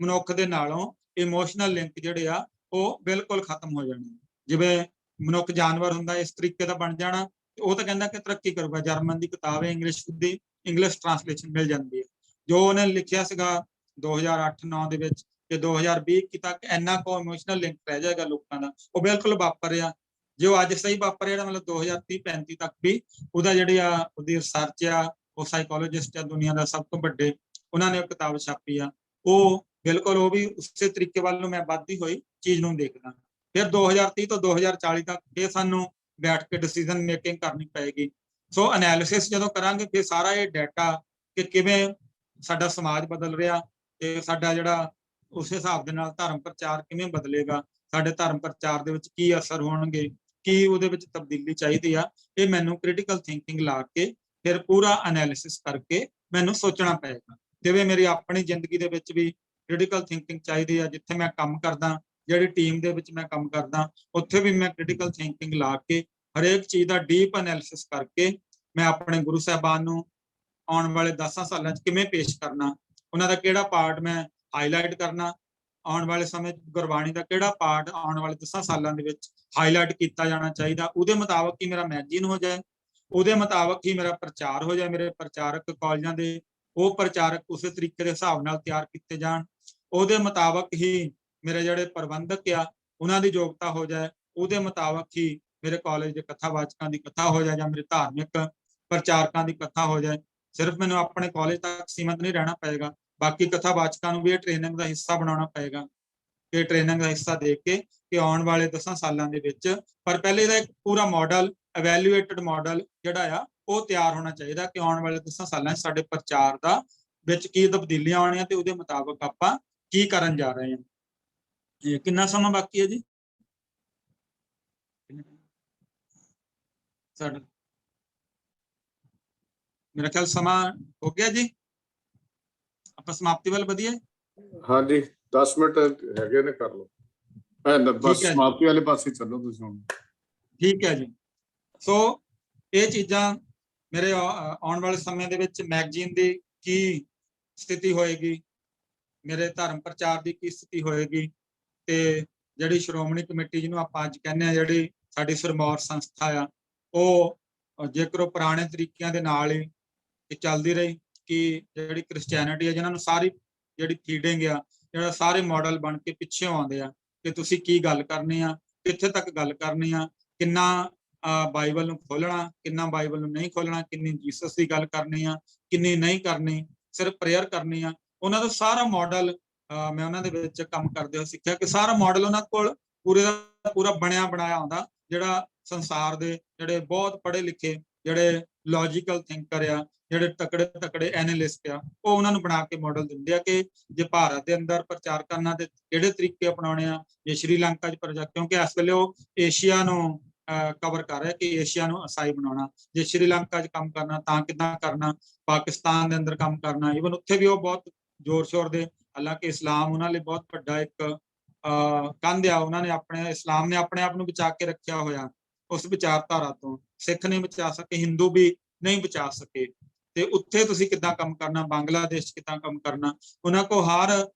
ਮਨੁੱਖ ਦੇ ਨਾਲੋਂ ਇਮੋਸ਼ਨਲ ਲਿੰਕ ਜਿਹੜੇ ਆ ਉਹ ਬਿਲਕੁਲ ਖਤਮ ਹੋ ਜਾਣੇ। ਜਿਵੇਂ ਮਨੁੱਖ ਜਾਨਵਰ ਹੁੰਦਾ ਇਸ ਤਰੀਕੇ ਦਾ ਬਣ ਜਾਣਾ, ਉਹ ਤਾਂ ਕਹਿੰਦਾ ਕਿ ਤਰੱਕੀ ਕਰੂਗਾ। ਜਰਮਨ ਦੀ ਕਿਤਾਬ ਹੈ, ਇੰਗਲਿਸ਼ ਟ੍ਰਾਂਸਲੇਸ਼ਨ ਮਿਲ ਜਾਂਦੀ ਹੈ। ਜੋ ਉਹਨੇ ਲਿਖਿਆ ਸੀਗਾ 2008-9 ਦੇ ਵਿੱਚ ਕਿ 2020 ਤੱਕ ਇੰਨਾ ਕੋ ਇਮੋਸ਼ਨਲ ਲਿੰਕ ਰਹਿ ਜਾਏਗਾ ਲੋਕਾਂ ਦਾ, ਉਹ ਬਿਲਕੁਲ ਵਾਪਰ ਰਿਹਾ। ਜੋ ਅੱਜ ਸਹੀ ਵਾਪਰ ਰਿਹਾ, ਮਤਲਬ 2030-35 ਤੱਕ ਵੀ ਉਹਦਾ ਜਿਹੜੀ ਆ ਉਹਦੀ ਰਿਸਰਚ ਆ, ਉਹ ਸਾਈਕੋਲੋਜਿਸਟ ਆ ਦੁਨੀਆ ਦਾ ਸਭ ਤੋਂ ਵੱਡੇ, ਉਹਨਾਂ ਨੇ ਉਹ ਕਿਤਾਬ ਛਾਪੀ ਆ। ਉਹ ਬਿਲਕੁਲ ਉਹ ਵੀ ਉਸੇ ਤਰੀਕੇ ਵੱਲ ਨੂੰ ਮੈਂ ਵੱਧਦੀ ਹੋਈ ਚੀਜ਼ ਨੂੰ ਦੇਖਦਾ। ਫਿਰ 2030 ਤੋਂ 2040 ਤੱਕ ਇਹ ਸਾਨੂੰ ਬੈਠ ਕੇ ਡਿਸੀਜਨ ਮੇਕਿੰਗ ਕਰਨੀ ਪਏਗੀ। ਸੋ ਐਨਾਲਿਸਿਸ ਜਦੋਂ ਕਰਾਂਗੇ ਫਿਰ ਸਾਰਾ ਇਹ ਡਾਟਾ ਕਿ ਕਿਵੇਂ ਸਾਡਾ ਸਮਾਜ ਬਦਲ ਰਿਹਾ ਤੇ ਸਾਡਾ ਜਿਹੜਾ ਉਸ ਹਿਸਾਬ ਦੇ ਨਾਲ ਧਰਮ ਪ੍ਰਚਾਰ ਕਿਵੇਂ ਬਦਲੇਗਾ, ਸਾਡੇ ਧਰਮ ਪ੍ਰਚਾਰ ਦੇ ਵਿੱਚ ਕੀ ਅਸਰ ਹੋਣਗੇ, ਕੀ ਉਹਦੇ ਵਿੱਚ ਤਬਦੀਲੀ ਚਾਹੀਦੀ ਆ, ਇਹ ਮੈਨੂੰ ਕ੍ਰਿਟੀਕਲ ਥਿੰਕਿੰਗ ਲਾ ਕੇ ਫਿਰ ਪੂਰਾ ਐਨਾਲਿਸਿਸ ਕਰਕੇ ਮੈਨੂੰ ਸੋਚਣਾ ਪਏਗਾ। ਜਿਵੇਂ ਮੇਰੀ ਆਪਣੀ ਜ਼ਿੰਦਗੀ ਦੇ ਵਿੱਚ ਵੀ ਕ੍ਰਿਟੀਕਲ ਥਿੰਕਿੰਗ ਚਾਹੀਦੀ ਆ। ਜਿੱਥੇ ਮੈਂ ਕੰਮ ਕਰਦਾ, ਜਿਹੜੀ ਟੀਮ ਦੇ ਵਿੱਚ ਮੈਂ ਕੰਮ ਕਰਦਾ, ਉੱਥੇ ਵੀ ਮੈਂ ਕ੍ਰਿਟੀਕਲ ਥਿੰਕਿੰਗ ਲਾ ਕੇ ਹਰੇਕ ਚੀਜ਼ ਦਾ ਡੀਪ ਐਨਾਲਿਸਿਸ ਕਰਕੇ ਮੈਂ ਆਪਣੇ ਗੁਰੂ ਸਾਹਿਬਾਨ ਨੂੰ ਆਉਣ ਵਾਲੇ 10 ਸਾਲਾਂ 'ਚ ਕਿਵੇਂ ਪੇਸ਼ ਕਰਨਾ, ਉਹਨਾਂ ਦਾ ਕਿਹੜਾ ਪਾਰਟ ਮੈਂ ਹਾਈਲਾਈਟ ਕਰਨਾ, ਆਉਣ ਵਾਲੇ ਸਮੇਂ ਗੁਰਬਾਣੀ ਦਾ ਕਿਹੜਾ ਪਾਰਟ ਆਉਣ ਵਾਲੇ 10 ਸਾਲਾਂ ਦੇ ਵਿੱਚ ਹਾਈਲਾਈਟ ਕੀਤਾ ਜਾਣਾ ਚਾਹੀਦਾ, ਉਹਦੇ ਮੁਤਾਬਕ ਹੀ ਮੇਰਾ ਮੈਗਜ਼ੀਨ ਹੋ ਜਾਏ, ਉਹਦੇ ਮੁਤਾਬਕ ਹੀ ਮੇਰਾ ਪ੍ਰਚਾਰ ਹੋ ਜਾਏ, ਮੇਰੇ ਪ੍ਰਚਾਰਕ ਕਾਲਜਾਂ ਦੇ ਉਹ ਪ੍ਰਚਾਰਕ ਉਸੇ ਤਰੀਕੇ ਦੇ ਹਿਸਾਬ ਨਾਲ ਤਿਆਰ ਕੀਤੇ ਜਾਣ, ਉਹਦੇ ਮੁਤਾਬਕ ਹੀ ਮੇਰੇ ਜਿਹੜੇ ਪ੍ਰਬੰਧਕ ਆ ਉਹਨਾਂ ਦੀ ਯੋਗਤਾ ਹੋ ਜਾਏ, ਉਹਦੇ ਮੁਤਾਬਕ ਹੀ ਮੇਰੇ ਕਾਲਜ ਦੇ ਕਥਾਵਾਚਕਾਂ ਦੀ ਕਥਾ ਹੋ ਜਾਏ ਜਾਂ ਮੇਰੇ ਧਾਰਮਿਕ ਪ੍ਰਚਾਰਕਾਂ ਦੀ ਕਥਾ ਹੋ ਜਾਏ। ਸਿਰਫ ਮੈਨੂੰ ਆਪਣੇ ਕਾਲਜ ਤੱਕ ਸੀਮਤ ਨਹੀਂ ਰਹਿਣਾ ਪਏਗਾ, ਬਾਕੀ ਕਥਾਵਾਚਕਾਂ ਨੂੰ ਵੀ ਇਹ ਟ੍ਰੇਨਿੰਗ ਦਾ ਹਿੱਸਾ ਬਣਾਉਣਾ ਪਏਗਾ ਕਿ ਟ੍ਰੇਨਿੰਗ ਦਾ ਹਿੱਸਾ ਦੇ ਕੇ ਕਿ ਆਉਣ ਵਾਲੇ 10 ਸਾਲਾਂ ਦੇ ਵਿੱਚ, ਪਰ ਪਹਿਲੇ ਇਹਦਾ ਇੱਕ ਪੂਰਾ ਮਾਡਲ, ਇਵੈਲੂਏਟਡ ਮਾਡਲ ਜਿਹੜਾ ਆ ਉਹ ਤਿਆਰ ਹੋਣਾ ਚਾਹੀਦਾ ਕਿ ਆਉਣ ਵਾਲੇ 10 ਸਾਲਾਂ 'ਚ ਸਾਡੇ ਪ੍ਰਚਾਰ ਦਾ ਵਿੱਚ ਕੀ ਤਬਦੀਲੀਆਂ ਆਉਣੀਆਂ ਤੇ ਉਹਦੇ ਮੁਤਾਬਕ ਆਪਾਂ ਕੀ ਕਰਨ ਜਾ ਰਹੇ ਹਾਂ। ਇਹ ਕਿੰਨਾ ਸਮਾਂ ਬਾਕੀ ਹੈ ਜੀ ਸਾਡਾ? ਮੇਰਾ ਖਿਆਲ ਸਮਾਂ ਹੋ ਗਿਆ ਜੀ, ਆਪਾਂ ਸਮਾਪਤੀ ਵੱਲ ਵਧੀਏ। ਹਾਂਜੀ 10 ਮਿੰਟ ਹੈਗੇ ਨੇ, ਕਰ ਲਓ। ਬਸ ਸਮਾਪਤੀ ਵਾਲੇ ਪਾਸੇ ਚੱਲੋ ਤੁਸੀਂ ਹੁਣ। ਠੀਕ ਹੈ ਜੀ। ਸੋ ਇਹ ਚੀਜ਼ਾਂ ਮੇਰੇ ਆਉਣ ਵਾਲੇ ਸਮੇਂ ਦੇ ਵਿੱਚ ਮੈਗਜ਼ੀਨ ਦੀ ਕੀ ਸਥਿਤੀ ਹੋਏਗੀ, ਮੇਰੇ ਧਰਮ ਪ੍ਰਚਾਰ ਦੀ ਕੀ ਸਥਿਤੀ ਹੋਏਗੀ, ਤੇ ਜਿਹੜੀ ਸ਼੍ਰੋਮਣੀ ਕਮੇਟੀ ਜਿਹਨੂੰ ਆਪਾਂ ਅੱਜ ਕਹਿੰਦੇ ਆ, ਜਿਹੜੀ ਸਾਡੀ ਸਿਰਮੌਰ ਸੰਸਥਾ ਆ, ਉਹ ਜੇਕਰ ਉਹ ਪੁਰਾਣੇ ਤਰੀਕਿਆਂ ਦੇ ਨਾਲ ਹੀ ਚੱਲਦੀ ਰਹੀ ਕਿ ਜਿਹੜੀ ਕ੍ਰਿਸਚੈਨਿਟੀ ਹੈ, ਜਿਨ੍ਹਾਂ ਨੂੰ ਸਾਰੀ ਜਿਹੜੀ ਫੀਡਿੰਗ ਆ, ਜਿਹੜਾ ਸਾਰੇ ਮਾਡਲ ਬਣ ਕੇ ਪਿੱਛੇ ਆਉਂਦੇ ਆ ਕਿ ਤੁਸੀਂ ਕੀ ਗੱਲ ਕਰਨੀ ਆ, ਕਿੱਥੇ ਤੱਕ ਗੱਲ ਕਰਨੀ ਆ, ਕਿੰਨਾ ਬਾਈਬਲ ਨੂੰ ਖੋਲਣਾ, ਕਿੰਨਾ ਬਾਈਬਲ ਨੂੰ ਨਹੀਂ ਖੋਲਣਾ, ਕਿੰਨੀ ਜੀਸਸ ਦੀ ਗੱਲ ਕਰਨੀ ਆ, ਕਿੰਨੀ ਨਹੀਂ ਕਰਨੀ, ਸਿਰਫ ਪ੍ਰੇਅਰ ਕਰਨੀ ਆ, ਉਹਨਾਂ ਦਾ ਸਾਰਾ ਮਾਡਲ ਮੈਂ ਉਹਨਾਂ ਦੇ ਵਿੱਚ ਕੰਮ ਕਰਦੇ ਹੋਏ ਸਿੱਖਿਆ ਕਿ ਸਾਰਾ ਮਾਡਲ ਉਹਨਾਂ ਕੋਲ ਪੂਰੇ ਦਾ ਪੂਰਾ ਬਣਿਆ ਬਣਾਇਆ ਹੁੰਦਾ, ਜਿਹੜਾ ਸੰਸਾਰ ਦੇ ਜਿਹੜੇ ਬਹੁਤ ਪੜ੍ਹੇ ਲਿਖੇ, ਜਿਹੜੇ ਲੌਜੀਕਲ ਥਿੰਕਰ ਆ, ਜਿਹੜੇ ਤਕੜੇ ਤਕੜੇ ਐਨਾਲਿਸਟ ਆ, ਉਹ ਉਹਨਾਂ ਨੂੰ ਬਣਾ ਕੇ ਮਾਡਲ ਦਿੰਦੇ ਆ ਕਿ ਜੇ ਭਾਰਤ ਦੇ ਅੰਦਰ ਪ੍ਰਚਾਰ ਕਰਨਾ ਤੇ ਕਿਹੜੇ ਤਰੀਕੇ ਅਪਣਾਉਣੇ ਆ, ਜੇ ਸ਼੍ਰੀਲੰਕਾ 'ਚ ਪ੍ਰਚਾਰ, ਕਿਉਂਕਿ ਇਸ ਵੇਲੇ ਉਹ ਏਸ਼ੀਆ ਨੂੰ ਕਵਰ ਕਰ ਰਿਹਾ ਕਿ ਏਸ਼ੀਆ ਨੂੰ ਈਸਾਈ ਬਣਾਉਣਾ, ਜੇ ਸ਼੍ਰੀਲੰਕਾ 'ਚ ਕੰਮ ਕਰਨਾ ਤਾਂ ਕਿੱਦਾਂ ਕਰਨਾ, ਪਾਕਿਸਤਾਨ ਦੇ ਅੰਦਰ ਕੰਮ ਕਰਨਾ, ਈਵਨ ਉੱਥੇ ਵੀ ਉਹ ਬਹੁਤ ਜ਼ੋਰ ਸ਼ੋਰ ਦੇ, ਹਾਲਾਂਕਿ ਇਸਲਾਮ ਉਹਨਾਂ ਲਈ ਬਹੁਤ ਵੱਡਾ ਇੱਕ ਕੰਧ ਆ, ਉਹਨਾਂ ਨੇ ਆਪਣੇ ਇਸਲਾਮ ਨੇ ਆਪਣੇ ਆਪ ਨੂੰ ਬਚਾ ਕੇ ਰੱਖਿਆ ਹੋਇਆ ਉਸ ਵਿਚਾਰਧਾਰਾ ਤੋਂ, ਸਿੱਖ ਨਹੀਂ ਬਚਾ ਸਕੇ, ਹਿੰਦੂ ਵੀ ਨਹੀਂ ਬਚਾ ਸਕੇ, ਤੇ ਉੱਥੇ ਤੁਸੀਂ ਕਿੱਦਾਂ ਕੰਮ ਕਰਨਾ, ਬੰਗਲਾਦੇਸ਼ 'ਚ ਕਿੱਦਾਂ ਕੰਮ ਕਰਨਾ, ਉਹਨਾਂ ਕੋਲ ਹਰ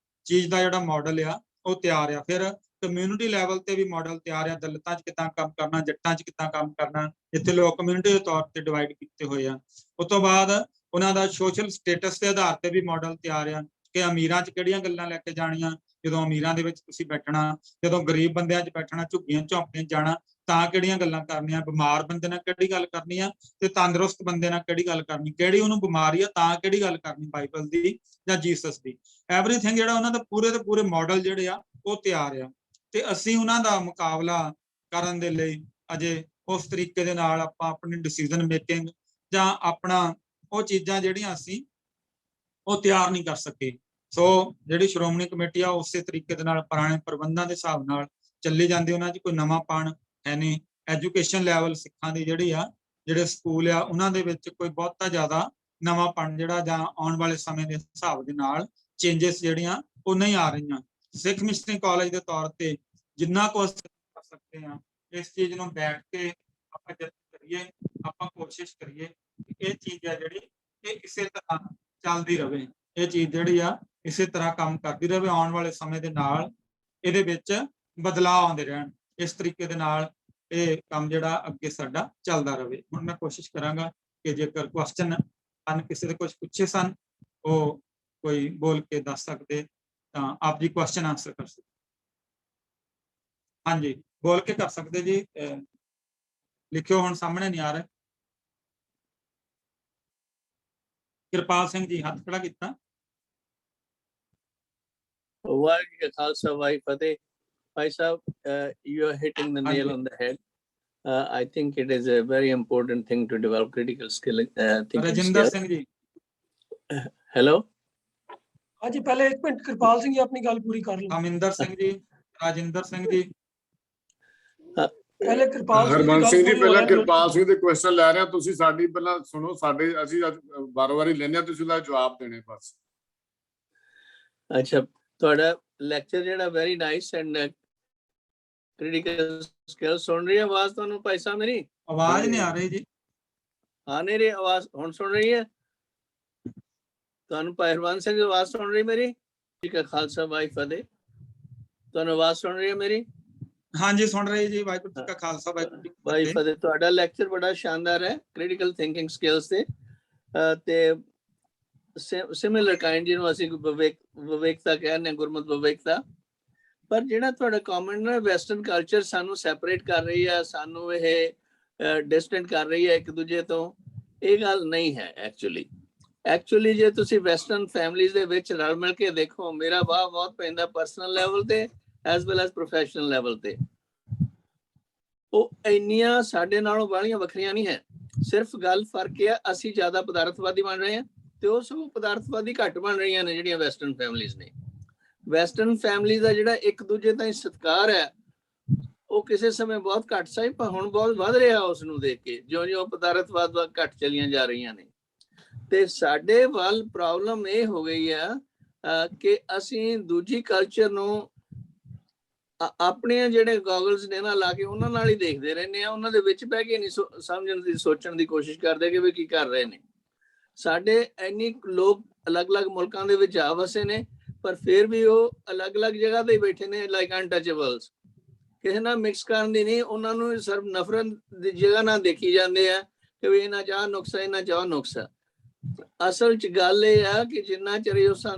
ਚੀਜ਼ ਦਾ ਜਿਹੜਾ ਮਾਡਲ ਆ ਉਹ ਤਿਆਰ ਆ। ਫਿਰ ਕਮਿਊਨਿਟੀ ਲੈਵਲ ਤੇ ਵੀ ਮਾਡਲ ਤਿਆਰ ਆ, ਦਲਿਤਾਂ 'ਚ ਕਿੱਦਾਂ ਕੰਮ ਕਰਨਾ, ਜੱਟਾਂ 'ਚ ਕਿੱਦਾਂ ਕੰਮ ਕਰਨਾ, ਇੱਥੇ ਲੋਕ ਕਮਿਊਨਿਟੀ ਦੇ ਤੌਰ ਤੇ ਡਿਵਾਈਡ ਕੀਤੇ ਹੋਏ ਆ। ਉਸ ਤੋਂ ਬਾਅਦ ਉਹਨਾਂ ਦਾ ਸੋਸ਼ਲ ਸਟੇਟਸ ਦੇ ਆਧਾਰ ਤੇ ਵੀ ਮਾਡਲ ਤਿਆਰ ਆ ਕਿ ਅਮੀਰਾਂ 'ਚ ਕਿਹੜੀਆਂ ਗੱਲਾਂ ਲੈ ਕੇ ਜਾਣੀਆਂ, ਜਦੋਂ ਅਮੀਰਾਂ ਦੇ ਵਿੱਚ ਤੁਸੀਂ ਬੈਠਣਾ, ਜਦੋਂ ਗਰੀਬ ਬੰਦਿਆਂ 'ਚ ਬੈਠਣਾ, ਝੁੱਗੀਆਂ ਝੌਂਪੜੀਆਂ 'ਚ ਜਾਣਾ ਤਾਂ ਕਿਹੜੀਆਂ ਗੱਲਾਂ ਕਰਨੀਆਂ, ਬਿਮਾਰ ਬੰਦੇ ਨਾਲ ਕਿਹੜੀ ਗੱਲ ਕਰਨੀ ਆ ਤੇ ਤੰਦਰੁਸਤ ਬੰਦੇ ਨਾਲ ਕਿਹੜੀ ਗੱਲ ਕਰਨੀ, ਕਿਹੜੀ ਉਹਨੂੰ ਬਿਮਾਰੀ ਆ ਤਾਂ ਕਿਹੜੀ ਗੱਲ ਕਰਨੀ, ਬਾਈਬਲ ਦੀ ਜਾਂ ਜੀਸਸ ਦੀ, ਐਵਰੀਥਿੰਗ ਜਿਹੜਾ ਉਹਨਾਂ ਦਾ ਪੂਰੇ ਦੇ ਪੂਰੇ ਮਾਡਲ ਜਿਹੜੇ ਆ ਉਹ ਤਿਆਰ ਆ। ਤੇ ਅਸੀਂ ਉਹਨਾਂ ਦਾ ਮੁਕਾਬਲਾ ਕਰਨ ਦੇ ਲਈ ਅਜੇ ਉਸ ਤਰੀਕੇ ਦੇ ਨਾਲ ਆਪਾਂ ਆਪਣੀ ਡਿਸੀਜਨ ਮੇਕਿੰਗ ਜਾਂ ਆਪਣਾ ਉਹ ਚੀਜ਼ਾਂ ਜਿਹੜੀਆਂ ਅਸੀਂ ਉਹ ਤਿਆਰ ਨਹੀਂ ਕਰ ਸਕੇ। ਸੋ ਜਿਹੜੀ ਸ਼੍ਰੋਮਣੀ ਕਮੇਟੀ ਆ ਉਸੇ ਤਰੀਕੇ ਦੇ ਨਾਲ ਪੁਰਾਣੇ ਪ੍ਰਬੰਧਾਂ ਦੇ ਹਿਸਾਬ ਨਾਲ ਚੱਲੀ ਜਾਂਦੀ, ਉਹਨਾਂ 'ਚ ਕੋਈ ਨਵਾਂਪਣ ਹੈ ਨਹੀਂ। ਐਜੂਕੇਸ਼ਨ ਲੈਵਲ ਸਿੱਖਾਂ ਦੀ ਜਿਹੜੀ ਆ, ਜਿਹੜੇ ਸਕੂਲ ਆ ਉਹਨਾਂ ਦੇ ਵਿੱਚ ਕੋਈ ਬਹੁਤਾ ਜ਼ਿਆਦਾ ਨਵਾਂਪਣ ਜਿਹੜਾ ਜਾਂ ਆਉਣ ਵਾਲੇ ਸਮੇਂ ਦੇ ਹਿਸਾਬ ਦੇ ਨਾਲ ਚੇਂਜਸ ਜਿਹੜੀਆਂ ਉਹ ਨਹੀਂ ਆ ਰਹੀਆਂ। ਸਿੱਖ ਮਿਸ਼ਨਰੀ ਕਾਲਜ ਦੇ ਤੌਰ ਤੇ ਜਿੰਨਾ ਕੁ ਕਰ ਸਕਦੇ ਹਾਂ ਇਸ ਚੀਜ਼ ਨੂੰ ਬੈਠ ਕੇ ਆਪਾਂ ਜਦ ਕਰੀਏ, ਆਪਾਂ ਕੋਸ਼ਿਸ਼ ਕਰੀਏ ਕਿ ਇਹ ਚੀਜ਼ ਆ ਜਿਹੜੀ ਇਹ ਇਸੇ ਤਰ੍ਹਾਂ ਚੱਲਦੀ ਰਹੇ, ਇਹ ਚੀਜ਼ ਜਿਹੜੀ ਆ ਇਸੇ ਤਰ੍ਹਾਂ ਕੰਮ ਕਰਦੀ ਰਹੇ, ਆਉਣ ਵਾਲੇ ਸਮੇਂ ਦੇ ਨਾਲ ਇਹਦੇ ਵਿੱਚ ਬਦਲਾਅ ਆਉਂਦੇ ਰਹਿਣ, ਇਸ ਤਰੀਕੇ ਦੇ ਨਾਲ ਇਹ ਕੰਮ ਜਿਹੜਾ ਅੱਗੇ ਸਾਡਾ ਚੱਲਦਾ ਰਹੇ। ਹੁਣ ਮੈਂ ਕੋਸ਼ਿਸ਼ ਕਰਾਂਗਾ ਕਿ ਜੇਕਰ ਕੁਐਸਚਨ ਹਨ, ਕਿਸੇ ਦੇ ਕੁਝ ਪੁੱਛੇ ਸਨ, ਉਹ ਕੋਈ ਬੋਲ ਕੇ ਦੱਸ ਸਕਦੇ ਤਾਂ ਆਪ ਜੀ ਕੁਐਸਚਨ ਆਨਸਰ ਕਰ ਸਕਦੇ। ਹਾਂਜੀ ਬੋਲ ਕੇ ਕਰ ਸਕਦੇ ਜੀ, ਲਿਖਿਓ, ਹੁਣ ਸਾਹਮਣੇ ਨਹੀਂ ਆ ਰਿਹਾ। ਕਿਰਪਾਲ ਸਿੰਘ ਜੀ ਹੱਥ ਖੜਾ ਕੀਤਾ। ਵਾਹਿਗੁਰੂ ਜੀ ਕਾ ਖਾਲਸਾ ਵਾਹਿਗੁਰੂ ਫਤਿਹ। Bhai Sahib, you are hitting the nail on the head. I think it is a very important thing to develop critical skill thinking Rajinder skills. Singh ji. Hello? हाँ जी, पहले एक मिनट कृपाल सिंह जी अपनी गल पूरी कर लो। ਅਮਿੰਦਰ ਸਿੰਘ ਜੀ, ਰਾਜਿੰਦਰ ਸਿੰਘ ਜੀ। पहले कृपाल सिंह ਹਰਬੰਸ ਸਿੰਘ ਜੀ पूरी हो ਪਹਿਲਾਂ जाए, ਕਿਰਪਾਲ ਸਿੰਘ ਦੇ ਕੁਐਸਚਨ ਲੈ ਰਹੇ ਆ, ਤੁਸੀਂ ਸਾਡੀ ਪਹਿਲਾਂ ਸੁਣੋ, ਸਾਡੇ ਅਸੀਂ ਵਾਰ-ਵਾਰੀ ਲੈਂਦੇ ਆ, ਤੁਸੀਂ ਉਹਦਾ ਜਵਾਬ ਦੇਣੇ ਬਸ। ਅੱਛਾ, ਤੁਹਾਡਾ ਲੈਕਚਰ ਜਿਹੜਾ very nice and critical skill ਸੁਣ ਰਹੀ ਹੈ ਆਵਾਜ਼ ਤੁਹਾਨੂੰ ਭਾਈ ਸਾਹਿਬ ਮੇਰੀ? ਆਵਾਜ਼ ਨਹੀਂ ਆ ਰਹੀ ਜੀ। ਆ ਨਹੀਂ ਰਹੀ ਆਵਾਜ਼? ਹੁਣ ਸੁਣ ਰਹੀ ਹੈ ਤੁਹਾਨੂੰ? ਭਾਈ ਹਰਬੰਸ ਸਿੰਘ ਦੀ ਆਵਾਜ਼ ਸੁਣ ਰਹੀ ਮੇਰੀ? ਜੀ ਕਾ ਖਾਲਸਾ ਵਾਹਿਗੁਰੂ ਫਤਿਹ। ਤੁਹਾਨੂੰ ਆਵਾਜ਼ ਸੁਣ ਰਹੀ ਹੈ ਮੇਰੀ? ਹਾਂਜੀ ਸੁਣ ਰਹੀ ਜੀ। ਵਾਹਿਗੁਰੂ ਜੀ ਕਾ ਖਾਲਸਾ ਵਾਹਿਗੁਰੂ ਜੀ ਕੀ ਵਾਹਿਗੁਰੂ ਫਤਿਹ। ਫਤਿਹ। ਤੁਹਾਡਾ ਲੈਕਚਰ ਬੜਾ ਸ਼ਾਨਦਾਰ ਹੈ ਕ੍ਰਿਟੀਕਲ ਥਿੰਕਿੰਗ ਸਕਿੱਲਸ ਤੇ ਸਿਮਿਲਰ ਕਾਈਂਡ ਜਿਹਨੂੰ ਅਸੀਂ ਵਿਵੇਕਤਾ ਕਹਿੰਦੇ, ਗੁਰਮਤ ਵਿਵੇਕਤਾ। ਪਰ ਜਿਹੜਾ ਤੁਹਾਡਾ ਕਮੈਂਟ ਨਾ, ਵੈਸਟਰਨ ਕਲਚਰ ਸਾਨੂੰ ਸੈਪਰੇਟ ਕਰ ਰਹੀ ਹੈ, ਸਾਨੂੰ ਇਹ ਡਿਸਟੈਂਟ ਕਰ ਰਹੀ ਹੈ ਇੱਕ ਦੂਜੇ ਤੋਂ, ਇਹ ਗੱਲ ਨਹੀਂ ਹੈ ਐਕਚੁਅਲੀ ਜੇ ਤੁਸੀਂ ਵੈਸਟਰਨ ਫੈਮਿਲੀਜ਼ ਦੇ ਵਿੱਚ ਰਲ ਮਿਲ ਕੇ ਦੇਖੋ, ਮੇਰਾ ਵਾਹ ਬਹੁਤ ਪੈਂਦਾ ਪਰਸਨਲ ਲੈਵਲ ਤੇ as well as professional level ਤੇ। ਉਹ ਇੰਨੀਆਂ ਸਾਡੇ ਨਾਲੋਂ ਬਾਹਲੀਆਂ ਵੱਖਰੀਆਂ ਨਹੀਂ ਹੈ। ਸਿਰਫ ਗੱਲ ਫਰਕ ਹੈ, ਅਸੀਂ ਜ਼ਿਆਦਾ ਪਦਾਰਥਵਾਦੀ ਬਣ ਰਹੇ ਹਾਂ ਤੇ ਉਹ ਸਭ ਪਦਾਰਥਵਾਦੀ ਘੱਟ ਬਣ ਰਹੀਆਂ ਨੇ ਜਿਹੜੀਆਂ ਵੈਸਟਰਨ ਫੈਮਿਲੀਜ਼ ਨੇ। ਵੈਸਟਰਨ ਫੈਮਿਲੀ ਦਾ ਜਿਹੜਾ ਇੱਕ ਦੂਜੇ ਦਾ ਸਤਿਕਾਰ ਹੈ ਉਹ ਕਿਸੇ ਸਮੇਂ ਬਹੁਤ ਘੱਟ ਸੀ, ਪਰ ਹੁਣ ਬਹੁਤ ਵੱਧ ਰਿਹਾ ਉਸ ਨੂੰ ਦੇਖ ਕੇ, ਜਿਉਂ-ਜਿਉਂ ਪਦਾਰਥਵਾਦ ਘੱਟ ਚਲੀਆਂ ਜਾ ਰਹੀਆਂ ਨੇ। ਤੇ ਸਾਡੇ ਵੱਲ ਪ੍ਰੋਬਲਮ ਇਹ ਹੋ ਗਈ ਆ ਕਿ ਅਸੀਂ ਦੂਜੀ ਕਲਚਰ ਨੂੰ ਆਪਣੇ ਜਿਹੜੇ ਗੋਗਲਸ ਨੇ ਨਾ ਲਾ ਕੇ ਉਹਨਾਂ ਨਾਲ ਹੀ ਦੇਖਦੇ ਰਹਿੰਦੇ ਆ, ਉਹਨਾਂ ਦੇ ਵਿੱਚ ਬਹਿ ਕੇ ਨਹੀਂ ਸਮਝਣ ਦੀ, ਸੋਚਣ ਦੀ ਕੋਸ਼ਿਸ਼ ਕਰਦੇ ਕਿ ਵੀ ਕੀ ਕਰ ਰਹੇ ਨੇ। ਸਾਡੇ ਇੰਨੀ ਲੋਕ ਅਲੱਗ-ਅਲੱਗ ਮੁਲਕਾਂ ਦੇ ਵਿੱਚ ਆ ਵਸੇ ਨੇ, ਪਰ ਫਿਰ ਵੀ ਉਹ ਅਲੱਗ-ਅਲੱਗ ਜਗ੍ਹਾ ਤੇ ਬੈਠੇ ਨੇ ਲਾਈਕ ਅਨਟਚੇਬਲਸ। ਕਿਸੇ ਨਾਲ ਮਿਕਸ ਕਰਨ ਦੀ ਨਹੀਂ, ਉਹਨਾਂ ਨੂੰ ਸਿਰਫ ਨਫ਼ਰਤ ਦੀ ਜਗ੍ਹਾ ਨਾਲ ਦੇਖੀ ਜਾਂਦੇ ਆ ਕਿ ਵੀ ਇਹਨਾਂ ਚਾਹ ਨੁਕਸਾ, ਇਹਨਾਂ ਚਾਹ ਨੁਕਸਾ। ਅਸਲ 'ਚ ਗੱਲ ਇਹ ਆ ਕਿ ਜਿੰਨਾ ਚਿਰ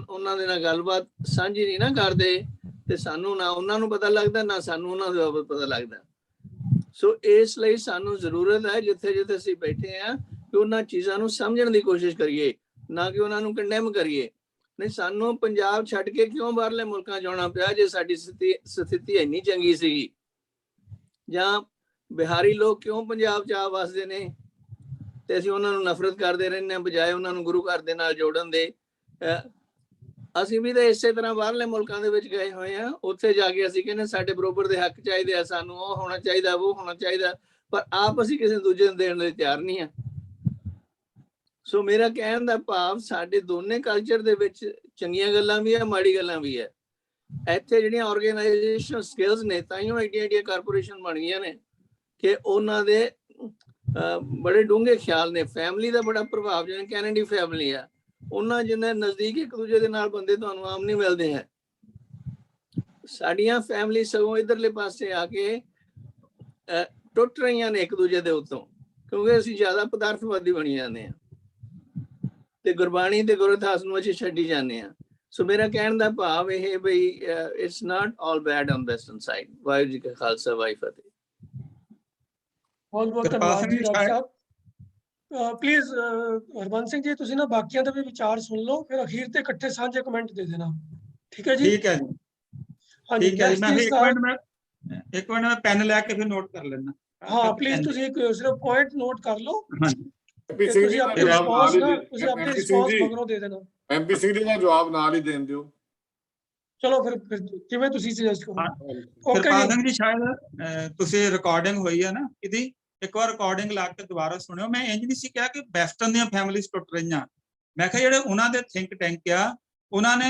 ਉਹਨਾਂ ਦੇ ਨਾਲ ਗੱਲਬਾਤ ਸਾਂਝੀ ਨਹੀਂ ਨਾ ਕਰਦੇ ਤੇ ਸਾਨੂੰ ਨਾ ਉਹਨਾਂ ਨੂੰ ਪਤਾ ਲੱਗਦਾ, ਨਾ ਸਾਨੂੰ ਉਹਨਾਂ ਦਾ ਪਤਾ ਲੱਗਦਾ। ਸੋ ਇਸ ਲਈ ਸਾਨੂੰ ਜ਼ਰੂਰਤ ਹੈ ਜਿੱਥੇ ਜਿੱਥੇ ਅਸੀਂ ਬੈਠੇ ਆ ਕਿ ਉਹਨਾਂ ਚੀਜ਼ਾਂ ਨੂੰ ਸਮਝਣ ਦੀ ਕੋਸ਼ਿਸ਼ ਕਰੀਏ, ਨਾ ਕਿ ਉਹਨਾਂ ਨੂੰ ਕੰਡੈਮ ਕਰੀਏ। ਨਹੀਂ, ਸਾਨੂੰ ਪੰਜਾਬ ਛੱਡ ਕੇ ਕਿਉਂ ਬਾਹਰਲੇ ਮੁਲਕਾਂ ਜਾਣਾ ਪਿਆ ਜੇ ਸਾਡੀ ਸਥਿਤੀ ਇੰਨੀ ਚੰਗੀ ਸੀਗੀ? ਜਾਂ ਬਿਹਾਰੀ ਲੋਕ ਕਿਉਂ ਪੰਜਾਬ 'ਚ ਆ ਵਸਦੇ ਨੇ ਤੇ ਅਸੀਂ ਉਹਨਾਂ ਨੂੰ ਨਫ਼ਰਤ ਕਰਦੇ ਰਹਿੰਦੇ ਹਾਂ ਬਜਾਏ ਉਹਨਾਂ ਨੂੰ ਗੁਰੂ ਘਰ ਦੇ ਨਾਲ ਜੋੜਨ ਦੇ। ਅਸੀਂ ਵੀ ਤਾਂ ਇਸੇ ਤਰ੍ਹਾਂ ਬਾਹਰਲੇ ਮੁਲਕਾਂ ਦੇ ਵਿੱਚ ਗਏ ਹੋਏ ਆ, ਉੱਥੇ ਜਾ ਕੇ ਅਸੀਂ ਕਹਿੰਦੇ ਸਾਡੇ ਬਰੋਬਰ ਦੇ ਹੱਕ ਚਾਹੀਦੇ ਆ, ਸਾਨੂੰ ਉਹ ਹੋਣਾ ਚਾਹੀਦਾ, ਉਹ ਹੋਣਾ ਚਾਹੀਦਾ, ਪਰ ਆਪ ਅਸੀਂ ਕਿਸੇ ਦੂਜੇ ਨੂੰ ਦੇਣ ਲਈ ਤਿਆਰ ਨਹੀਂ ਆ। ਸੋ ਮੇਰਾ ਕਹਿਣ ਦਾ ਭਾਵ ਸਾਡੇ ਦੋਨੇ ਕਲਚਰ ਦੇ ਵਿੱਚ ਚੰਗੀਆਂ ਗੱਲਾਂ ਵੀ ਆ, ਮਾੜੀ ਗੱਲਾਂ ਵੀ ਆ। ਇੱਥੇ ਜਿਹੜੀਆਂ ਆਰਗੇਨਾਈਜੇਸ਼ਨਲ ਸਕਿੱਲਸ ਨੇ, ਤਾਈਓ ਐਡੀਆਂ ਕਾਰਪੋਰੇਸ਼ਨ ਬਣ ਗਈਆਂ ਨੇ ਕਿ ਉਹਨਾਂ ਦੇ ਬੜੇ ਡੂੰਘੇ ਖਿਆਲ ਨੇ। ਫੈਮਿਲੀ ਦਾ ਬੜਾ ਪ੍ਰਭਾਵ, ਜਿਵੇਂ ਕੈਨੇਡੀ ਫੈਮਿਲੀ ਆ, ਉਹਨਾਂ ਜਿੰਨੇ ਨਜ਼ਦੀਕ ਇੱਕ ਦੂਜੇ ਦੇ ਨਾਲ ਬੰਦੇ ਤੁਹਾਨੂੰ ਆਮ ਨਹੀਂ ਮਿਲਦੇ ਹੈ। ਸਾਡੀਆਂ ਫੈਮਿਲੀ ਸਗੋਂ ਇਧਰਲੇ ਪਾਸੇ ਆ ਕੇ ਟੁੱਟ ਰਹੀਆਂ ਨੇ ਇੱਕ ਦੂਜੇ ਦੇ ਉੱਤੋਂ, ਕਿਉਂਕਿ ਅਸੀਂ ਜ਼ਿਆਦਾ ਪਦਾਰਥਵਾਦੀ ਬਣੀ ਜਾਂਦੇ ਹਾਂ ਤੇ ਗੁਰਬਾਣੀ ਤੇ ਗੁਰੂ ਇਤਿਹਾਸ ਨੂੰ ਅਸੀਂ ਛੱਡੀ ਜਾਂਦੇ ਹਾਂ। ਸੋ ਮੇਰਾ ਕਹਿਣ ਦਾ ਭਾਵ ਇਹ ਬਈ it's not all bad on western side. Waheguru ji ਕਾ ਖਾਲਸਾ ਵਾਹਿਗੁਰੂ ਫਤਿਹ। बहुत बहुत धन्यवाद जी डॉक्टर साहब। प्लीज हरबंस सिंह जी ਤੁਸੀਂ ਨਾ ਬਾਕੀਆਂ ਦੇ ਵੀ ਵਿਚਾਰ ਸੁਣ ਲਓ, ਫਿਰ ਅਖੀਰ ਤੇ ਇਕੱਠੇ ਸਾਂਝੇ ਕਮੈਂਟ ਦੇ ਦੇਣਾ। ਠੀਕ ਹੈ ਜੀ? ਠੀਕ ਹੈ ਜੀ, ਹਾਂਜੀ ਠੀਕ ਹੈ ਜੀ। ਮੈਂ ਇੱਕ ਮਿੰਟ ਮੈਂ ਪੈਨ ਲੈ ਕੇ ਫਿਰ ਨੋਟ ਕਰ ਲੈਣਾ। ਹਾਂ ਪਲੀਜ਼ ਤੁਸੀਂ ਇੱਕ ਸਿਰਫ ਪੁਆਇੰਟ ਨੋਟ ਕਰ ਲਓ। ਐਮਪੀ ਸਿੰਘ ਜੀ ਦਾ ਜਵਾਬ ਨਾਲ ਹੀ ਤੁਸੀਂ ਆਪਣੇ ਰਿਸਪੌਂਸ ਮਗਰੋਂ ਦੇ ਦੇਣਾ। ਐਮਪੀ ਸਿੰਘ ਜੀ ਦਾ ਜਵਾਬ ਨਾਲ ਹੀ ਦੇਣ ਦਿਓ। ਚਲੋ ਫਿਰ ਕਿਵੇਂ ਤੁਸੀਂ ਸੁਜੈਸਟ ਕਰੋ। ਕਿਰਪਾਲ ਸਿੰਘ ਜੀ, ਸ਼ਾਇਦ ਤੁਸੀਂ ਰਿਕਾਰਡਿੰਗ ਹੋਈ ਹੈ ਨਾ ਇਹਦੀ, ਇੱਕ ਵਾਰ ਰਿਕਾਰਡਿੰਗ ਲਾ ਕੇ ਦੁਬਾਰਾ ਸੁਣਿਓ। ਮੈਂ ਇੰਜ ਨਹੀਂ ਸੀ ਕਿਹਾ ਕਿ ਵੈਸਟਰਨ ਦੀਆਂ ਫੈਮਿਲੀਜ਼ ਟੁੱਟ ਰਹੀਆਂ। ਮੈਂ ਕਿਹਾ ਜਿਹੜੇ ਉਹਨਾਂ ਦੇ ਥਿੰਕ ਟੈਂਕ ਆ, ਉਹਨਾਂ ਨੇ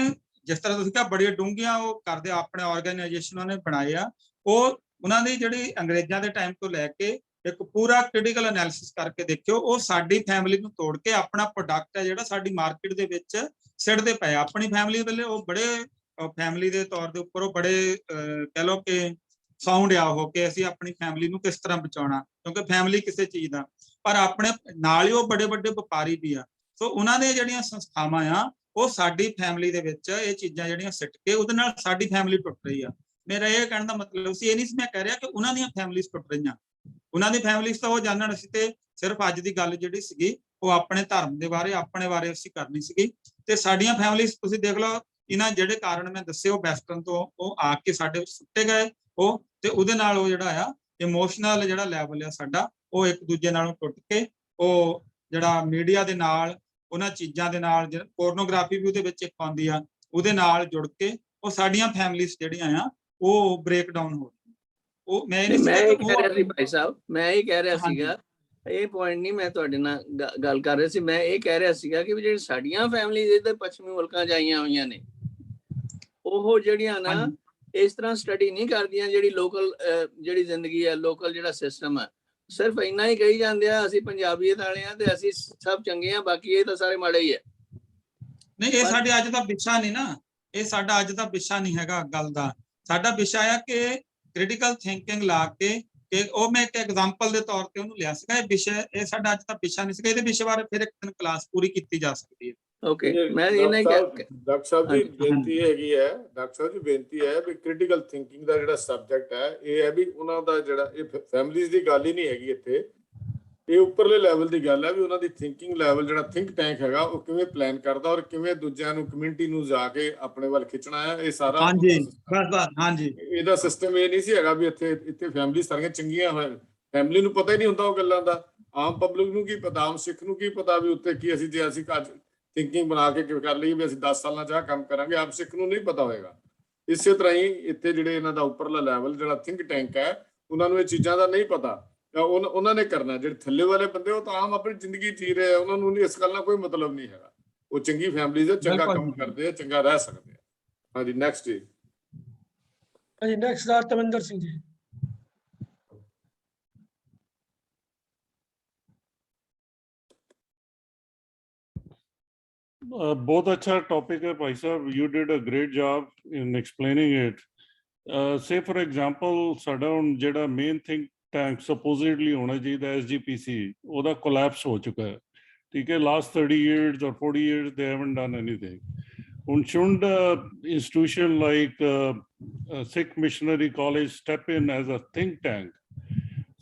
ਜਿਸ ਤਰ੍ਹਾਂ ਤੁਸੀਂ ਕਿਹਾ ਬੜੀਆਂ ਡੂੰਘੀਆਂ ਉਹ ਕਰਦੇ, ਆਪਣੇ ਆਰਗੇਨਾਈਜੇਸ਼ਨਾਂ ਨੇ ਬਣਾਏ ਆ। ਉਹ ਉਹਨਾਂ ਦੀ ਜਿਹੜੀ ਅੰਗਰੇਜ਼ਾਂ ਦੇ ਟਾਈਮ ਤੋਂ ਲੈ ਕੇ ਇੱਕ ਪੂਰਾ ਕ੍ਰਿਟੀਕਲ ਐਨਾਲਿਸਿਸ ਕਰਕੇ ਦੇਖਿਓ, ਉਹ ਸਾਡੀ ਫੈਮਿਲੀ ਨੂੰ ਤੋੜ ਕੇ ਆਪਣਾ ਪ੍ਰੋਡਕਟ ਹੈ ਜਿਹੜਾ ਸਾਡੀ ਮਾਰਕੀਟ ਦੇ ਵਿੱਚ ਸਿੱਟਦੇ ਪਏ। ਆਪਣੀ ਫੈਮਿਲੀ ਵੇਲੇ ਉਹ ਬੜੇ ਫੈਮਿਲੀ ਦੇ ਤੌਰ ਦੇ ਉੱਪਰ ਉਹ ਬੜੇ ਕਹਿ ਲਓ ਕਿ ਸਾਊਂਡ ਆ ਹੋ ਕੇ ਅਸੀਂ ਆਪਣੀ ਫੈਮਿਲੀ ਨੂੰ ਕਿਸ ਤਰ੍ਹਾਂ ਬਚਾਉਣਾ, ਕਿਉਂਕਿ ਫੈਮਿਲੀ ਕਿਸੇ ਚੀਜ਼ ਦਾ, ਪਰ ਆਪਣੇ ਨਾਲ ਹੀ ਉਹ ਬੜੇ ਵੱਡੇ ਵਪਾਰੀ ਵੀ ਆ। ਸੋ ਉਹਨਾਂ ਦੀਆਂ ਜਿਹੜੀਆਂ ਸੰਸਥਾਵਾਂ ਆ, ਉਹ ਸਾਡੀ ਫੈਮਿਲੀ ਦੇ ਵਿੱਚ ਇਹ ਚੀਜ਼ਾਂ ਜਿਹੜੀਆਂ ਸਿੱਟ ਕੇ ਉਹਦੇ ਨਾਲ ਸਾਡੀ ਫੈਮਿਲੀ ਟੁੱਟ ਰਹੀ ਆ। ਮੇਰਾ ਇਹ ਕਹਿਣ ਦਾ ਮਤਲਬ ਸੀ, ਇਹ ਨਹੀਂ ਸੀ ਮੈਂ ਕਹਿ ਰਿਹਾ ਕਿ ਉਹਨਾਂ ਦੀਆਂ ਫੈਮਿਲੀਜ਼ ਟੁੱਟ ਰਹੀਆਂ। ਉਹਨਾਂ ਦੀ ਫੈਮਿਲੀਜ਼ ਤਾਂ ਉਹ ਜਾਣਨ ਸੀ, ਤੇ ਸਿਰਫ ਅੱਜ ਦੀ ਗੱਲ ਜਿਹੜੀ ਸੀਗੀ ਉਹ ਆਪਣੇ ਧਰਮ ਦੇ ਬਾਰੇ, ਆਪਣੇ ਬਾਰੇ ਅਸੀਂ ਕਰਨੀ ਸੀਗੀ। ਤੇ ਸਾਡੀਆਂ ਫੈਮਿਲੀਜ਼ ਤੁਸੀਂ ਦੇਖ ਲਓ, ਇਹਨਾਂ ਜਿਹੜੇ ਕਾਰਨ ਮੈਂ ਦੱਸੇ ਉਹ ਵੈਸਟਰਨ ਤੋਂ ਉਹ ਆ ਕੇ ਸਾਡੇ ਵਿੱਚ ਸੁੱਟੇ ਗਏ ਉਹ, ਤੇ ਉਹਦੇ ਨਾਲ ਉਹ ਜਿਹੜਾ ਆ ਇਮੋਸ਼ਨਲ ਜਿਹੜਾ ਲੈਵਲ ਆ ਸਾਡਾ ਉਹ ਇੱਕ ਦੂਜੇ ਨਾਲੋਂ ਟੁੱਟ ਕੇ ਉਹ ਜਿਹੜਾ ਮੀਡੀਆ ਦੇ ਨਾਲ ਉਹਨਾਂ ਚੀਜ਼ਾਂ ਦੇ ਨਾਲ ਪੋਰਨੋਗ੍ਰਾਫੀ ਵੀ ਉਹਦੇ ਵਿੱਚ ਇੱਕ ਆਉਂਦੀ ਆ, ਉਹਦੇ ਨਾਲ ਜੁੜ ਕੇ ਉਹ ਸਾਡੀਆਂ ਫੈਮਿਲੀਜ਼ ਜਿਹੜੀਆਂ ਆ ਉਹ ਬ੍ਰੇਕ ਡਾਊਨ ਹੋ ਰਹੀਆਂ। ਉਹ ਮੈਂ ਇਹ ਕਹਿ ਰਿਹਾ ਸੀ ਭਾਈ ਸਾਹਿਬ, ਮੈਂ ਇਹ ਕਹਿ ਰਿਹਾ ਸੀਗਾ, ਇਹ ਪੁਆਇੰਟ ਨਹੀਂ ਮੈਂ ਤੁਹਾਡੇ ਨਾਲ ਗੱਲ ਕਰ ਰਿਹਾ ਸੀ, ਮੈਂ ਇਹ ਕਹਿ ਰਿਹਾ ਸੀਗਾ ਕਿ ਜਿਹੜੀ ਸਾਡੀਆਂ ਫੈਮਿਲੀਜ਼ ਇੱਧਰ ਪੱਛਮੀ ਮੁਲਕਾਂ 'ਚ ਆਈਆਂ ਹੋਈਆਂ ਨੇ ਉਹ ਜਿਹੜੀਆਂ ਨਾ ਇਸ ਤਰ੍ਹਾਂ ਸਟੱਡੀ ਨਹੀਂ ਕਰਦੀਆਂ ਜਿਹੜੀ ਲੋਕਲ ਜਿਹੜੀ ਜ਼ਿੰਦਗੀ ਹੈ, ਲੋਕਲ ਜਿਹੜਾ ਸਿਸਟਮ ਹੈ, ਸਿਰਫ ਇੰਨਾ ਹੀ ਕਹੀ ਜਾਂਦੇ ਆ ਅਸੀਂ ਪੰਜਾਬੀਅਤ ਵਾਲੇ ਆ ਤੇ ਅਸੀਂ ਸਭ ਚੰਗੇ ਆ, ਬਾਕੀ ਇਹ ਤਾਂ ਸਾਰੇ ਮਾੜੇ ਹੀ ਹੈ। ਨਹੀਂ, ਇਹ ਸਾਡੇ ਅੱਜ ਦਾ ਵਿਸ਼ਾ ਨਹੀਂ ਨਾ, ਇਹ ਸਾਡਾ ਅੱਜ ਦਾ ਵਿਸ਼ਾ ਨਹੀਂ ਹੈਗਾ ਗੱਲ ਦਾ। ਸਾਡਾ ਵਿਸ਼ਾ ਆ ਕਿ ਕ੍ਰਿਟੀਕਲ ਥਿੰਕਿੰਗ ਲਾ ਕੇ ਉਹ ਮੈਂ ਇੱਕ ਐਗਜ਼ਾਮਪਲ ਦੇ ਤੌਰ ਤੇ ਉਹਨੂੰ ਲਿਆ ਸੀਗਾ। ਇਹ ਵਿਸ਼ਾ ਇਹ ਸਾਡਾ ਅੱਜ ਦਾ ਵਿਸ਼ਾ ਨਹੀਂ ਸੀਗਾ, ਇਹਦੇ ਵਿਸ਼ੇ ਬਾਰੇ ਫਿਰ ਇੱਕ ਦਿਨ ਕਲਾਸ ਪੂਰੀ ਕੀਤੀ ਜਾ ਸਕਦੀ ਹੈ। ਓਕੇ, ਮੈਂ ਇਹ ਨਹੀਂ ਡਾਕਟਰ ਸਾਹਿਬ ਦੀ ਬੇਨਤੀ ਹੈਗੀ ਹੈ, ਡਾਕਟਰ ਸਾਹਿਬ ਦੀ ਬੇਨਤੀ ਹੈ ਵੀ ਕ੍ਰਿਟੀਕਲ ਥਿੰਕਿੰਗ ਦਾ ਜਿਹੜਾ ਸਬਜੈਕਟ ਹੈ ਇਹ ਹੈ ਵੀ ਉਹਨਾਂ ਦਾ ਜਿਹੜਾ ਇਹ ਫੈਮਿਲੀਜ਼ ਦੀ ਗੱਲ ਹੀ ਨਹੀਂ ਹੈਗੀ ਇੱਥੇ, ਇਹ ਉੱਪਰਲੇ ਲੈਵਲ ਦੀ ਗੱਲ ਹੈ ਵੀ ਉਹਨਾਂ ਦੀ ਥਿੰਕਿੰਗ ਲੈਵਲ ਜਿਹੜਾ ਥਿੰਕ ਟੈਂਕ ਹੈਗਾ ਉਹ ਕਿਵੇਂ ਪਲਾਨ ਕਰਦਾ ਔਰ ਕਿਵੇਂ ਦੂਜਿਆਂ ਨੂੰ ਕਮਿਊਨਿਟੀ ਨੂੰ ਜਾ ਕੇ ਆਪਣੇ ਵੱਲ ਖਿੱਚਣਾ ਹੈ। ਇਹ ਸਾਰਾ ਹਾਂਜੀ ਬਸ ਹਾਂਜੀ, ਇਹਦਾ ਸਿਸਟਮ ਇਹ ਨਹੀਂ ਸੀ ਹੈਗਾ ਵੀ ਇੱਥੇ ਫੈਮਿਲੀ ਸਾਰੀਆਂ ਚੰਗੀਆਂ ਹੋਣ, ਫੈਮਿਲੀ ਨੂੰ ਪਤਾ ਹੀ ਨਹੀਂ ਹੁੰਦਾ ਉਹ ਗੱਲਾਂ ਦਾ। ਆਮ ਪਬਲਿਕ ਨੂੰ ਕੀ ਪਤਾ, ਆਮ ਸਿੱਖ ਨੂੰ ਕੀ ਪਤਾ ਵੀ ਉੱਤੇ ਕੀ ਅਸੀਂ ਜੇ ਅਸੀਂ ਅੱਜ ਥਿੰਕਿੰਗ ਬਣਾ ਕੇ ਕਰ ਲਈ ਵੀ ਅਸੀਂ 10 ਸਾਲਾਂ 'ਚ ਆਹ ਕੰਮ ਕਰਾਂਗੇ, ਆਮ ਸਿੱਖ ਨੂੰ ਨਹੀਂ ਪਤਾ ਹੋਏਗਾ। ਇਸੇ ਤਰ੍ਹਾਂ ਹੀ ਇੱਥੇ ਜਿਹੜੇ ਇਹਨਾਂ ਦਾ ਉੱਪਰਲਾ ਲੈਵਲ ਜਿਹੜਾ ਥਿੰਕ ਟੈਂਕ ਹੈ ਉਹਨਾਂ ਨੂੰ ਇਹ ਚੀਜ਼ਾਂ ਦਾ ਨਹੀਂ ਪਤਾ, ਉਹਨਾਂ ਨੇ ਕਰਨਾ। ਜਿਹੜੇ ਥੱਲੇ ਵਾਲੇ ਬੰਦੇ ਉਹ ਤਾਂ ਆਮ ਆਪਣੀ ਜ਼ਿੰਦਗੀ ਜੀ ਰਹੇ ਆ, ਉਹਨਾਂ ਨੂੰ ਇਸ ਗੱਲ ਨਾਲ ਕੋਈ ਮਤਲਬ ਨਹੀਂ ਹੈਗਾ। ਉਹ ਚੰਗੀ ਫੈਮਿਲੀ ਦੇ ਚੰਗਾ ਕੰਮ ਕਰਦੇ ਆ, ਚੰਗਾ ਰਹਿ ਸਕਦੇ ਆ। ਹਾਂਜੀ ਨੈਕਸਟ ਜੀ। ਹਾਂਜੀ ਨੈਕਸਟ ਸਰ ਤਮਿੰਦਰ ਸਿੰਘ ਜੀ। बहुत अच्छा टॉपिक है भाई साहब, you did a great job in explaining it. Say for example साडा हुण जेड़ा मेन थिंक टैंक supposedly होना चाहिए SGPC ओदा collapse हो चुका है, ठीक है। Last 30 years or 40 years they haven't done anything. Huण shouldn't institution like Sikh Missionary College step in as a think tank?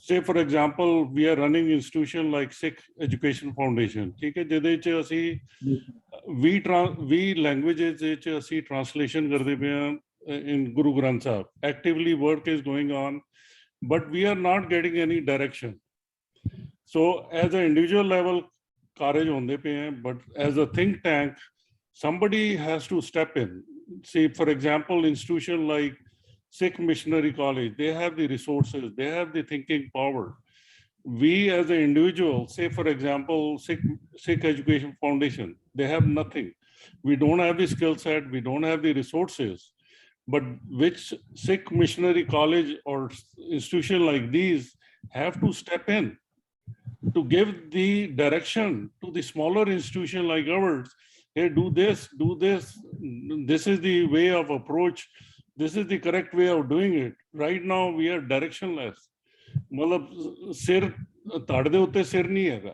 Say for example we are running institution like Sikh Education Foundation, ठीक है, ਜਿਹਦੇ ਚ ਅਸੀਂ we languages ਵਿੱਚ ਅਸੀਂ translation ਕਰਦੇ ਪਏ ਹਾਂ in Guru Granth Sahib. Actively work is going on, but we are not getting any direction. So as an individual level ਕਾਰਜ ਹੁੰਦੇ ਪਏ हैं, but as a think tank somebody has to step in. See for example institution like Sikh Missionary College, they have the resources, they have the thinking power. We as an individual, say for example Sikh Education Foundation, they have nothing. We don't have the skill set, we don't have the resources, but which Sikh Missionary College or institution like these have to step in to give the direction to the smaller institution like ours. Hey, do this, this is the way of approach, this is the correct way of doing it. Right now we are directionless. मतलब सिर ताड़ दे उत्ते सिर नहीं हैगा.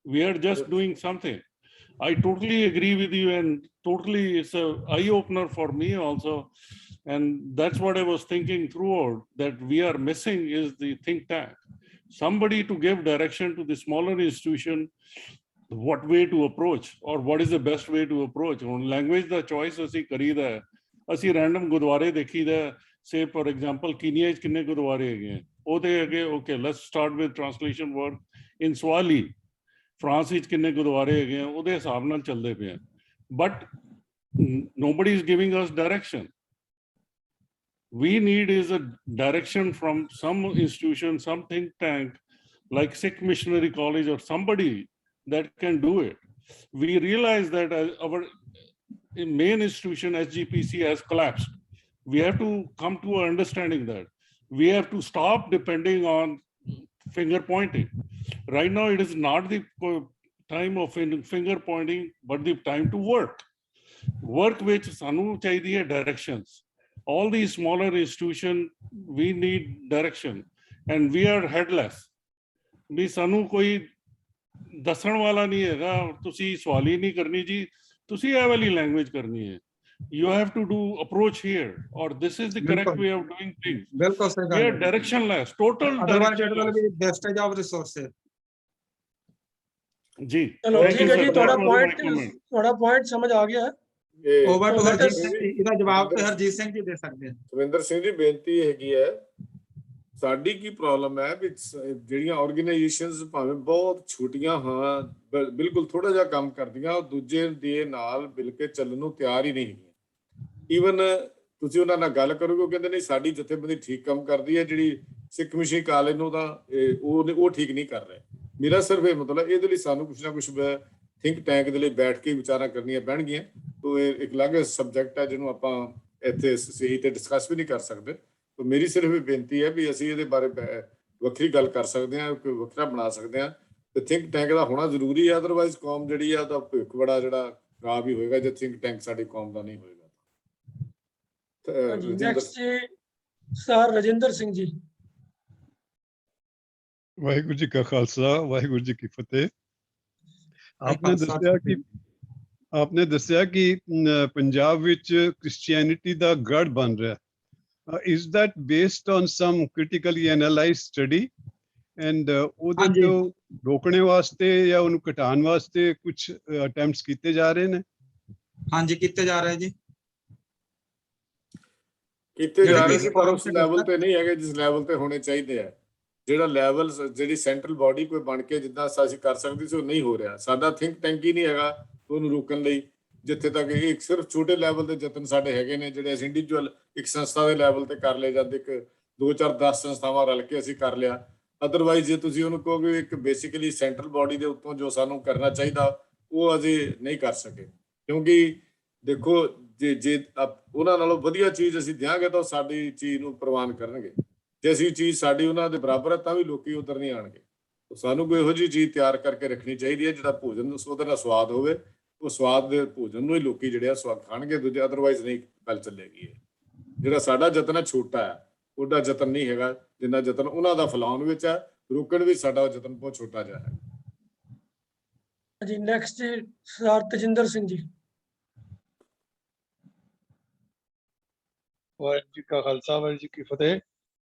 We are just doing something. I totally agree with you, and totally it's a eye opener for me also, and that's what I was thinking throughout, that we are missing is the think tank, somebody to give direction to the smaller institution, what way to approach or what is the best way to approach. On language the choice ਅਸੀਂ ਕਰੀਦਾ ਹੈ, ਅਸੀਂ ਰੈਂਡਮ ਗੁਰਦੁਆਰੇ ਦੇਖੀਦਾ, say for example ਕੀਨੀਆ ਚ ਕਿੰਨੇ ਗੁਰਦੁਆਰੇ ਹੈਗੇ, ਉਹਦੇ ਅੱਗੇ okay let's start with translation work in Swahili. France ਵਿੱਚ ਕਿੰਨੇ ਗੁਰਦੁਆਰੇ ਹੈਗੇ, ਉਹਦੇ ਹਿਸਾਬ ਨਾਲ ਚੱਲਦੇ ਪਏ, but nobody is giving us direction. We need is a direction from some institution, some think tank like Sikh Missionary College or somebody that can do it. We realize that our main institution SGPC has collapsed. We have to come to an understanding that we have to stop depending on finger pointing. Right now it is not the time of finger pointing, but the time to work which sanu chahiye hai directions. All these smaller institutions, we need direction, and we are headless. ਵੀ ਸਾਨੂੰ ਕੋਈ ਦੱਸਣ ਵਾਲਾ ਨਹੀਂ ਹੈਗਾ, ਤੁਸੀਂ ਸਵਾਲ ਹੀ ਨਹੀਂ ਕਰਨੀ ਜੀ, ਤੁਸੀਂ ਇਹ ਵਾਲੀ ਲੈਂਗੁਏਜ ਕਰਨੀ ਹੈ. You have to do approach here, or this is the correct way of doing things. ਬਿਲਕੁਲ ਸਹੀ ਗੱਲ We are directionless, total directionless. wastage of resources. जी ਚਲੋ thank ਠੀਕ you ਹੈ ਜੀ, sir, ਤੁਹਾਡਾ that was my point comment. ਤੁਹਾਡਾ ਪੁਆਇੰਟ ਸਮਝ ਆ ਗਿਆ ਹੈ। ਇਹ over to let Harjeet us- Singh ji, ਇਹਦਾ ਜਵਾਬ ਤੇ ਹਰਜੀਤ ਸਿੰਘ ਜੀ ਦੇ ਸਕਦੇ ਆ। ਸੁਰਿੰਦਰ ਸਿੰਘ ਜੀ, ਬੇਨਤੀ ਹੈਗੀ ਹੈ, ਸਾਡੀ ਕੀ ਪ੍ਰੋਬਲਮ ਹੈ ਵੀ ਜਿਹੜੀਆਂ ਆਰਗੇਨਾਈਜੇਸ਼ਨਸ ਭਾਵੇਂ ਬਹੁਤ ਛੋਟੀਆਂ ਹਾਂ, ਬਿਲਕੁਲ ਥੋੜਾ ਜਿਹਾ ਕੰਮ ਕਰਦੀਆਂ, ਉਹ ਦੂਜੇ ਦੇ ਨਾਲ ਮਿਲ ਕੇ ਚੱਲਣ ਨੂੰ ਤਿਆਰ ਹੀ ਨਹੀਂ ਹੈਗੀਆਂ। ਈਵਨ ਤੁਸੀਂ ਉਹਨਾਂ ਨਾਲ ਗੱਲ ਕਰੋਗੇ, ਉਹ ਕਹਿੰਦੇ ਨਹੀਂ ਸਾਡੀ ਜਥੇਬੰਦੀ ਠੀਕ ਕੰਮ ਕਰਦੀ ਹੈ, ਜਿਹੜੀ ਸਿੱਖ ਮਿਸ਼ਨ ਕਾਲਜ ਨੂੰ ਤਾਂ ਉਹ ਠੀਕ ਨਹੀਂ ਕਰ ਰਹੇ। ਮੇਰਾ ਸਿਰਫ ਇਹ ਮਤਲਬ, ਇਹਦੇ ਲਈ ਸਾਨੂੰ ਕੁਛ ਨਾ ਕੁਛ ਥਿੰਕ ਟੈਂਕ ਦੇ ਲਈ ਬੈਠ ਕੇ ਵਿਚਾਰਾਂ ਕਰਨੀਆਂ ਪੈਣਗੀਆਂ। ਤੋ ਇਹ ਇੱਕ ਅਲੱਗ ਸਬਜੈਕਟ ਹੈ ਜਿਹਨੂੰ ਆਪਾਂ ਇੱਥੇ ਸਹੀ ਤੇ ਡਿਸਕਸ ਵੀ ਨਹੀਂ ਕਰ ਸਕਦੇ। ਤੋ ਮੇਰੀ ਸਿਰਫ ਇਹ ਬੇਨਤੀ ਹੈ ਵੀ ਅਸੀਂ ਇਹਦੇ ਬਾਰੇ ਵੱਖਰੀ ਗੱਲ ਕਰ ਸਕਦੇ ਹਾਂ, ਕੋਈ ਵੱਖਰਾ ਬਣਾ ਸਕਦੇ ਹਾਂ, ਤੇ ਥਿੰਕ ਟੈਂਕ ਦਾ ਹੋਣਾ ਜ਼ਰੂਰੀ ਹੈ। ਅਦਰਵਾਈਜ਼ ਕੌਮ ਜਿਹੜੀ ਆ ਉਹਦਾ ਭਵਿੱਖ ਬੜਾ ਜਿਹੜਾ ਖਰਾਬ ਹੀ ਹੋਏਗਾ ਜੇ ਥਿੰਕ ਟੈਂਕ ਸਾਡੀ ਕੌਮ ਦਾ ਨਹੀਂ ਹੋਏਗਾ। ਹਾਂਜੀ, ਨੈਕਸਟ ਜੀ ਸਰ ਰਜਿੰਦਰ ਸਿੰਘ ਜੀ। ਵਾਹਿਗੁਰੂ ਜੀ ਕਾ ਖਾਲਸਾ, ਵਾਹਿਗੁਰੂ ਜੀ ਕੀ ਫਤਿਹ। ਆਪਨੇ ਦੱਸਿਆ ਕਿ ਪੰਜਾਬ ਵਿੱਚ ਕ੍ਰਿਸਚੀਅਨਿਟੀ ਦਾ ਗੜ ਬਣ ਰਿਹਾ। Is that based on some critically analyzed study? And ਉਹਦੇ ਤੋਂ ਰੋਕਣੇ ਵਾਸਤੇ ਜਾਂ ਉਹਨੂੰ ਘਟਾਉਣ ਵਾਸਤੇ ਕੁਝ ਅਟੈਂਪਟਸ ਕੀਤੇ ਜਾ ਰਹੇ ਨੇ? ਹਾਂਜੀ, ਕੀਤੇ ਜਾ ਰਹੇ ਜੀ, ਕੀਤੇ ਜਾ ਰਹੇ ਸੀ, ਪਰ ਉਸ ਲੈਵਲ ਤੇ ਨਹੀਂ ਹੈਗੇ ਜਿਸ ਲੈਵਲ ਤੇ ਹੋਣੇ ਚਾਹੀਦੇ ਆ। ਜਿਹੜਾ ਲੈਵਲ ਜਿਹੜੀ ਸੈਂਟਰਲ ਬਾਡੀ ਕੋਈ ਬਣ ਕੇ ਜਿੱਦਾਂ ਅਸੀਂ ਕਰ ਸਕਦੇ ਸੀ, ਉਹ ਨਹੀਂ ਹੋ ਰਿਹਾ। ਸਾਡਾ ਥਿੰਕ ਟੈਂਕ ਹੀ ਨਹੀਂ ਹੈਗਾ ਉਹਨੂੰ ਰੋਕਣ ਲਈ। ਜਿੱਥੇ ਤੱਕ ਇਹ ਸਿਰਫ ਛੋਟੇ ਲੈਵਲ ਦੇ ਯਤਨ ਸਾਡੇ ਹੈਗੇ ਨੇ, ਜਿਹੜੇ ਅਸੀਂ ਇੰਡੀਵਿਜੂਅਲ ਇੱਕ ਸੰਸਥਾ ਦੇ ਲੈਵਲ ਤੇ ਕਰ ਲਏ, ਜਾਂਦੇ ਇੱਕ 2-4-10 ਸੰਸਥਾਵਾਂ ਰਲ ਕੇ ਅਸੀਂ ਕਰ ਲਿਆ। ਅਦਰਵਾਈਜ਼ ਜੇ ਤੁਸੀਂ ਉਹਨੂੰ ਕਹੋਗੇ ਇੱਕ ਬੇਸਿਕਲੀ ਸੈਂਟਰਲ ਬਾਡੀ ਦੇ ਉੱਤੋਂ ਜੋ ਸਾਨੂੰ ਕਰਨਾ ਚਾਹੀਦਾ, ਉਹ ਅਜੇ ਨਹੀਂ ਕਰ ਸਕੇ। ਕਿਉਂਕਿ ਦੇਖੋ, ਜੇ ਉਹਨਾਂ ਨਾਲੋਂ ਵਧੀਆ ਚੀਜ਼ ਅਸੀਂ ਦਿਆਂਗੇ ਤਾਂ ਸਾਡੀ ਚੀਜ਼ ਨੂੰ ਪ੍ਰਵਾਨ ਕਰਨਗੇ। ਜੇ ਅਸੀਂ ਚੀਜ਼ ਸਾਡੀ ਉਹਨਾਂ ਦੇ ਬਰਾਬਰ ਹੈ ਤਾਂ ਵੀ ਲੋਕੀ ਉਧਰ ਨਹੀਂ ਆਣਗੇ। ਸਾਨੂੰ ਕੋਈ ਇਹੋ ਜਿਹੀ ਚੀਜ਼ ਤਿਆਰ ਕਰਕੇ ਰੱਖਣੀ ਚਾਹੀਦੀ ਹੈ ਜਿਹੜਾ ਭੋਜਨ ਉਹਦੇ ਨਾਲ ਸਵਾਦ ਹੋਵੇ। ਉਹ ਸਵਾਦ ਦੇ ਭੋਜਨ ਨੂੰ ਹੀ ਲੋਕੀ ਜਿਹੜੇ ਆ ਸਵਾਦ ਖਾਣਗੇ, ਦੂਜੇ ਅਦਰਵਾਈਜ਼ ਨਹੀਂ ਗੱਲ ਚੱਲੇਗੀ। ਜਿਹੜਾ ਸਾਡਾ ਯਤਨ ਹੈ ਛੋਟਾ ਹੈ, ਉਹਦਾ ਯਤਨ ਨਹੀਂ ਹੈਗਾ ਜਿੰਨਾ ਯਤਨ ਉਹਨਾਂ ਦਾ ਫੈਲਾਉਣ ਵਿੱਚ ਹੈ। ਰੋਕਣ ਵਿੱਚ ਸਾਡਾ ਯਤਨ ਬਹੁਤ ਛੋਟਾ ਜਿਹਾ ਹੈ। ਜੀ ਨੈਕਸਟ ਜੀ ਸਰ ਤਜਿੰਦਰ ਸਿੰਘ ਜੀ। ਵਾਹਿਗੁਰੂ ਜੀ ਕਾ ਖਾਲਸਾ, ਵਾਹਿਗੁਰੂ ਜੀ ਕੀ ਫਤਿਹ।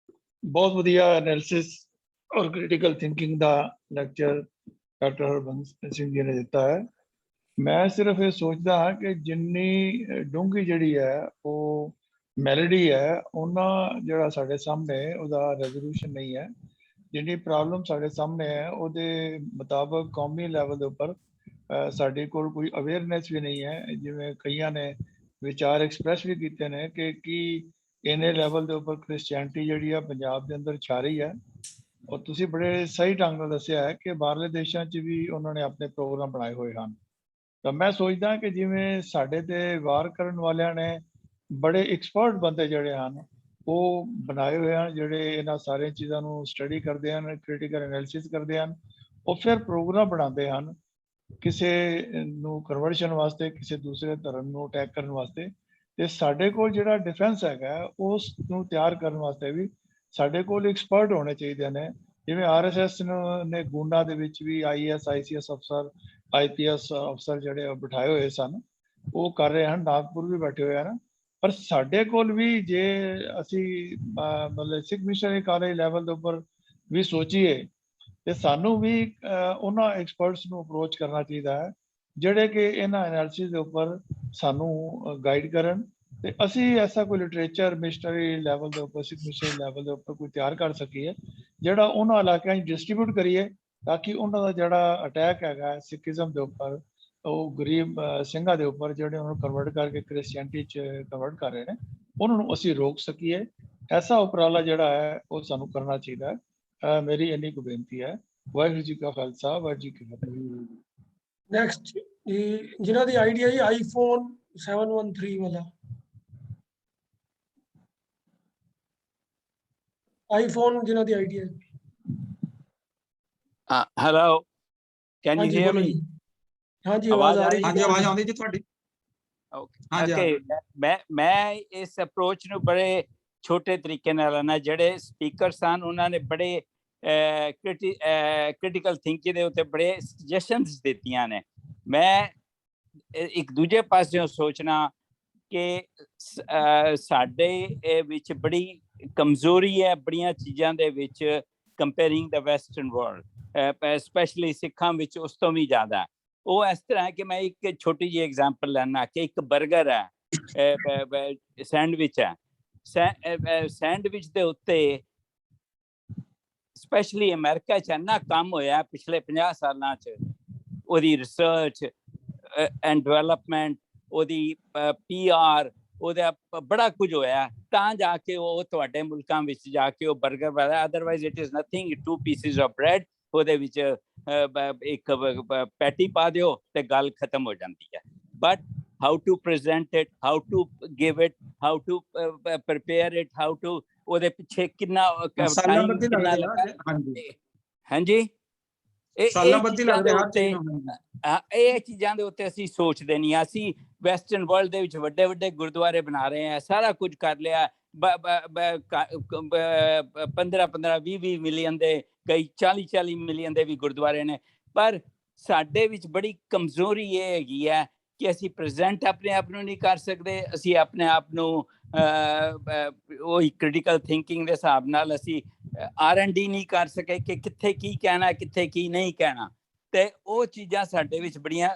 ਬਹੁਤ ਵਧੀਆ ਐਨਾਲਿਸਿਸ ਔਰ ਕ੍ਰਿਟੀਕਲ ਥਿੰਕਿੰਗ ਦਾ ਲੈਕਚਰ ਡਾਕਟਰ ਹਰਬੰਸ ਸਿੰਘ ਜੀ ਨੇ ਦਿੱਤਾ ਹੈ। ਮੈਂ ਸਿਰਫ ਇਹ ਸੋਚਦਾ ਹਾਂ ਕਿ ਜਿੰਨੀ ਡੂੰਘੀ ਜਿਹੜੀ ਹੈ ਉਹ ਮੈਲਡੀ ਹੈ, ਉਹਨਾਂ ਜਿਹੜਾ ਸਾਡੇ ਸਾਹਮਣੇ ਉਹਦਾ ਰੈਜ਼ੋਲੂਸ਼ਨ ਨਹੀਂ ਹੈ। ਜਿੰਨੀ ਪ੍ਰੋਬਲਮ ਸਾਡੇ ਸਾਹਮਣੇ ਹੈ ਉਹਦੇ ਮੁਤਾਬਕ ਕੌਮੀ ਲੈਵਲ ਦੇ ਉੱਪਰ ਸਾਡੇ ਕੋਲ ਕੋਈ ਅਵੇਅਰਨੈਸ ਵੀ ਨਹੀਂ ਹੈ। ਜਿਵੇਂ ਕਈਆਂ ਨੇ ਵਿਚਾਰ ਐਕਸਪ੍ਰੈਸ ਵੀ ਕੀਤੇ ਨੇ ਕਿ ਕੀ ਇਹਨੇ ਲੈਵਲ ਦੇ ਉੱਪਰ ਕ੍ਰਿਸਚੀਅਨਿਟੀ ਜਿਹੜੀ ਆ ਪੰਜਾਬ ਦੇ ਅੰਦਰ ਛਾ ਰਹੀ ਹੈ। ਔਰ ਤੁਸੀਂ ਬੜੇ ਸਹੀ ਢੰਗ ਨਾਲ ਦੱਸਿਆ ਹੈ ਕਿ ਬਾਹਰਲੇ ਦੇਸ਼ਾਂ 'ਚ ਵੀ ਉਹਨਾਂ ਨੇ ਆਪਣੇ ਪ੍ਰੋਗਰਾਮ ਬਣਾਏ ਹੋਏ ਹਨ। ਤਾਂ ਮੈਂ ਸੋਚਦਾ ਕਿ ਜਿਵੇਂ ਸਾਡੇ ਤੇ ਵਾਰ ਕਰਨ ਵਾਲਿਆਂ ਨੇ ਬੜੇ ਐਕਸਪਰਟ ਬੰਦੇ ਜਿਹੜੇ ਹਨ ਉਹ ਬਣਾਏ ਹੋਏ ਹਨ, ਜਿਹੜੇ ਇਹਨਾਂ ਸਾਰੀਆਂ ਚੀਜ਼ਾਂ ਨੂੰ ਸਟੱਡੀ ਕਰਦੇ ਹਨ, ਕ੍ਰਿਟੀਕਲ ਐਨਾਲਿਸਿਸ ਕਰਦੇ ਹਨ, ਉਹ ਫਿਰ ਪ੍ਰੋਗਰਾਮ ਬਣਾਉਂਦੇ ਹਨ ਕਿਸੇ ਨੂੰ ਕਨਵਰਸ਼ਨ ਵਾਸਤੇ, ਕਿਸੇ ਦੂਸਰੇ ਧਰਮ ਨੂੰ ਅਟੈਕ ਕਰਨ ਵਾਸਤੇ। ਤੇ ਸਾਡੇ ਕੋਲ ਜਿਹੜਾ ਡਿਫੈਂਸ ਹੈਗਾ ਉਸ ਨੂੰ ਤਿਆਰ ਕਰਨ ਵਾਸਤੇ ਵੀ ਸਾਡੇ ਕੋਲ ਐਕਸਪਰਟ ਹੋਣੇ ਚਾਹੀਦੇ ਨੇ। ਜਿਵੇਂ RSS ਨੇ ਗੁੰਡਾ ਦੇ ਵਿੱਚ ਵੀ IAS ICS ਅਫਸਰ, IPS ਅਫਸਰ ਜਿਹੜੇ ਬਿਠਾਏ ਹੋਏ ਸਨ, ਉਹ ਕਰ ਰਹੇ ਹਨ। ਨਾਗਪੁਰ ਵੀ ਬੈਠੇ ਹੋਏ ਹਨ। ਪਰ ਸਾਡੇ ਕੋਲ ਵੀ ਜੇ ਅਸੀਂ ਮਤਲਬ ਸਿੱਖ ਮਿਸ਼ਨਰੀ ਕਾਲਜ ਲੈਵਲ ਦੇ ਉੱਪਰ ਵੀ ਸੋਚੀਏ ਤੇ ਸਾਨੂੰ ਵੀ ਉਹਨਾਂ ਐਕਸਪਰਟਸ ਨੂੰ ਅਪਰੋਚ ਕਰਨਾ ਚਾਹੀਦਾ ਹੈ ਜਿਹੜੇ ਕਿ ਇਹਨਾਂ ਐਨਾਲਿਸਿਸ ਦੇ ਉੱਪਰ ਸਾਨੂੰ ਗਾਈਡ ਕਰਨ। ਤੇ ਅਸੀਂ ਐਸਾ ਕੋਈ ਲਿਟਰੇਚਰ ਮਿਸ਼ਨਰੀ ਲੈਵਲ ਦੇ ਉੱਪਰ, ਸਿੱਖ ਮਿਸ਼ਨਰੀ ਲੈਵਲ ਦੇ ਉੱਪਰ ਕੋਈ ਤਿਆਰ ਕਰ ਸਕੀਏ ਜਿਹੜਾ ਉਹਨਾਂ ਇਲਾਕਿਆਂ 'ਚ ਡਿਸਟਰੀਬਿਊਟ ਕਰੀਏ, ਤਾਂ ਕਿ ਉਹਨਾਂ ਦਾ ਜਿਹੜਾ ਅਟੈਕ ਹੈਗਾ ਸਿੱਖੀਜ਼ਮ ਦੇ ਉੱਪਰ, ਉਹ ਗਰੀਬ ਸਿੰਘਾਂ ਦੇ ਉੱਪਰ ਜਿਹੜੇ ਉਹਨੂੰ ਕਨਵਰਟ ਕਰਕੇ ਕ੍ਰਿਸਚੀਅਨਿਟੀ 'ਚ ਕਨਵਰਟ ਕਰ ਰਹੇ ਨੇ, ਉਹਨਾਂ ਨੂੰ ਅਸੀਂ ਰੋਕ ਸਕੀਏ। ਐਸਾ ਉਪਰਾਲਾ ਜਿਹੜਾ ਹੈ ਉਹ ਸਾਨੂੰ ਕਰਨਾ ਚਾਹੀਦਾ ਹੈ। ਮੇਰੀ ਇੰਨੀ ਕੁ ਬੇਨਤੀ ਹੈ। ਵਾਹਿਗੁਰੂ ਜੀ ਕਾ ਖਾਲਸਾ, ਵਾਹਿਗੁਰੂ ਜੀ ਕੀ ਫਤਿਹ। ਨੈਕਸਟ ਜਿਨ੍ਹਾਂ ਦੀ ਆਈਡੀ ਹੈ ਜੀ iPhone 713 ਵਾਲਾ। iPhone ਜਿਨ੍ਹਾਂ ਦੀ ਆਈਡੀ ਹੈ। Hello, can you ਹਾਂਜੀ hear ਬੋਲੋ me? ਜੀ। ਹਾਂਜੀ ਆਵਾਜ਼ ਆ ਰਹੀ ਹੈ। ਹਾਂਜੀ ਆਵਾਜ਼ ਆਉਂਦੀ ਜੀ ਤੁਹਾਡੀ। Okay, ਮੈਂ ਇਸ ਅਪਰੋਚ ਨੂੰ ਬੜੇ ਛੋਟੇ ਤਰੀਕੇ ਨਾਲ ਲੈਣਾ। ਜਿਹੜੇ ਸਪੀਕਰ ਸਨ ਉਹਨਾਂ ਨੇ ਬੜੇ ਕ੍ਰਿਟੀਕਲ ਥਿੰਕਿੰਗ ਦੇ ਉੱਤੇ ਬੜੇ ਸੁਜੈਸ਼ਨਸ ਦਿੱਤੀਆਂ ਨੇ। ਮੈਂ ਇੱਕ ਦੂਜੇ ਪਾਸਿਓਂ ਸੋਚਣਾ ਕਿ ਸਾਡੇ ਵਿੱਚ ਬੜੀ ਕਮਜ਼ੋਰੀ ਹੈ ਬੜੀਆਂ ਚੀਜ਼ਾਂ ਦੇ ਵਿੱਚ ਕੰਪੇਅਰਿੰਗ ਦਾ ਵੈਸਟਰਨ ਵਰਲਡ, ਸਪੈਸ਼ਲੀ ਸਿੱਖਾਂ ਵਿੱਚ ਉਸ ਤੋਂ ਵੀ ਜ਼ਿਆਦਾ। ਉਹ ਇਸ ਤਰ੍ਹਾਂ ਹੈ ਕਿ ਮੈਂ ਇੱਕ ਛੋਟੀ ਜਿਹੀ ਐਗਜ਼ਾਮਪਲ ਲੈਣਾ ਕਿ ਇੱਕ 버ਗਰ ਹੈ, ਸੈਂਡਵਿਚ ਹੈ, ਸੈਂਡਵਿਚ ਦੇ ਉੱਤੇ ਸਪੈਸ਼ਲੀ ਅਮਰੀਕਾ 'ਚ ਇੰਨਾ ਕੰਮ ਹੋਇਆ ਪਿਛਲੇ 50 ਸਾਲਾਂ 'ਚ, ਉਹਦੀ ਰਿਸਰਚ ਐਂਡ ਡਿਵੈਲਪਮੈਂਟ, ਉਹਦੀ PR, ਉਹਦਾ ਬੜਾ ਕੁਝ ਹੋਇਆ ਤਾਂ ਜਾ ਕੇ ਉਹ ਤੁਹਾਡੇ ਮੁਲਕਾਂ ਵਿੱਚ ਜਾ ਕੇ ਉਹ 버ਗਰ ਬਣਦਾ। Otherwise it is nothing, 2 pieces of bread, ਉਹਦੇ ਵਿੱਚ ਇੱਕ ਪੈਟੀ ਪਾ ਦਿਓ ਤੇ ਗੱਲ ਖਤਮ ਹੋ ਜਾਂਦੀ ਹੈ। But how to present it, how to give it, how to prepare it, how to ਉਹਦੇ ਪਿੱਛੇ ਕਿੰਨਾ ਟਾਈਮ ਕਿੰਨਾ ਲੱਗਾ। ਹਾਂਜੀ, ਇਹ ਚੀਜ਼ਾਂ ਦੇ ਉੱਤੇ ਅਸੀਂ ਸੋਚਦੇ ਨਹੀਂ। ਅਸੀਂ ਵੈਸਟਰਨ ਵਰਲਡ ਦੇ ਵਿੱਚ ਵੱਡੇ ਵੱਡੇ ਗੁਰਦੁਆਰੇ ਬਣਾ ਰਹੇ ਹਾਂ, ਸਾਰਾ ਕੁਝ ਕਰ ਲਿਆ, 15-20 ਮਿਲੀਅਨ ਦੇ, ਕਈ 40 ਮਿਲੀਅਨ ਦੇ ਵੀ ਗੁਰਦੁਆਰੇ ਨੇ, ਪਰ ਸਾਡੇ ਵਿੱਚ ਬੜੀ ਕਮਜ਼ੋਰੀ ਇਹ ਹੈਗੀ ਹੈ ਕਿ ਅਸੀਂ ਪ੍ਰੈਜ਼ੈਂਟ ਆਪਣੇ ਆਪ ਨੂੰ ਨਹੀਂ ਕਰ ਸਕਦੇ। ਅਸੀਂ ਆਪਣੇ ਆਪ ਨੂੰ ਉਹ ਕ੍ਰਿਟੀਕਲ ਥਿੰਕਿੰਗ ਦੇ ਹਿਸਾਬ ਨਾਲ ਅਸੀਂ R&D ਨਹੀਂ ਕਰ ਸਕੇ ਕਿ ਕਿੱਥੇ ਕੀ ਕਹਿਣਾ, ਕਿੱਥੇ ਕੀ ਨਹੀਂ ਕਹਿਣਾ, ਤੇ ਉਹ ਚੀਜ਼ਾਂ ਸਾਡੇ ਵਿੱਚ ਬੜੀਆਂ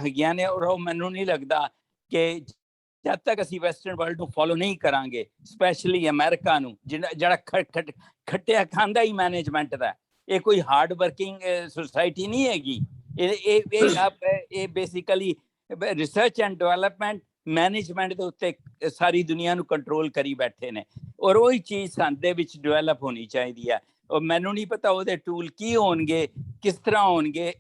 ਹੈਗੀਆਂ ਨੇ। ਔਰ ਉਹ ਮੈਨੂੰ ਨਹੀਂ ਲੱਗਦਾ ਕਿ ਜਦ ਤੱਕ ਅਸੀਂ ਵੈਸਟਰਨ ਵਰਲਡ ਨੂੰ ਫੋਲੋ ਨਹੀਂ ਕਰਾਂਗੇ, ਸਪੈਸ਼ਲੀ ਅਮਰੀਕਾ ਨੂੰ, ਜਿਹੜਾ ਖੱਟਿਆ ਖਾਂਦਾ ਹੀ ਮੈਨੇਜਮੈਂਟ ਦਾ, ਇਹ ਕੋਈ ਹਾਰਡ ਵਰਕਿੰਗ ਸੁਸਾਇਟੀ ਨਹੀਂ ਹੈਗੀ। ਇਹ basically research and development, management ਦੇ ਉੱਤੇ ਸਾਰੀ ਦੁਨੀਆ ਨੂੰ ਕੰਟਰੋਲ ਕਰੀ ਬੈਠੇ ਨੇ। ਔਰ ਉਹੀ ਚੀਜ਼ ਸਾਡੇ ਵਿੱਚ ਡਿਵੈਲਪ ਹੋਣੀ ਚਾਹੀਦੀ ਹੈ। ਔਰ ਮੈਨੂੰ ਨਹੀਂ ਪਤਾ ਉਹਦੇ ਟੂਲ ਕੀ ਹੋਣਗੇ, ਕਿਸ ਤਰ੍ਹਾਂ ਹੋਣਗੇ।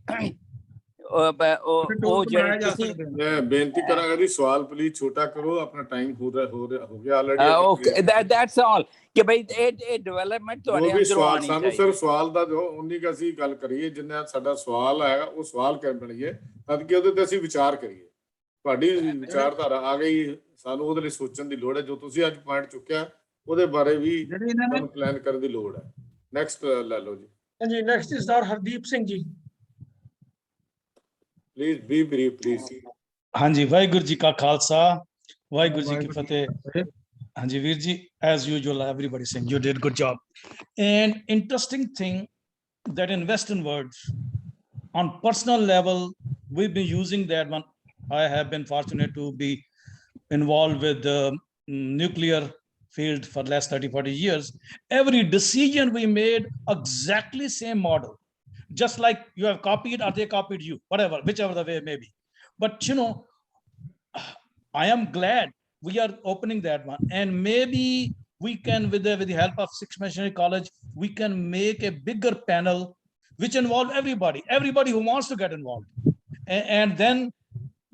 ਉਹ ਜਿਹੜੇ ਤੁਸੀਂ ਮੈਂ ਬੇਨਤੀ ਕਰਾਂਗਾ ਜੀ, ਸਵਾਲ ਪਲੀਜ਼ ਛੋਟਾ ਕਰੋ, ਆਪਣਾ ਟਾਈਮ ਹੋ ਗਿਆ ਆਲਰੇਡੀ। ਓਕੇ, ਦੈਟਸ ਆਲ ਕਿ ਭਾਈ ਇਹ ਡਿਵੈਲਪਮੈਂਟ ਤੁਹਾਡੇ ਅੰਦਰੋਂ ਆਣੀ ਚਾਹੀਦੀ। ਸਾਨੂੰ ਸਿਰਫ ਸਵਾਲ ਦਾ ਜੋ ਉਨੀ ਕੁ ਅਸੀਂ ਗੱਲ ਕਰੀਏ, ਜਿੰਨਾ ਸਾਡਾ ਸਵਾਲ ਆਏਗਾ ਉਹ ਸਵਾਲ ਕਰ ਬਣੀਏ, ਤਦ ਕਿ ਉਹਦੇ ਤੇ ਅਸੀਂ ਵਿਚਾਰ ਕਰੀਏ। ਤੁਹਾਡੀ ਵਿਚਾਰਧਾਰਾ ਆ ਗਈ, ਸਾਨੂੰ ਉਹਦੇ ਲਈ ਸੋਚਣ ਦੀ ਲੋੜ ਹੈ। ਜੋ ਤੁਸੀਂ ਅੱਜ ਪੁਆਇੰਟ ਚੁੱਕਿਆ ਉਹਦੇ ਬਾਰੇ ਵੀ ਤੁਹਾਨੂੰ ਪਲਾਨ ਕਰਨ ਦੀ ਲੋੜ ਹੈ। ਨੈਕਸਟ ਲੈ ਲਓ ਜੀ। ਹਾਂਜੀ, next is sir Hardeep Singh ji. Please be brief please. ਹਾਂਜੀ, ਵਾਹਿਗੁਰੂ ਜੀ ਕਾ ਖਾਲਸਾ, ਵਾਹਿਗੁਰੂ ਜੀ ਕੀ ਫਤਿਹ। ਹਾਂਜੀ ਵੀਰ ਜੀ, as usual everybody saying you did good job. And interesting thing that in Western world, on personal level, we've been using that one. I have been fortunate to be involved with the nuclear field for last 30-40 years. Every decision we made exactly same model, just like you have copied or they copied you, whatever, whichever the way may be. But you know, I am glad we are opening that one, and maybe we can, with the help of Sixth Missionary College, we can make a bigger panel which involve everybody who wants to get involved, and then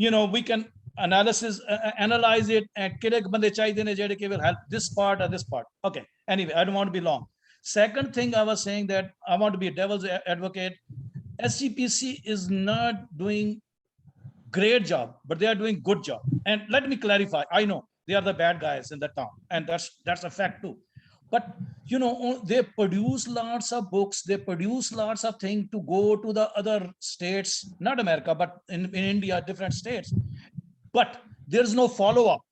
you know we can analyze it and kide bande chahiye ne jehde ke will help this part or this part. Okay, anyway, I don't want to be long. Second thing, I was saying that I want to be a devil's advocate. SGPC is not doing great job, but they are doing good job. And let me clarify, I know they are the bad guys in the town, and that's a fact too. But you know, they produce lots of books, they produce lots of things to go to the other states, not America, but in India, different states. But there's no follow-up.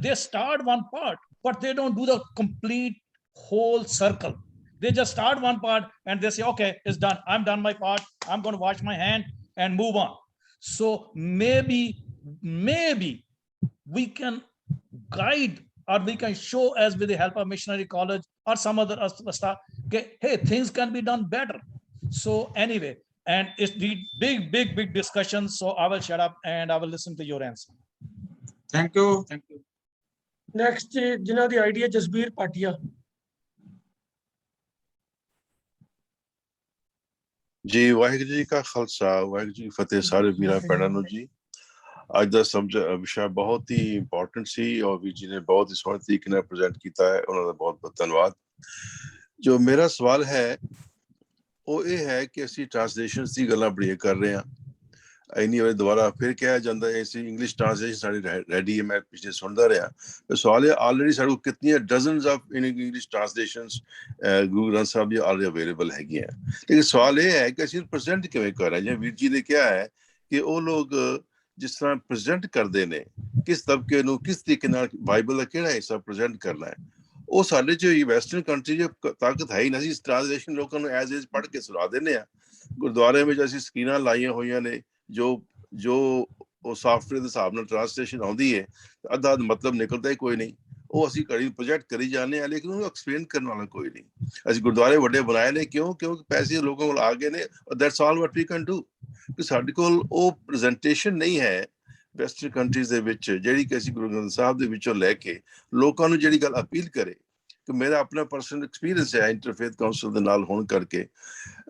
They start one part, but they don't do the complete whole circle. They just start one part and they say, okay, it's done, I'm done my part, I'm going to wash my hand and move on. So maybe we can guide, or we can show, as with the help of Missionary College or some other stuff, okay, hey, things can be done better. So anyway, and it's the big discussions. So I will shut up and I will listen to your answer. Thank you. Next, ਜਿਨ੍ਹਾਂ ਦੀ ਆਈਡੀ ਹੈ ਜਸਬੀਰ ਪਾਟਿਆ। जी वाहिगुरू जी का खालसा, वाहिगुरू जी की फतेह सारे वीरां भैणां नूं जी। अज दा विषय बहुत ही इंपॉर्टेंट सी और वीर जी ने बहुत ही सोहणे तरीके नाल प्रेजेंट कीता है, उन्हां दा बहुत बहुत धन्नवाद। जो मेरा सवाल है वो ये है कि असीं ट्रांसलेशनस दी गल्लां बड़ियां कर रहे हां, इन्नी वारी दोबारा फिर कहा जाता है इसी इंग्लिश ट्रांसलेशन साडी रेडी है। मैं पिछले सुनता रहा, तो सवाल है ऑलरेडी साडे कोल कितनी dozens of English translations Guru Granth साहब जी ऑलरेडी अवेलेबल हैगी हैं। लेकिन सवाल ये है कि असीं प्रेजेंट किवें कर रहे हैं। जिवें वीर जी ने कहा है कि वो लोग जिस तरह प्रेजेंट करते हैं, किस तबके नूं किस तरीके नाल बाइबल दा किहड़ा हिस्सा प्रेजेंट करना है, ਉਹ ਸਾਡੇ ਚ ਵੈਸਟਰਨ ਕੰਟਰੀ ਚ ਤਾਕਤ ਹੈ ਹੀ ਨਹੀਂ। ਅਸੀਂ ਟ੍ਰਾਂਸਲੇਸ਼ਨ ਲੋਕਾਂ ਨੂੰ ਐਜ਼ ਇਜ਼ ਪੜ੍ਹ ਕੇ ਸੁਣਾ ਦਿੰਦੇ ਆ। ਗੁਰਦੁਆਰਿਆਂ ਵਿੱਚ ਅਸੀਂ ਸਕਰੀਨਾਂ ਲਾਈਆਂ ਹੋਈਆਂ ਨੇ, ਜੋ ਉਹ ਸਾਫਟਵੇਅਰ ਦੇ ਹਿਸਾਬ ਨਾਲ ਟ੍ਰਾਂਸਲੇਸ਼ਨ ਆਉਂਦੀ ਹੈ, ਅੱਧਾ ਮਤਲਬ ਨਿਕਲਦਾ ਹੀ ਕੋਈ ਨਹੀਂ। ਉਹ ਅਸੀਂ ਘੜੀ ਪ੍ਰੋਜੈਕਟ ਕਰੀ ਜਾਂਦੇ ਹਾਂ, ਲੇਕਿਨ ਉਹਨੂੰ ਐਕਸਪਲੇਨ ਕਰਨ ਵਾਲਾ ਕੋਈ ਨਹੀਂ। ਅਸੀਂ ਗੁਰਦੁਆਰੇ ਵੱਡੇ ਬਣਾਏ ਨੇ ਕਿਉਂ? ਕਿਉਂਕਿ ਪੈਸੇ ਲੋਕਾਂ ਕੋਲ ਆ ਗਏ ਨੇ। That's all what we can do. ਕਿ ਸਾਡੇ ਕੋਲ ਉਹ ਪ੍ਰੈਜੈਂਟੇਸ਼ਨ ਨਹੀਂ ਹੈ ਵੈਸਟਰਨ ਕੰਟਰੀਜ਼ ਦੇ ਵਿੱਚ, ਜਿਹੜੀ ਕਿ ਅਸੀਂ ਗੁਰੂ ਗ੍ਰੰਥ ਸਾਹਿਬ ਦੇ ਵਿੱਚੋਂ ਲੈ ਕੇ ਲੋਕਾਂ ਨੂੰ ਜਿਹੜੀ ਗੱਲ ਅਪੀਲ ਕਰੇ। ਕਿ ਮੇਰਾ ਆਪਣਾ ਪਰਸਨਲ ਐਕਸਪੀਰੀਅੰਸ ਹੈ ਇੰਟਰਫੇਥ ਕਾਉਂਸਲ ਦੇ ਨਾਲ ਹੋਣ ਕਰਕੇ,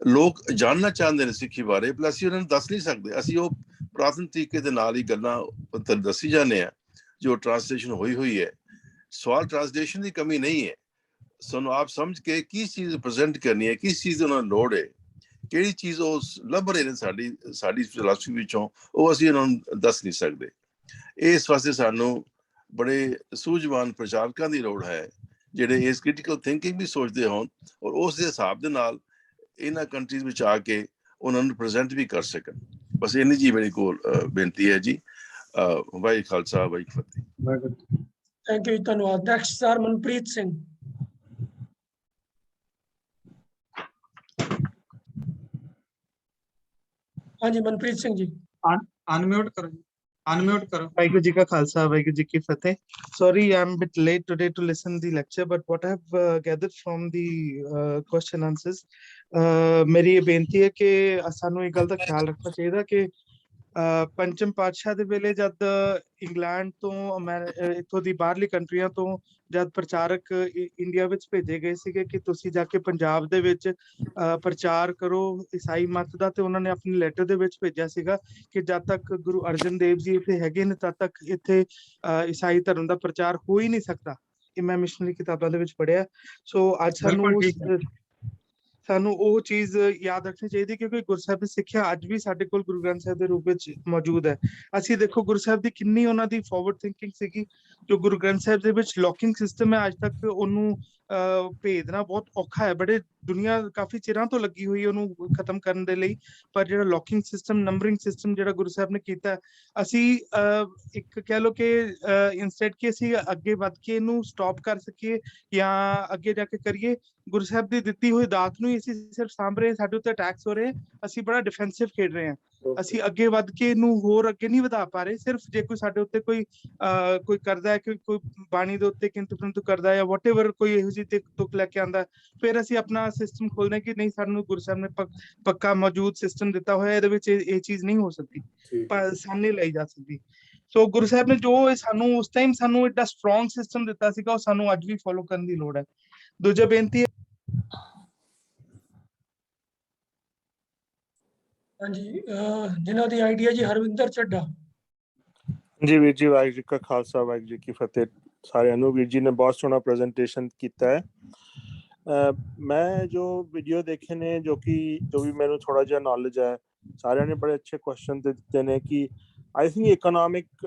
ਲੋਕ ਜਾਣਨਾ ਚਾਹੁੰਦੇ ਨੇ ਸਿੱਖੀ ਬਾਰੇ, ਪਰ ਅਸੀਂ ਉਹਨਾਂ ਨੂੰ ਦੱਸ ਨਹੀਂ ਸਕਦੇ। ਅਸੀਂ ਉਹ ਪੁਰਾਤਨ ਤਰੀਕੇ ਦੇ ਨਾਲ ਹੀ ਗੱਲਾਂ ਦੱਸੀ ਜਾਂਦੇ ਹਾਂ ਜੋ ਟ੍ਰਾਂਸਲੇਸ਼ਨ ਹੋਈ ਹੈ। ਸਵਾਲ ਟ੍ਰਾਂਸਲੇਸ਼ਨ ਦੀ ਕਮੀ ਨਹੀਂ ਹੈ, ਸਾਨੂੰ ਆਪ ਸਮਝ ਕੇ ਕਿਸ ਚੀਜ਼ ਪ੍ਰੈਜ਼ੈਂਟ ਕਰਨੀ ਹੈ, ਕਿਸ ਚੀਜ਼ ਦੀ ਉਹਨਾਂ ਨੂੰ ਲੋੜ ਹੈ, ਕਿਹੜੀ ਚੀਜ਼ ਉਹ ਲੱਭ ਰਹੇ ਨੇ ਸਾਡੀ ਫਿਲਾਸਫੀ ਵਿੱਚੋਂ, ਉਹ ਅਸੀਂ ਉਹਨਾਂ ਨੂੰ ਦੱਸ ਨਹੀਂ ਸਕਦੇ। ਇਸ ਵਾਸਤੇ ਸਾਨੂੰ ਬੜੇ ਸੂਝਵਾਨ ਪ੍ਰਚਾਰਕਾਂ ਦੀ ਲੋੜ ਹੈ, ਜਿਹੜੇ ਇਸ ਕ੍ਰਿਟੀਕਲ ਥਿੰਕਿੰਗ ਵੀ ਸੋਚਦੇ ਹੋਣ ਔਰ ਉਸ ਦੇ ਹਿਸਾਬ ਦੇ ਨਾਲ ਇਹਨਾਂ ਕੰਟਰੀਜ਼ ਵਿੱਚ ਆ ਕੇ ਉਹਨਾਂ ਨੂੰ ਪ੍ਰੈਜ਼ੈਂਟ ਵੀ ਕਰ ਸਕਣ। ਬਸ ਇੰਨੀ ਜੀ ਮੇਰੀ ਕੋਲ ਬੇਨਤੀ ਹੈ ਜੀ। ਵਾਹਿਗੁਰੂ ਖਾਲਸਾ ਵਾਹਿਗੁਰੂ ਫਤਿਹ। ਥੈਂਕ ਯੂ, ਧੰਨਵਾਦ। Next sir Manpreet Singh. ਹਾਂਜੀ ਮਨਪ੍ਰੀਤ ਸਿੰਘ ਜੀ, ਅਨਮਿਊਟ ਕਰੋ ਜੀ, ਅਨਮਿਊਟ ਕਰੋ। Vaiguru Ji Ka Khalsa, Vaiguru Ji Ki Fateh. Sorry, I'm a bit late today to listen the lecture, but what I have gathered from the question answers, ਮੇਰੀ ਇਹ ਬੇਨਤੀ ਹੈ ਕਿ ਸਾਨੂੰ ਇਹ ਗੱਲ ਦਾ ਖਿਆਲ ਰੱਖਣਾ ਚਾਹੀਦਾ ਕਿ ਪੰਚਮ ਪਾਤਸ਼ਾਹ ਦੇ ਵੇਲੇ ਜਦ ਇੰਗਲੈਂਡ ਤੋਂ ਇੱਥੋਂ ਦੀ ਬਾਹਰਲੀ ਕੰਟਰੀਆਂ ਤੋਂ ਜਦ ਪ੍ਰਚਾਰਕ ਇੰਡੀਆ ਵਿੱਚ ਭੇਜੇ ਗਏ ਸੀਗੇ ਕਿ ਤੁਸੀਂ ਜਾ ਕੇ ਪੰਜਾਬ ਦੇ ਵਿੱਚ ਪ੍ਰਚਾਰ ਕਰੋ ਈਸਾਈ ਮਤ ਦਾ, ਤੇ ਉਹਨਾਂ ਨੇ ਆਪਣੀ ਲੈਟਰ ਦੇ ਵਿੱਚ ਭੇਜਿਆ ਸੀਗਾ ਕਿ ਜਦ ਤੱਕ ਗੁਰੂ ਅਰਜਨ ਦੇਵ ਜੀ ਇੱਥੇ ਹੈਗੇ ਨੇ ਤਦ ਤੱਕ ਇੱਥੇ ਈਸਾਈ ਧਰਮ ਦਾ ਪ੍ਰਚਾਰ ਹੋ ਹੀ ਨਹੀਂ ਸਕਦਾ। ਇਹ ਮੈਂ ਮਿਸ਼ਨਰੀ ਕਿਤਾਬਾਂ ਦੇ ਵਿੱਚ ਪੜ੍ਹਿਆ। ਸੋ ਅੱਜ ਸਾਨੂੰ ਉਹ ਚੀਜ਼ ਯਾਦ ਰੱਖਣੀ ਚਾਹੀਦੀ, ਕਿਉਂਕਿ ਗੁਰਸਾਹਿਬ ਦੀ ਸਿੱਖਿਆ ਅੱਜ ਵੀ ਸਾਡੇ ਕੋਲ ਗੁਰੂ ਗ੍ਰੰਥ ਸਾਹਿਬ ਦੇ ਰੂਪ ਵਿੱਚ ਮੌਜੂਦ ਹੈ। ਅਸੀਂ ਦੇਖੋ ਗੁਰੂ ਸਾਹਿਬ ਦੀ ਕਿੰਨੀ ਉਹਨਾਂ ਦੀ ਫਾਰਵਰਡ ਥਿੰਕਿੰਗ ਸੀਗੀ। ਜੋ ਗੁਰੂ ਗ੍ਰੰਥ ਸਾਹਿਬ ਦੇ ਵਿੱਚ ਲੌਕਿੰਗ ਸਿਸਟਮ ਹੈ, ਅੱਜ ਤੱਕ ਉਹਨੂੰ ਭੇਦਣਾ ਬਹੁਤ ਔਖਾ ਹੈ। ਬੜੇ ਦੁਨੀਆ ਕਾਫੀ ਚਿਰਾਂ ਤੋਂ ਲੱਗੀ ਹੋਈ ਉਹਨੂੰ ਖਤਮ ਕਰਨ ਦੇ ਲਈ, ਪਰ ਜਿਹੜਾ ਲੌਕਿੰਗ ਸਿਸਟਮ, ਨੰਬਰਿੰਗ ਸਿਸਟਮ ਜਿਹੜਾ ਗੁਰੂ ਸਾਹਿਬ ਨੇ ਕੀਤਾ, ਅਸੀਂ ਇੱਕ ਕਹਿ ਲਓ ਕਿ ਇੰਸਟੈਡ ਕਿ ਅਸੀਂ ਅੱਗੇ ਵੱਧ ਕੇ ਇਹਨੂੰ ਸਟਾਪ ਕਰ ਸਕੀਏ ਜਾਂ ਅੱਗੇ ਜਾ ਕੇ ਕਰੀਏ, ਗੁਰੂ ਸਾਹਿਬ ਦੀ ਦਿੱਤੀ ਹੋਈ ਦਾਤ ਨੂੰ ਹੀ ਅਸੀਂ ਸਿਰਫ ਸਾਂਭ ਰਹੇ ਹਾਂ। ਸਾਡੇ ਉੱਤੇ ਅਟੈਕਸ ਹੋ ਰਹੇ, ਅਸੀਂ ਬੜਾ ਡਿਫੈਂਸਿਵ ਖੇਡ ਰਹੇ ਹਾਂ। ਅਸੀਂ ਅੱਗੇ ਵੱਧ ਕੇ ਇਹਨੂੰ ਹੋਰ ਅੱਗੇ ਨਹੀਂ ਵਧਾ ਪਾ ਰਹੇ। ਸਿਰਫ ਜੇ ਕੋਈ ਸਾਡੇ ਉੱਤੇ ਕੋਈ ਕਰਦਾ ਹੈ, ਕੋਈ ਬਾਣੀ ਦੇ ਉੱਤੇ ਕਿੰਤੂ ਪਰੰਤੂ ਕਰਦਾ ਹੈ ਜਾਂ ਵਾਟਐਵਰ ਕੋਈ ਇਹੋ ਜਿਹੀ ਤੁਕ ਲੈ ਕੇ ਆਉਂਦਾ, ਫਿਰ ਅਸੀਂ ਆਪਣਾ ਸਿਸਟਮ ਖੋਲਦੇ ਕਿ ਨਹੀਂ, ਸਾਨੂੰ ਗੁਰੂ ਸਾਹਿਬ ਨੇ ਪੱਕਾ ਮੌਜੂਦ ਸਿਸਟਮ ਦਿੱਤਾ ਹੋਇਆ, ਇਹਦੇ ਵਿੱਚ ਇਹ ਚੀਜ਼ ਨਹੀਂ ਹੋ ਸਕਦੀ, ਸਾਹਮਣੇ ਲਈ ਜਾ ਸਕਦੀ। ਸੋ ਗੁਰੂ ਸਾਹਿਬ ਨੇ ਜੋ ਸਾਨੂੰ ਉਸ ਟਾਈਮ ਸਾਨੂੰ ਏਡਾ ਸਟਰੋਂਗ ਸਿਸਟਮ ਦਿੱਤਾ ਸੀਗਾ, ਉਹ ਸਾਨੂੰ ਅੱਜ ਵੀ ਫੋਲੋ ਕਰਨ ਦੀ ਲੋੜ ਹੈ। ਦੂਜਾ ਬੇਨਤੀ ਹੈ, ਹਾਂਜੀ ਜਿਨ੍ਹਾਂ ਦੀ ਆਈਡੀਆ ਜੀ ਹਰਵਿੰਦਰ ਚੱਡਾ। ਜੀ ਵੀਰ ਜੀ, ਵਾਹਿਗੁਰੂ ਜੀ ਕਾ ਖਾਲਸਾ ਵਾਹਿਗੁਰੂ ਜੀ ਕੀ ਫਤਿਹ। ਸਾਰਿਆਂ ਨੂੰ ਵੀਰ ਜੀ ਨੇ ਬਹੁਤ ਸੋਹਣਾ ਪ੍ਰੈਜੈਂਟੇਸ਼ਨ ਕੀਤਾ ਹੈ। ਮੈਂ ਜੋ ਵੀਡੀਓ ਦੇਖੇ ਨੇ, ਜੋ ਵੀ ਮੈਨੂੰ ਥੋੜਾ ਜਿਹਾ ਨੌਲੇਜ ਹੈ, ਸਾਰਿਆਂ ਨੇ ਬੜੇ ਅੱਛੇ ਕੁਐਸਚਨ ਦਿੱਤੇ ਨੇ ਕਿ I think economic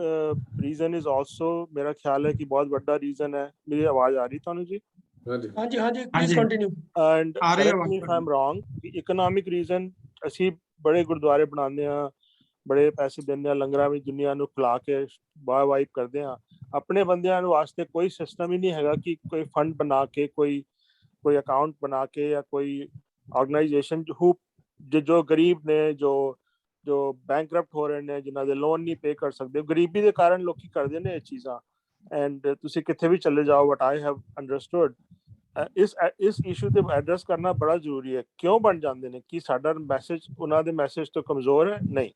reason is also, मेरा ख्याल है कि बहुत बड़ा रीजन है। मेरी आवाज आ रही थानू जी? हाँ जी please continue. And correct me if I am wrong, economic reason ਅਸੀਂ ਬੜੇ ਗੁਰਦੁਆਰੇ ਬਣਾਉਂਦੇ ਹਾਂ, ਬੜੇ ਪੈਸੇ ਦਿੰਦੇ ਹਾਂ ਲੰਗਰਾਂ ਵਿੱਚ, ਦੁਨੀਆ ਨੂੰ ਖਿਲਾ ਕੇ ਵਾਈਪ ਕਰਦੇ ਹਾਂ। ਆਪਣੇ ਬੰਦਿਆਂ ਨੂੰ ਵਾਸਤੇ ਕੋਈ ਸਿਸਟਮ ਹੀ ਨਹੀਂ ਹੈਗਾ ਕਿ ਕੋਈ ਫੰਡ ਬਣਾ ਕੇ, ਕੋਈ ਅਕਾਊਂਟ ਬਣਾ ਕੇ ਜਾਂ ਕੋਈ ਆਰਗੇਨਾਈਜੇਸ਼ਨ ਜੋ ਗਰੀਬ ਨੇ, ਜੋ ਬੈਂਕਰਪਟ ਹੋ ਰਹੇ ਨੇ, ਜਿਨ੍ਹਾਂ ਦੇ ਲੋਨ ਨਹੀਂ ਪੇ ਕਰ ਸਕਦੇ, ਗਰੀਬੀ ਦੇ ਕਾਰਨ ਲੋਕੀ ਕਰਦੇ ਨੇ ਇਹ ਚੀਜ਼ਾਂ। ਐਂਡ ਤੁਸੀਂ ਕਿੱਥੇ ਵੀ ਚਲੇ ਜਾਓ, ਵਟ ਆਈ ਹੈਵ ਅੰਡਰਸਟੂਡ, ਇਸ ਇਸ਼ੂ ਤੇ ਐਡਰੈਸ ਕਰਨਾ ਬੜਾ ਜ਼ਰੂਰੀ ਹੈ। ਕਿਉਂ ਬਣ ਜਾਂਦੇ ਨੇ? ਕਿ ਸਾਡਾ ਮੈਸੇਜ ਉਹਨਾਂ ਦੇ ਮੈਸੇਜ ਤੋਂ ਕਮਜ਼ੋਰ ਹੈ? ਨਹੀਂ।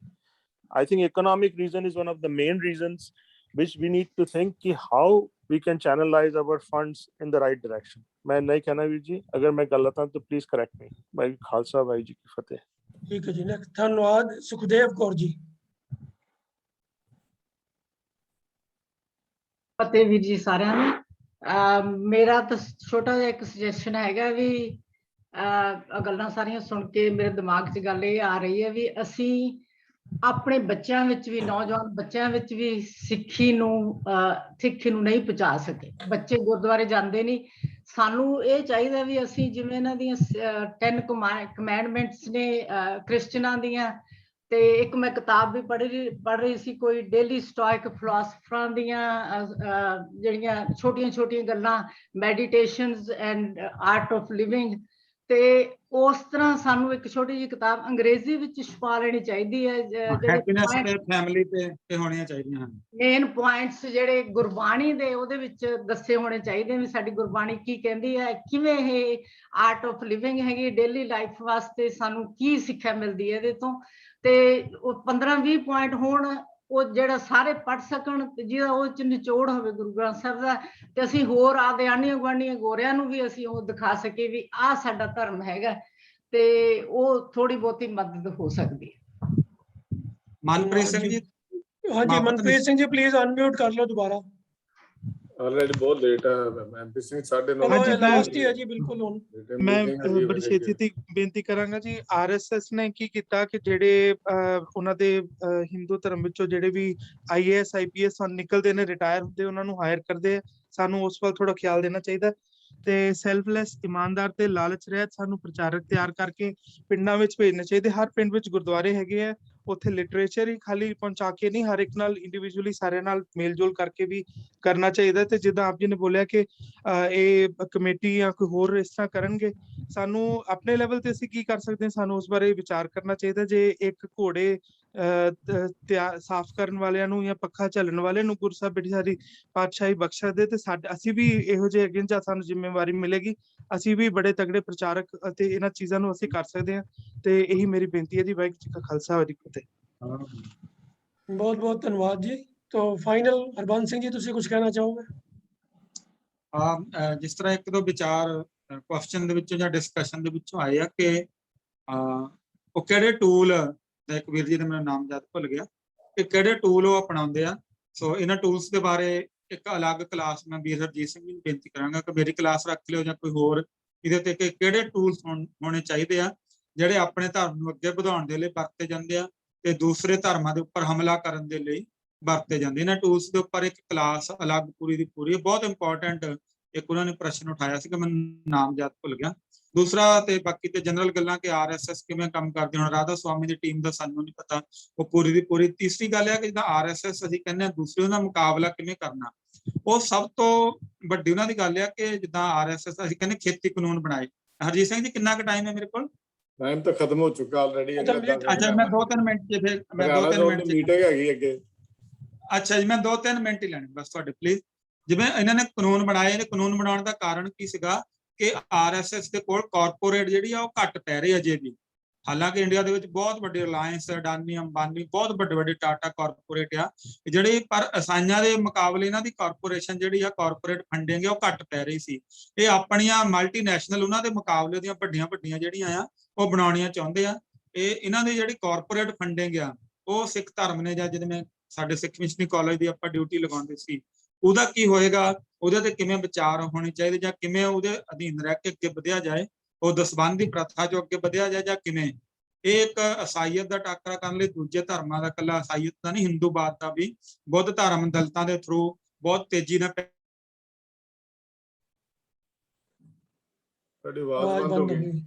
I think economic reason is one of the main reasons which we need to think कि how we can channelize our funds in the right direction. मैं नहीं कहना वीर जी, अगर मैं गलत हूं तो प्लीज करेक्ट मी। भाई खालसा, भाई जी की फतेह। ठीक है जी, नेक्स्ट धन्यवाद सुखदेव कौर जी। फतेह वीर जी सारिਆਂ ਨੂੰ। मेरा तो छोटा ਜਿਹਾ ਇੱਕ ਸੁਜੈਸ਼ਨ ਹੈਗਾ ਵੀ ਗੱਲਾਂ ਸਾਰੀਆਂ ਸੁਣ ਕੇ ਮੇਰੇ ਦਿਮਾਗ 'ਚ ਗੱਲ ਇਹ ਆ ਰਹੀ ਹੈ ਵੀ ਅਸੀਂ ਆਪਣੇ ਬੱਚਿਆਂ ਵਿੱਚ ਵੀ, ਨੌਜਵਾਨ ਬੱਚਿਆਂ ਵਿੱਚ ਵੀ ਸਿੱਖੀ ਨੂੰ ਨਹੀਂ ਪਹੁੰਚਾ ਸਕੇ। ਬੱਚੇ ਗੁਰਦੁਆਰੇ ਜਾਂਦੇ ਨਹੀਂ। ਸਾਨੂੰ ਇਹ ਚਾਹੀਦਾ ਵੀ ਅਸੀਂ ਜਿਵੇਂ ਇਹਨਾਂ ਦੀਆਂ 10 ਕਮੈਂਡਮੈਂਟਸ ਨੇ ਕ੍ਰਿਸਚਨਾਂ ਦੀਆਂ, ਤੇ ਇੱਕ ਮੈਂ ਕਿਤਾਬ ਵੀ ਪੜ੍ਹ ਰਹੀ ਸੀ, ਕੋਈ ਡੇਲੀ ਸਟੋਇਕ ਫਿਲਾਸਫਰਾਂ ਦੀਆਂ ਜਿਹੜੀਆਂ ਛੋਟੀਆਂ ਗੱਲਾਂ, meditations and art of living, ਤੇ ਉਸ ਤਰ੍ਹਾਂ ਸਾਨੂੰ ਇੱਕ ਛੋਟੀ ਜਿਹੀ ਕਿਤਾਬ ਅੰਗਰੇਜ਼ੀ ਵਿੱਚ ਛਪਾ ਲੈਣੀ ਚਾਹੀਦੀ ਹੈ। ਜਿਹੜੇ ਹੈਪੀਨੈਸ ਤੇ ਫੈਮਿਲੀ ਤੇ ਹੋਣੀਆਂ ਚਾਹੀਦੀਆਂ ਹਨ। ਮੇਨ ਪੁਆਇੰਟਸ ਜਿਹੜੇ ਗੁਰਬਾਣੀ ਦੇ ਉਹਦੇ ਵਿੱਚ ਦੱਸੇ ਹੋਣੇ ਚਾਹੀਦੇ ਵੀ ਸਾਡੀ ਗੁਰਬਾਣੀ ਕੀ ਕਹਿੰਦੀ ਹੈ, ਕਿਵੇਂ ਇਹ ਆਰਟ ਆਫ ਲਿਵਿੰਗ ਹੈਗੀ ਡੇਲੀ ਲਾਈਫ ਵਾਸਤੇ, ਸਾਨੂੰ ਕੀ ਸਿੱਖਿਆ ਮਿਲਦੀ ਹੈ ਇਹਦੇ ਤੋਂ। ਤੇ ਉਹ 15-20 ਪੁਆਇੰਟ ਹੋਣ, ਉਹ ਜਿਹੜਾ ਸਾਰੇ ਪੜ੍ਹ ਸਕਣ, ਜਿਹਦਾ ਉਹ ਚ ਨਿਚੋੜ ਹੋਵੇ ਗੁਰੂ ਗ੍ਰੰਥ ਸਾਹਿਬ ਦਾ, ਤੇ ਅਸੀਂ ਹੋਰ ਆਪਦੇ ਆਂਢੀਆਂ ਗੁਆਂਢੀਆਂ ਗੋਰਿਆਂ ਨੂੰ ਵੀ ਅਸੀਂ ਉਹ ਦਿਖਾ ਸਕੀਏ ਵੀ ਆਹ ਸਾਡਾ ਧਰਮ ਹੈਗਾ, ਤੇ ਉਹ ਥੋੜੀ ਬਹੁਤੀ ਮਦਦ ਹੋ ਸਕਦੀ ਹੈ। ਮਨਪ੍ਰੀਤ ਸਿੰਘ ਜੀ। ਹਾਂਜੀ ਮਨਪ੍ਰੀਤ ਸਿੰਘ ਜੀ ਪਲੀਜ਼ ਅਨਮਿਊਟ ਕਰ ਲਓ ਦੁਬਾਰਾ। ਆਲਰੇਡੀ ਬਹੁਤ ਲੇਟ ਹੈ ਮਨਪ੍ਰੀਤ ਸਿੰਘ, 9:30 ਲਾਸਟ ਹੀ ਹੈ ਜੀ ਬਿਲਕੁਲ। ਹੁਣ ਮੈਂ ਬੜੀ ਛੇਤੀ ਬੇਨਤੀ ਕਰਾਂਗਾ ਜੀ, ਆਰਐਸਐਸ ਨੇ ਕੀ ਕੀਤਾ ਕਿ ਜਿਹੜੇ ਉਹਨਾਂ ਦੇ ਹਿੰਦੂ ਧਰਮ ਵਿੱਚੋਂ ਜਿਹੜੇ ਵੀ IAS IPS ਨਿਕਲਦੇ ਨੇ, ਰਿਟਾਇਰ ਹੁੰਦੇ, ਉਹਨਾਂ ਨੂੰ ਹਾਇਰ ਕਰਦੇ ਆ। ਸਾਨੂੰ ਉਸ ਵੱਲ ਥੋੜਾ ਖਿਆਲ ਦੇਣਾ ਚਾਹੀਦਾ ਤੇ ਸੈਲਫਲੈਸ, ਇਮਾਨਦਾਰ ਤੇ ਲਾਲਚ ਰਹਿਤ ਸਾਨੂੰ ਪ੍ਰਚਾਰਕ ਤਿਆਰ ਕਰਕੇ ਪਿੰਡਾਂ ਵਿੱਚ ਭੇਜਣੇ ਚਾਹੀਦੇ। ਹਰ ਪਿੰਡ ਵਿੱਚ ਗੁਰਦੁਆਰੇ ਹੈਗੇ ਆ, ਉੱਥੇ ਲਿਟਰੇਚਰ ਹੀ ਖਾਲੀ ਪਹੁੰਚਾ ਕੇ ਨਹੀਂ, ਹਰ ਇੱਕ ਨਾਲ ਇੰਡੀਵਿਜੂਅਲੀ ਸਾਰਿਆਂ ਨਾਲ ਮੇਲ ਜੋਲ ਕਰਕੇ ਵੀ ਕਰਨਾ ਚਾਹੀਦਾ। ਤੇ ਜਿੱਦਾਂ ਆਪ ਜੀ ਨੇ ਬੋਲਿਆ ਕਿ ਇਹ ਕਮੇਟੀ ਜਾਂ ਕੋਈ ਹੋਰ ਇਸ ਤਰ੍ਹਾਂ ਕਰਨਗੇ, ਸਾਨੂੰ ਆਪਣੇ ਲੈਵਲ ਤੇ ਅਸੀਂ ਕੀ ਕਰ ਸਕਦੇ ਹਾਂ, ਸਾਨੂੰ ਉਸ ਬਾਰੇ ਵਿਚਾਰ ਕਰਨਾ ਚਾਹੀਦਾ। ਜੇ ਇੱਕ ਘੋੜੇ ਸਾਫ਼ ਕਰਨ ਵਾਲਿਆਂ ਨੂੰ ਜਾਂ ਪੱਖਾ ਝੱਲਣ ਵਾਲੇ ਨੂੰ ਗੁਰੂ ਸਾਹਿਬ ਬੜੀ ਸਾਰੀ ਪਾਤਸ਼ਾਹੀ ਬਖਸ਼ਾ ਦੇ, ਤੇ ਅਸੀਂ ਵੀ ਇਹੋ ਜਿਹੇ ਅੱਗੇ ਜਾਂ ਸਾਨੂੰ ਜ਼ਿੰਮੇਵਾਰੀ ਮਿਲੇਗੀ, ਅਸੀਂ ਵੀ ਬੜੇ ਤਗੜੇ ਪ੍ਰਚਾਰਕ ਅਤੇ ਇਹਨਾਂ ਚੀਜ਼ਾਂ ਨੂੰ ਅਸੀਂ ਕਰ ਸਕਦੇ ਹਾਂ। ਤੇ ਇਹੀ ਮੇਰੀ ਬੇਨਤੀ ਹੈ ਜੀ। ਵਾਹਿਗੁਰੂ ਜੀ ਕਾ ਖਾਲਸਾ, ਵਾਹਿਗੁਰੂ ਜੀ ਕੀ ਫਤਿਹ। ਬਹੁਤ ਬਹੁਤ ਧੰਨਵਾਦ ਜੀ। तो फाइनल हरबंस सिंह जी तुसी कुछ कहना चाहोगे? जिस तरह एक दो विचार क्वेश्चन ਦੇ ਵਿੱਚੋਂ ਜਾਂ ਡਿਸਕਸ਼ਨ ਦੇ ਵਿੱਚੋਂ ਆਏ ਆ ਕਿ ਉਹ ਕਿਹੜੇ ਟੂਲ, ਇੱਕ ਵੀਰ ਜੀ ਦਾ ਮੇਰਾ ਨਾਮ ਯਾਦ ਭੁੱਲ ਗਿਆ, ਕਿ ਕਿਹੜੇ ਟੂਲ ਉਹ ਅਪਣਾਉਂਦੇ ਆ। ਸੋ ਇਹਨਾਂ ਟੂਲਸ ਦੇ ਬਾਰੇ ਇੱਕ ਅਲੱਗ ਕਲਾਸ ਮੈਂ ਵੀਰ ਹਰਜੀਤ ਸਿੰਘ ਜੀ ਨੂੰ ਬੇਨਤੀ ਕਰਾਂਗਾ ਕਿ ਮੇਰੀ ਕਲਾਸ ਰੱਖ ਲਿਓ ਜਾਂ ਕੋਈ ਹੋਰ ਇਹਦੇ ਤੇ, ਕਿ ਕਿਹੜੇ ਟੂਲਸ ਹੋਣੇ ਚਾਹੀਦੇ ਆ ਜਿਹੜੇ ਆਪਣੇ ਧਰਮ ਨੂੰ ਅੱਗੇ ਵਧਾਉਣ ਦੇ ਲਈ ਵਰਤੇ ਜਾਂਦੇ ਆ ਤੇ ਦੂਸਰੇ ਧਰਮਾਂ ਦੇ ਉੱਪਰ ਹਮਲਾ ਕਰਨ ਦੇ ਲਈ ਵਰਤੇ ਜਾਂਦੇ। ਇਹਨਾਂ ਟੂਲਸ ਦੇ ਉੱਪਰ ਇੱਕ ਕਲਾਸ ਅਲੱਗ ਪੂਰੀ ਦੀ ਪੂਰੀ ਬਹੁਤ ਇੰਪੋਰਟੈਂਟ ਇੱਕ ਉਹਨਾਂ ਨੇ ਪ੍ਰਸ਼ਨ ਉਠਾਇਆ ਸੀ ਕਿ ਮੈਨੂੰ ਨਾਮ ਯਾਦ ਭੁੱਲ ਗਿਆ। ਦੂਸਰਾ ਤੇ ਬਾਕੀ ਤੇ ਜਨਰਲ ਗੱਲਾਂ ਕਿ RSS ਕਿਵੇਂ ਕੰਮ ਕਰਦੀ, ਹੁਣ ਰਾਧਾ ਸਵਾਮੀ ਦੀ ਟੀਮ ਦਾ ਸਾਨੂੰ ਨਹੀਂ ਪਤਾ, ਉਹ ਪੂਰੀ ਦੀ ਪੂਰੀ। ਤੀਸਰੀ ਗੱਲ ਹੈ ਕਿ ਜਿੱਦਾਂ RSS ਅਸੀਂ ਕਹਿੰਦੇ ਹਾਂ ਦੂਸਰੇ ਦਾ ਮੁਕਾਬਲਾ ਕਿਵੇਂ ਕਰਨਾ, ਉਹ ਸਭ ਤੋਂ ਵੱਡੀ ਉਹਨਾਂ ਦੀ ਗੱਲ ਹੈ ਕਿ ਜਿੱਦਾਂ RSS ਅਸੀਂ ਕਹਿੰਦੇ ਖੇਤੀ ਕਾਨੂੰਨ ਬਣਾਏ। ਹਰਜੀਤ ਸਿੰਘ ਜੀ ਕਿੰਨਾ ਕੁ ਟਾਈਮ ਹੈ ਮੇਰੇ ਕੋਲ? ਟਾਈਮ ਤਾਂ ਖਤਮ ਹੋ ਚੁੱਕਾ ਆਲਰੇਡੀ। ਅੱਛਾ ਮੈਂ 2-3 ਮਿੰਟ ਚ ਫਿਰ ਮੈਂ 2-3 ਮਿੰਟ ਮੀਟਿੰਗ ਹੈਗੀ ਅੱਗੇ। ਅੱਛਾ ਜੀ, ਮੈਂ 2-3 ਮਿੰਟ ਹੀ ਲੈਣੇ ਬਸ ਤੁਹਾਡੇ ਪਲੀਜ਼। ਜਿਵੇਂ ਇਹਨਾਂ ਨੇ ਕਾਨੂੰਨ ਬਣਾਏ ਨੇ, ਕਾਨੂੰਨ ਬਣਾਉਣ ਦਾ ਕਾਰਨ ਕੀ ਸੀਗਾ ਕਿ RSS ਦੇ ਕੋਲ ਕਾਰਪੋਰੇਟ ਜਿਹੜੀ ਆ ਉਹ ਘੱਟ ਪੈ ਰਹੀ ਅਜੇ ਵੀ। ਹਾਲਾਂਕਿ ਇੰਡੀਆ ਦੇ ਵਿੱਚ ਬਹੁਤ ਵੱਡੇ ਰਿਲਾਇੰਸ, ਅਡਾਨੀ, ਅੰਬਾਨੀ, ਬਹੁਤ ਵੱਡੇ ਵੱਡੇ ਟਾਟਾ ਕਾਰਪੋਰੇਟ ਆ ਜਿਹੜੇ, ਪਰ ਅਸਾਈਆਂ ਦੇ ਮੁਕਾਬਲੇ ਇਹਨਾਂ ਦੀ ਕਾਰਪੋਰੇਸ਼ਨ ਜਿਹੜੀ ਆ ਕਾਰਪੋਰੇਟ ਫੰਡਿੰਗ ਉਹ ਘੱਟ ਪੈ ਰਹੀ ਸੀ। ਇਹ ਆਪਣੀਆਂ ਮਲਟੀਨੈਸ਼ਨਲ ਉਹਨਾਂ ਦੇ ਮੁਕਾਬਲੇ ਦੀਆਂ ਵੱਡੀਆਂ ਵੱਡੀਆਂ ਜਿਹੜੀਆਂ ਆ ਉਹ ਬਣਾਉਣੀਆਂ ਚਾਹੁੰਦੇ ਆ। ਇਹਨਾਂ ਦੀ ਜਿਹੜੀ ਕਾਰਪੋਰੇਟ ਫੰਡਿੰਗ ਆ ਉਹ ਸਿੱਖ ਧਰਮ ਨੇ, ਜਾਂ ਜਿਵੇਂ ਸਾਡੇ ਸਿੱਖ ਮਿਸ਼ਨਰੀ ਕਾਲਜ ਦੀ ਆਪਾਂ ਡਿਊਟੀ ਲਗਾਉਂਦੇ ਸੀ, ਉਹਦਾ ਕੀ ਹੋਏਗਾ, ਉਹਦੇ ਤੇ ਕਿਵੇਂ ਵਿਚਾਰ ਹੋਣੇ ਚਾਹੀਦੇ, ਜਾਂ ਕਿਵੇਂ ਉਹਦੇ ਅਧੀਨ ਰਹਿ ਕੇ ਅੱਗੇ ਵਧਿਆ ਜਾਏ, ਉਹ ਦਸਬੰਧ ਦੀ ਪ੍ਰਥਾ ਜੋ ਅੱਗੇ ਵਧਿਆ ਜਾਏ, ਜਾਂ ਕਿਵੇਂ ਇਹ ਇੱਕ ਈਸਾਈਅਤ ਦਾ ਟਾਕਰਾ ਕਰਨ ਲਈ ਦੂਜੇ ਧਰਮਾਂ ਦਾ, ਇਕੱਲਾ ਈਸਾਈਅਤ ਦਾ ਨਹੀਂ, ਹਿੰਦੂਵਾਦ ਦਾ ਵੀ, ਬੁੱਧ ਧਰਮ ਦਲਿਤਾਂ ਦੇ ਥਰੂ ਬਹੁਤ ਤੇਜ਼ੀ ਨਾਲ। ਸਾਡੀ ਆਵਾਜ਼ ਬੰਦ ਹੋ ਗਈ।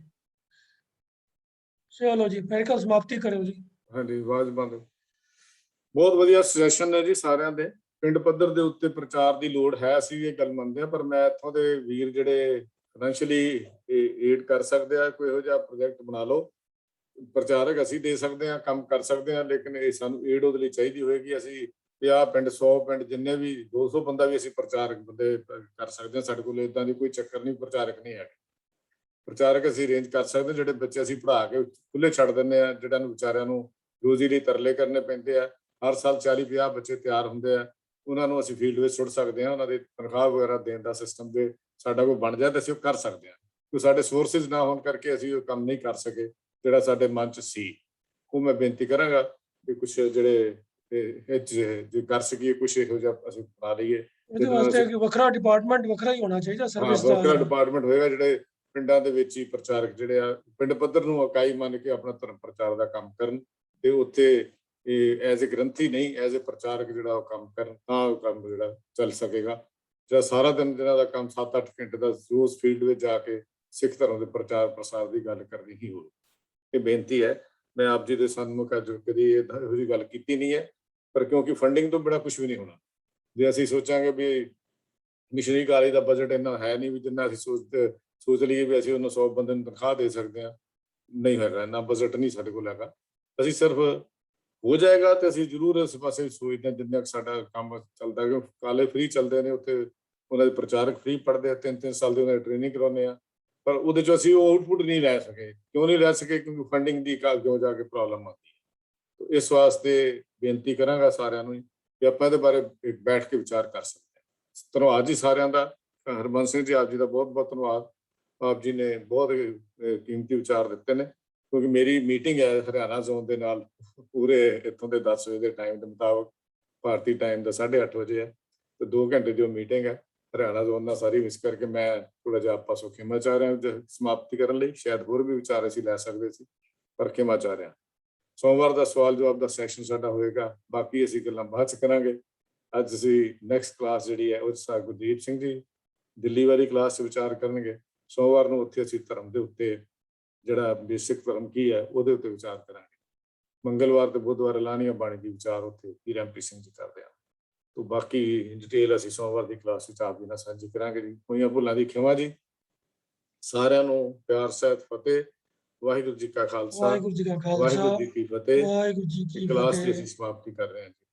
ਚਲੋ ਜੀ ਮੇਰੇ ਕੋਲ ਸਮਾਪਤੀ ਕਰਿਓ ਜੀ। ਹਾਂਜੀ ਆਵਾਜ਼ ਬੰਦ। ਬਹੁਤ ਵਧੀਆ ਸੁਜੈਸ਼ਨ ਹੈ ਜੀ ਸਾਰਿਆਂ ਦੇ। ਪਿੰਡ ਪੱਧਰ ਦੇ ਉੱਤੇ ਪ੍ਰਚਾਰ ਦੀ ਲੋੜ ਹੈ, ਅਸੀਂ ਇਹ ਗੱਲ ਮੰਨਦੇ ਹਾਂ, ਪਰ ਮੈਂ ਇੱਥੋਂ ਦੇ ਵੀਰ ਜਿਹੜੇ ਫਾਈਨੈਂਸ਼ੀਅਲੀ ਏਡ ਕਰ ਸਕਦੇ ਆ, ਕੋਈ ਇਹੋ ਜਿਹਾ ਪ੍ਰੋਜੈਕਟ ਬਣਾ ਲਓ। ਪ੍ਰਚਾਰਕ ਅਸੀਂ ਦੇ ਸਕਦੇ ਹਾਂ, ਕੰਮ ਕਰ ਸਕਦੇ ਹਾਂ, ਲੇਕਿਨ ਇਹ ਸਾਨੂੰ ਏਡ ਉਹਦੇ ਲਈ ਚਾਹੀਦੀ ਹੋਏਗੀ। ਅਸੀਂ 50 ਪਿੰਡ, 100 ਪਿੰਡ, ਜਿੰਨੇ ਵੀ 200 ਬੰਦਾ ਵੀ ਅਸੀਂ ਪ੍ਰਚਾਰਕ ਬੰਦੇ ਕਰ ਸਕਦੇ ਹਾਂ। ਸਾਡੇ ਕੋਲ ਏਦਾਂ ਦੀ ਕੋਈ ਚੱਕਰ ਨਹੀਂ, ਪ੍ਰਚਾਰਕ ਨਹੀਂ ਹੈਗੇ। ਪ੍ਰਚਾਰਕ ਅਸੀਂ ਅਰੇਂਜ ਕਰ ਸਕਦੇ, ਜਿਹੜੇ ਬੱਚੇ ਅਸੀਂ ਪੜ੍ਹਾ ਕੇ ਖੁੱਲੇ ਛੱਡ ਦਿੰਦੇ ਆ, ਜਿਹੜਾ ਨੂੰ ਵਿਚਾਰਿਆਂ ਨੂੰ ਰੋਜ਼ੀ ਲਈ ਤਰਲੇ ਕਰਨੇ ਪੈਂਦੇ ਆ। ਹਰ ਸਾਲ 40-50 ਬੱਚੇ ਤਿਆਰ ਹੁੰਦੇ ਆ, ਉਹਨਾਂ ਨੂੰ ਅਸੀਂ ਫੀਲਡ ਵਿੱਚ ਸੁੱਟ ਸਕਦੇ ਹਾਂ। ਉਹਨਾਂ ਦੀ ਤਨਖਾਹ ਵਗੈਰਾ ਦੇਣ ਦਾ ਸਿਸਟਮ ਦੇ ਸਾਡਾ ਕੋਈ ਬਣ ਜਾਏ ਤਾਂ ਅਸੀਂ ਉਹ ਕਰ ਸਕਦੇ ਹਾਂ। ਕਿਉਂਕਿ ਸਾਡੇ ਸੋਰਸਿਸ ਨਾ ਹੋਣ ਕਰਕੇ ਅਸੀਂ ਉਹ ਕੰਮ ਨਹੀਂ ਕਰ ਸਕੇ ਜਿਹੜਾ ਸਾਡੇ ਮਨ 'ਚ ਸੀ। ਉਹ ਮੈਂ ਬੇਨਤੀ ਕਰਾਂਗਾ ਕਿ ਕੁਛ ਜਿਹੜੇ ਜੇ ਕਰ ਸਕੀਏ, ਕੁਛ ਇਹੋ ਜਿਹਾ ਅਸੀਂ ਬਣਾ ਲਈਏ। ਇਹਦੇ ਵਾਸਤੇ ਵੱਖਰਾ ਡਿਪਾਰਟਮੈਂਟ ਵੱਖਰਾ ਹੀ ਹੋਣਾ ਚਾਹੀਦਾ ਸਰਵਿਸ ਦਾ। ਵੱਖਰਾ ਡਿਪਾਰਟਮੈਂਟ ਹੋਏਗਾ ਜਿਹੜੇ ਪਿੰਡਾਂ ਦੇ ਵਿੱਚ ਹੀ ਪ੍ਰਚਾਰਕ ਜਿਹੜੇ ਆ ਪਿੰਡ ਪੱਧਰ ਨੂੰ ਇਕਾਈ ਮੰਨ ਕੇ ਆਪਣਾ ਧਰਮ ਪ੍ਰਚਾਰ ਦਾ ਕੰਮ ਕਰਨ, ਤੇ ਉੱਥੇ ਐਜ਼ ਏ ਗ੍ਰੰਥੀ ਨਹੀਂ, ਐਜ਼ ਏ ਪ੍ਰਚਾਰਕ ਜਿਹੜਾ ਉਹ ਕੰਮ ਕਰਨ, ਤਾਂ ਉਹ ਕੰਮ ਜਿਹੜਾ ਚੱਲ ਸਕੇਗਾ। ਜਿਹੜਾ ਸਾਰਾ ਦਿਨ ਜਿਹਨਾਂ ਦਾ ਕੰਮ 7-8 ਘੰਟੇ ਦਾ ਉਸ ਫੀਲਡ ਵਿੱਚ ਜਾ ਕੇ ਸਿੱਖ ਧਰਮ ਦੇ ਪ੍ਰਚਾਰ ਪ੍ਰਸਾਰ ਦੀ ਗੱਲ ਕਰਨੀ ਹੀ ਹੋਵੇ। ਇਹ ਬੇਨਤੀ ਹੈ। ਮੈਂ ਆਪ ਜੀ ਦੇ ਸਨਮੁਖ ਅੱਜ ਕਦੀ ਇਹੋ ਜਿਹੀ ਗੱਲ ਕੀਤੀ ਨਹੀਂ ਹੈ, ਪਰ ਕਿਉਂਕਿ ਫੰਡਿੰਗ ਤੋਂ ਬਿਨਾਂ ਕੁਝ ਵੀ ਨਹੀਂ ਹੋਣਾ। ਜੇ ਅਸੀਂ ਸੋਚਾਂਗੇ ਵੀ ਮਿਸ਼ਨਰੀ ਕਾਲਜ ਦਾ ਬਜਟ ਇੰਨਾ ਹੈ ਨਹੀਂ ਵੀ ਜਿੰਨਾ ਅਸੀਂ ਸੋਚ ਲਈਏ ਵੀ ਅਸੀਂ ਉਹਨੂੰ 100 ਬੰਦੇ ਨੂੰ ਤਨਖਾਹ ਦੇ ਸਕਦੇ ਹਾਂ, ਨਹੀਂ ਹੈਗਾ, ਇੰਨਾ ਬਜਟ ਨਹੀਂ ਸਾਡੇ ਕੋਲ ਹੈਗਾ। ਅਸੀਂ ਸਿਰਫ ਹੋ ਜਾਏਗਾ ਤੇ ਅਸੀਂ ਜ਼ਰੂਰ ਇਸ ਪਾਸੇ ਸੋਚਦੇ ਹਾਂ ਜਿੰਨਾ ਸਾਡਾ ਕੰਮ ਚੱਲਦਾ, ਕਿਉਂਕਿ ਕਾਲਜ ਫ੍ਰੀ ਚੱਲਦੇ ਨੇ, ਉੱਥੇ ਉਹਨਾਂ ਦੇ ਪ੍ਰਚਾਰਕ ਫ੍ਰੀ ਪੜ੍ਹਦੇ ਆ, 3-3 ਸਾਲ ਦੀ ਉਹਨਾਂ ਦੀ ਟ੍ਰੇਨਿੰਗ ਕਰਾਉਂਦੇ ਆ, ਪਰ ਉਹਦੇ ਚੋਂ ਅਸੀਂ ਉਹ ਆਊਟਪੁੱਟ ਨਹੀਂ ਲੈ ਸਕੇ। ਕਿਉਂ ਨਹੀਂ ਲੈ ਸਕੇ? ਕਿਉਂਕਿ ਫੰਡਿੰਗ ਦੀ ਕਿਉਂ ਜਾ ਕੇ ਪ੍ਰੋਬਲਮ ਆਉਂਦੀ ਹੈ। ਇਸ ਵਾਸਤੇ ਬੇਨਤੀ ਕਰਾਂਗਾ ਸਾਰਿਆਂ ਨੂੰ ਕਿ ਆਪਾਂ ਇਹਦੇ ਬਾਰੇ ਬੈਠ ਕੇ ਵਿਚਾਰ ਕਰ ਸਕਦੇ ਹਾਂ। ਧੰਨਵਾਦ ਜੀ ਸਾਰਿਆਂ ਦਾ। ਹਰਬੰਸ ਸਿੰਘ ਜੀ, ਆਪ ਜੀ ਦਾ ਬਹੁਤ ਬਹੁਤ ਧੰਨਵਾਦ। ਆਪ ਜੀ ਨੇ ਬਹੁਤ ਕੀਮਤੀ ਵਿਚਾਰ ਦਿੱਤੇ ਨੇ, ਕਿਉਂਕਿ ਮੇਰੀ ਮੀਟਿੰਗ ਹੈ ਹਰਿਆਣਾ ਜ਼ੋਨ ਦੇ ਨਾਲ ਪੂਰੇ ਇੱਥੋਂ ਦੇ 10 ਵਜੇ ਦੇ ਟਾਈਮ ਦੇ ਮੁਤਾਬਕ, ਭਾਰਤੀ ਟਾਈਮ ਦਾ 8:30 ਵਜੇ ਹੈ, ਤੇ 2 ਘੰਟੇ ਦੀ ਮੀਟਿੰਗ ਹੈ ਹਰਿਆਣਾ ਜ਼ੋਨ ਨਾਲ ਸਾਰੀ ਮਿਸ ਕਰਕੇ ਮੈਂ ਥੋੜਾ ਜਿਹਾ ਆਪਸ ਵਿੱਚ ਖਿਮਾ ਚਾਹ ਰਿਹਾ ਸਮਾਪਤੀ ਕਰਨ ਲਈ। ਸ਼ਾਇਦ ਹੋਰ ਵੀ ਵਿਚਾਰ ਅਸੀਂ ਲੈ ਸਕਦੇ ਸੀ, ਪਰ ਖਿਮਾ ਚਾਹ ਰਿਹਾ। ਸੋਮਵਾਰ ਦਾ ਸਵਾਲ ਜਵਾਬ ਦਾ ਸੈਸ਼ਨ ਸਾਡਾ ਹੋਏਗਾ, ਬਾਕੀ ਅਸੀਂ ਗੱਲਾਂ ਬਾਅਦ ਚ ਕਰਾਂਗੇ। ਅੱਜ ਅਸੀਂ ਨੈਕਸਟ ਕਲਾਸ ਜਿਹੜੀ ਹੈ ਉਹ ਸਰ ਗੁਰਦੀਪ ਸਿੰਘ ਜੀ ਦਿੱਲੀ ਵਾਲੀ ਕਲਾਸ 'ਚ ਵਿਚਾਰ ਕਰਨਗੇ। ਸੋਮਵਾਰ ਨੂੰ ਉੱਥੇ ਅਸੀਂ ਧਰਮ ਦੇ ਉੱਤੇ, ਜਿਹੜਾ ਬੇਸਿਕ ਧਰਮ ਕੀ ਹੈ ਉਹਦੇ ਉੱਤੇ ਵਿਚਾਰ ਕਰਾਂਗੇ। ਮੰਗਲਵਾਰ ਤੇ ਬੁੱਧਵਾਰ ਐਲਾਨੀਆਂ ਬਾਣੀ ਦੀ ਵਿਚਾਰ ਉੱਥੇ ਹੀਰਾਮਪ੍ਰੀਤ ਸਿੰਘ ਜੀ ਕਰਦੇ ਆ। ਤੋਂ ਬਾਕੀ ਡਿਟੇਲ ਅਸੀਂ ਸੋਮਵਾਰ ਦੀ ਕਲਾਸ ਵਿੱਚ ਆਪ ਜੀ ਨਾਲ ਸਾਂਝੀ ਕਰਾਂਗੇ ਜੀ। ਹੋਈਆਂ ਭੁੱਲਾਂ ਦੀ ਖਿਮਾ ਜੀ। ਸਾਰਿਆਂ ਨੂੰ ਪਿਆਰ ਸਹਿਤ ਫਤਿਹ। ਵਾਹਿਗੁਰੂ ਜੀ ਕਾ ਖਾਲਸਾ, ਵਾਹਿਗੁਰੂ ਜੀ ਕਾ ਖਾਲਸਾ, ਵਾਹਿਗੁਰੂ ਜੀ ਕੀ ਫਤਿਹ। ਵਾਹਿਗੁਰੂ ਜੀ ਕੀ ਕਲਾਸ ਦੀ ਫਤਿਹ। ਅਸੀਂ ਸਮਾਪਤੀ ਕਰ ਰਹੇ ਹਾਂ ਜੀ।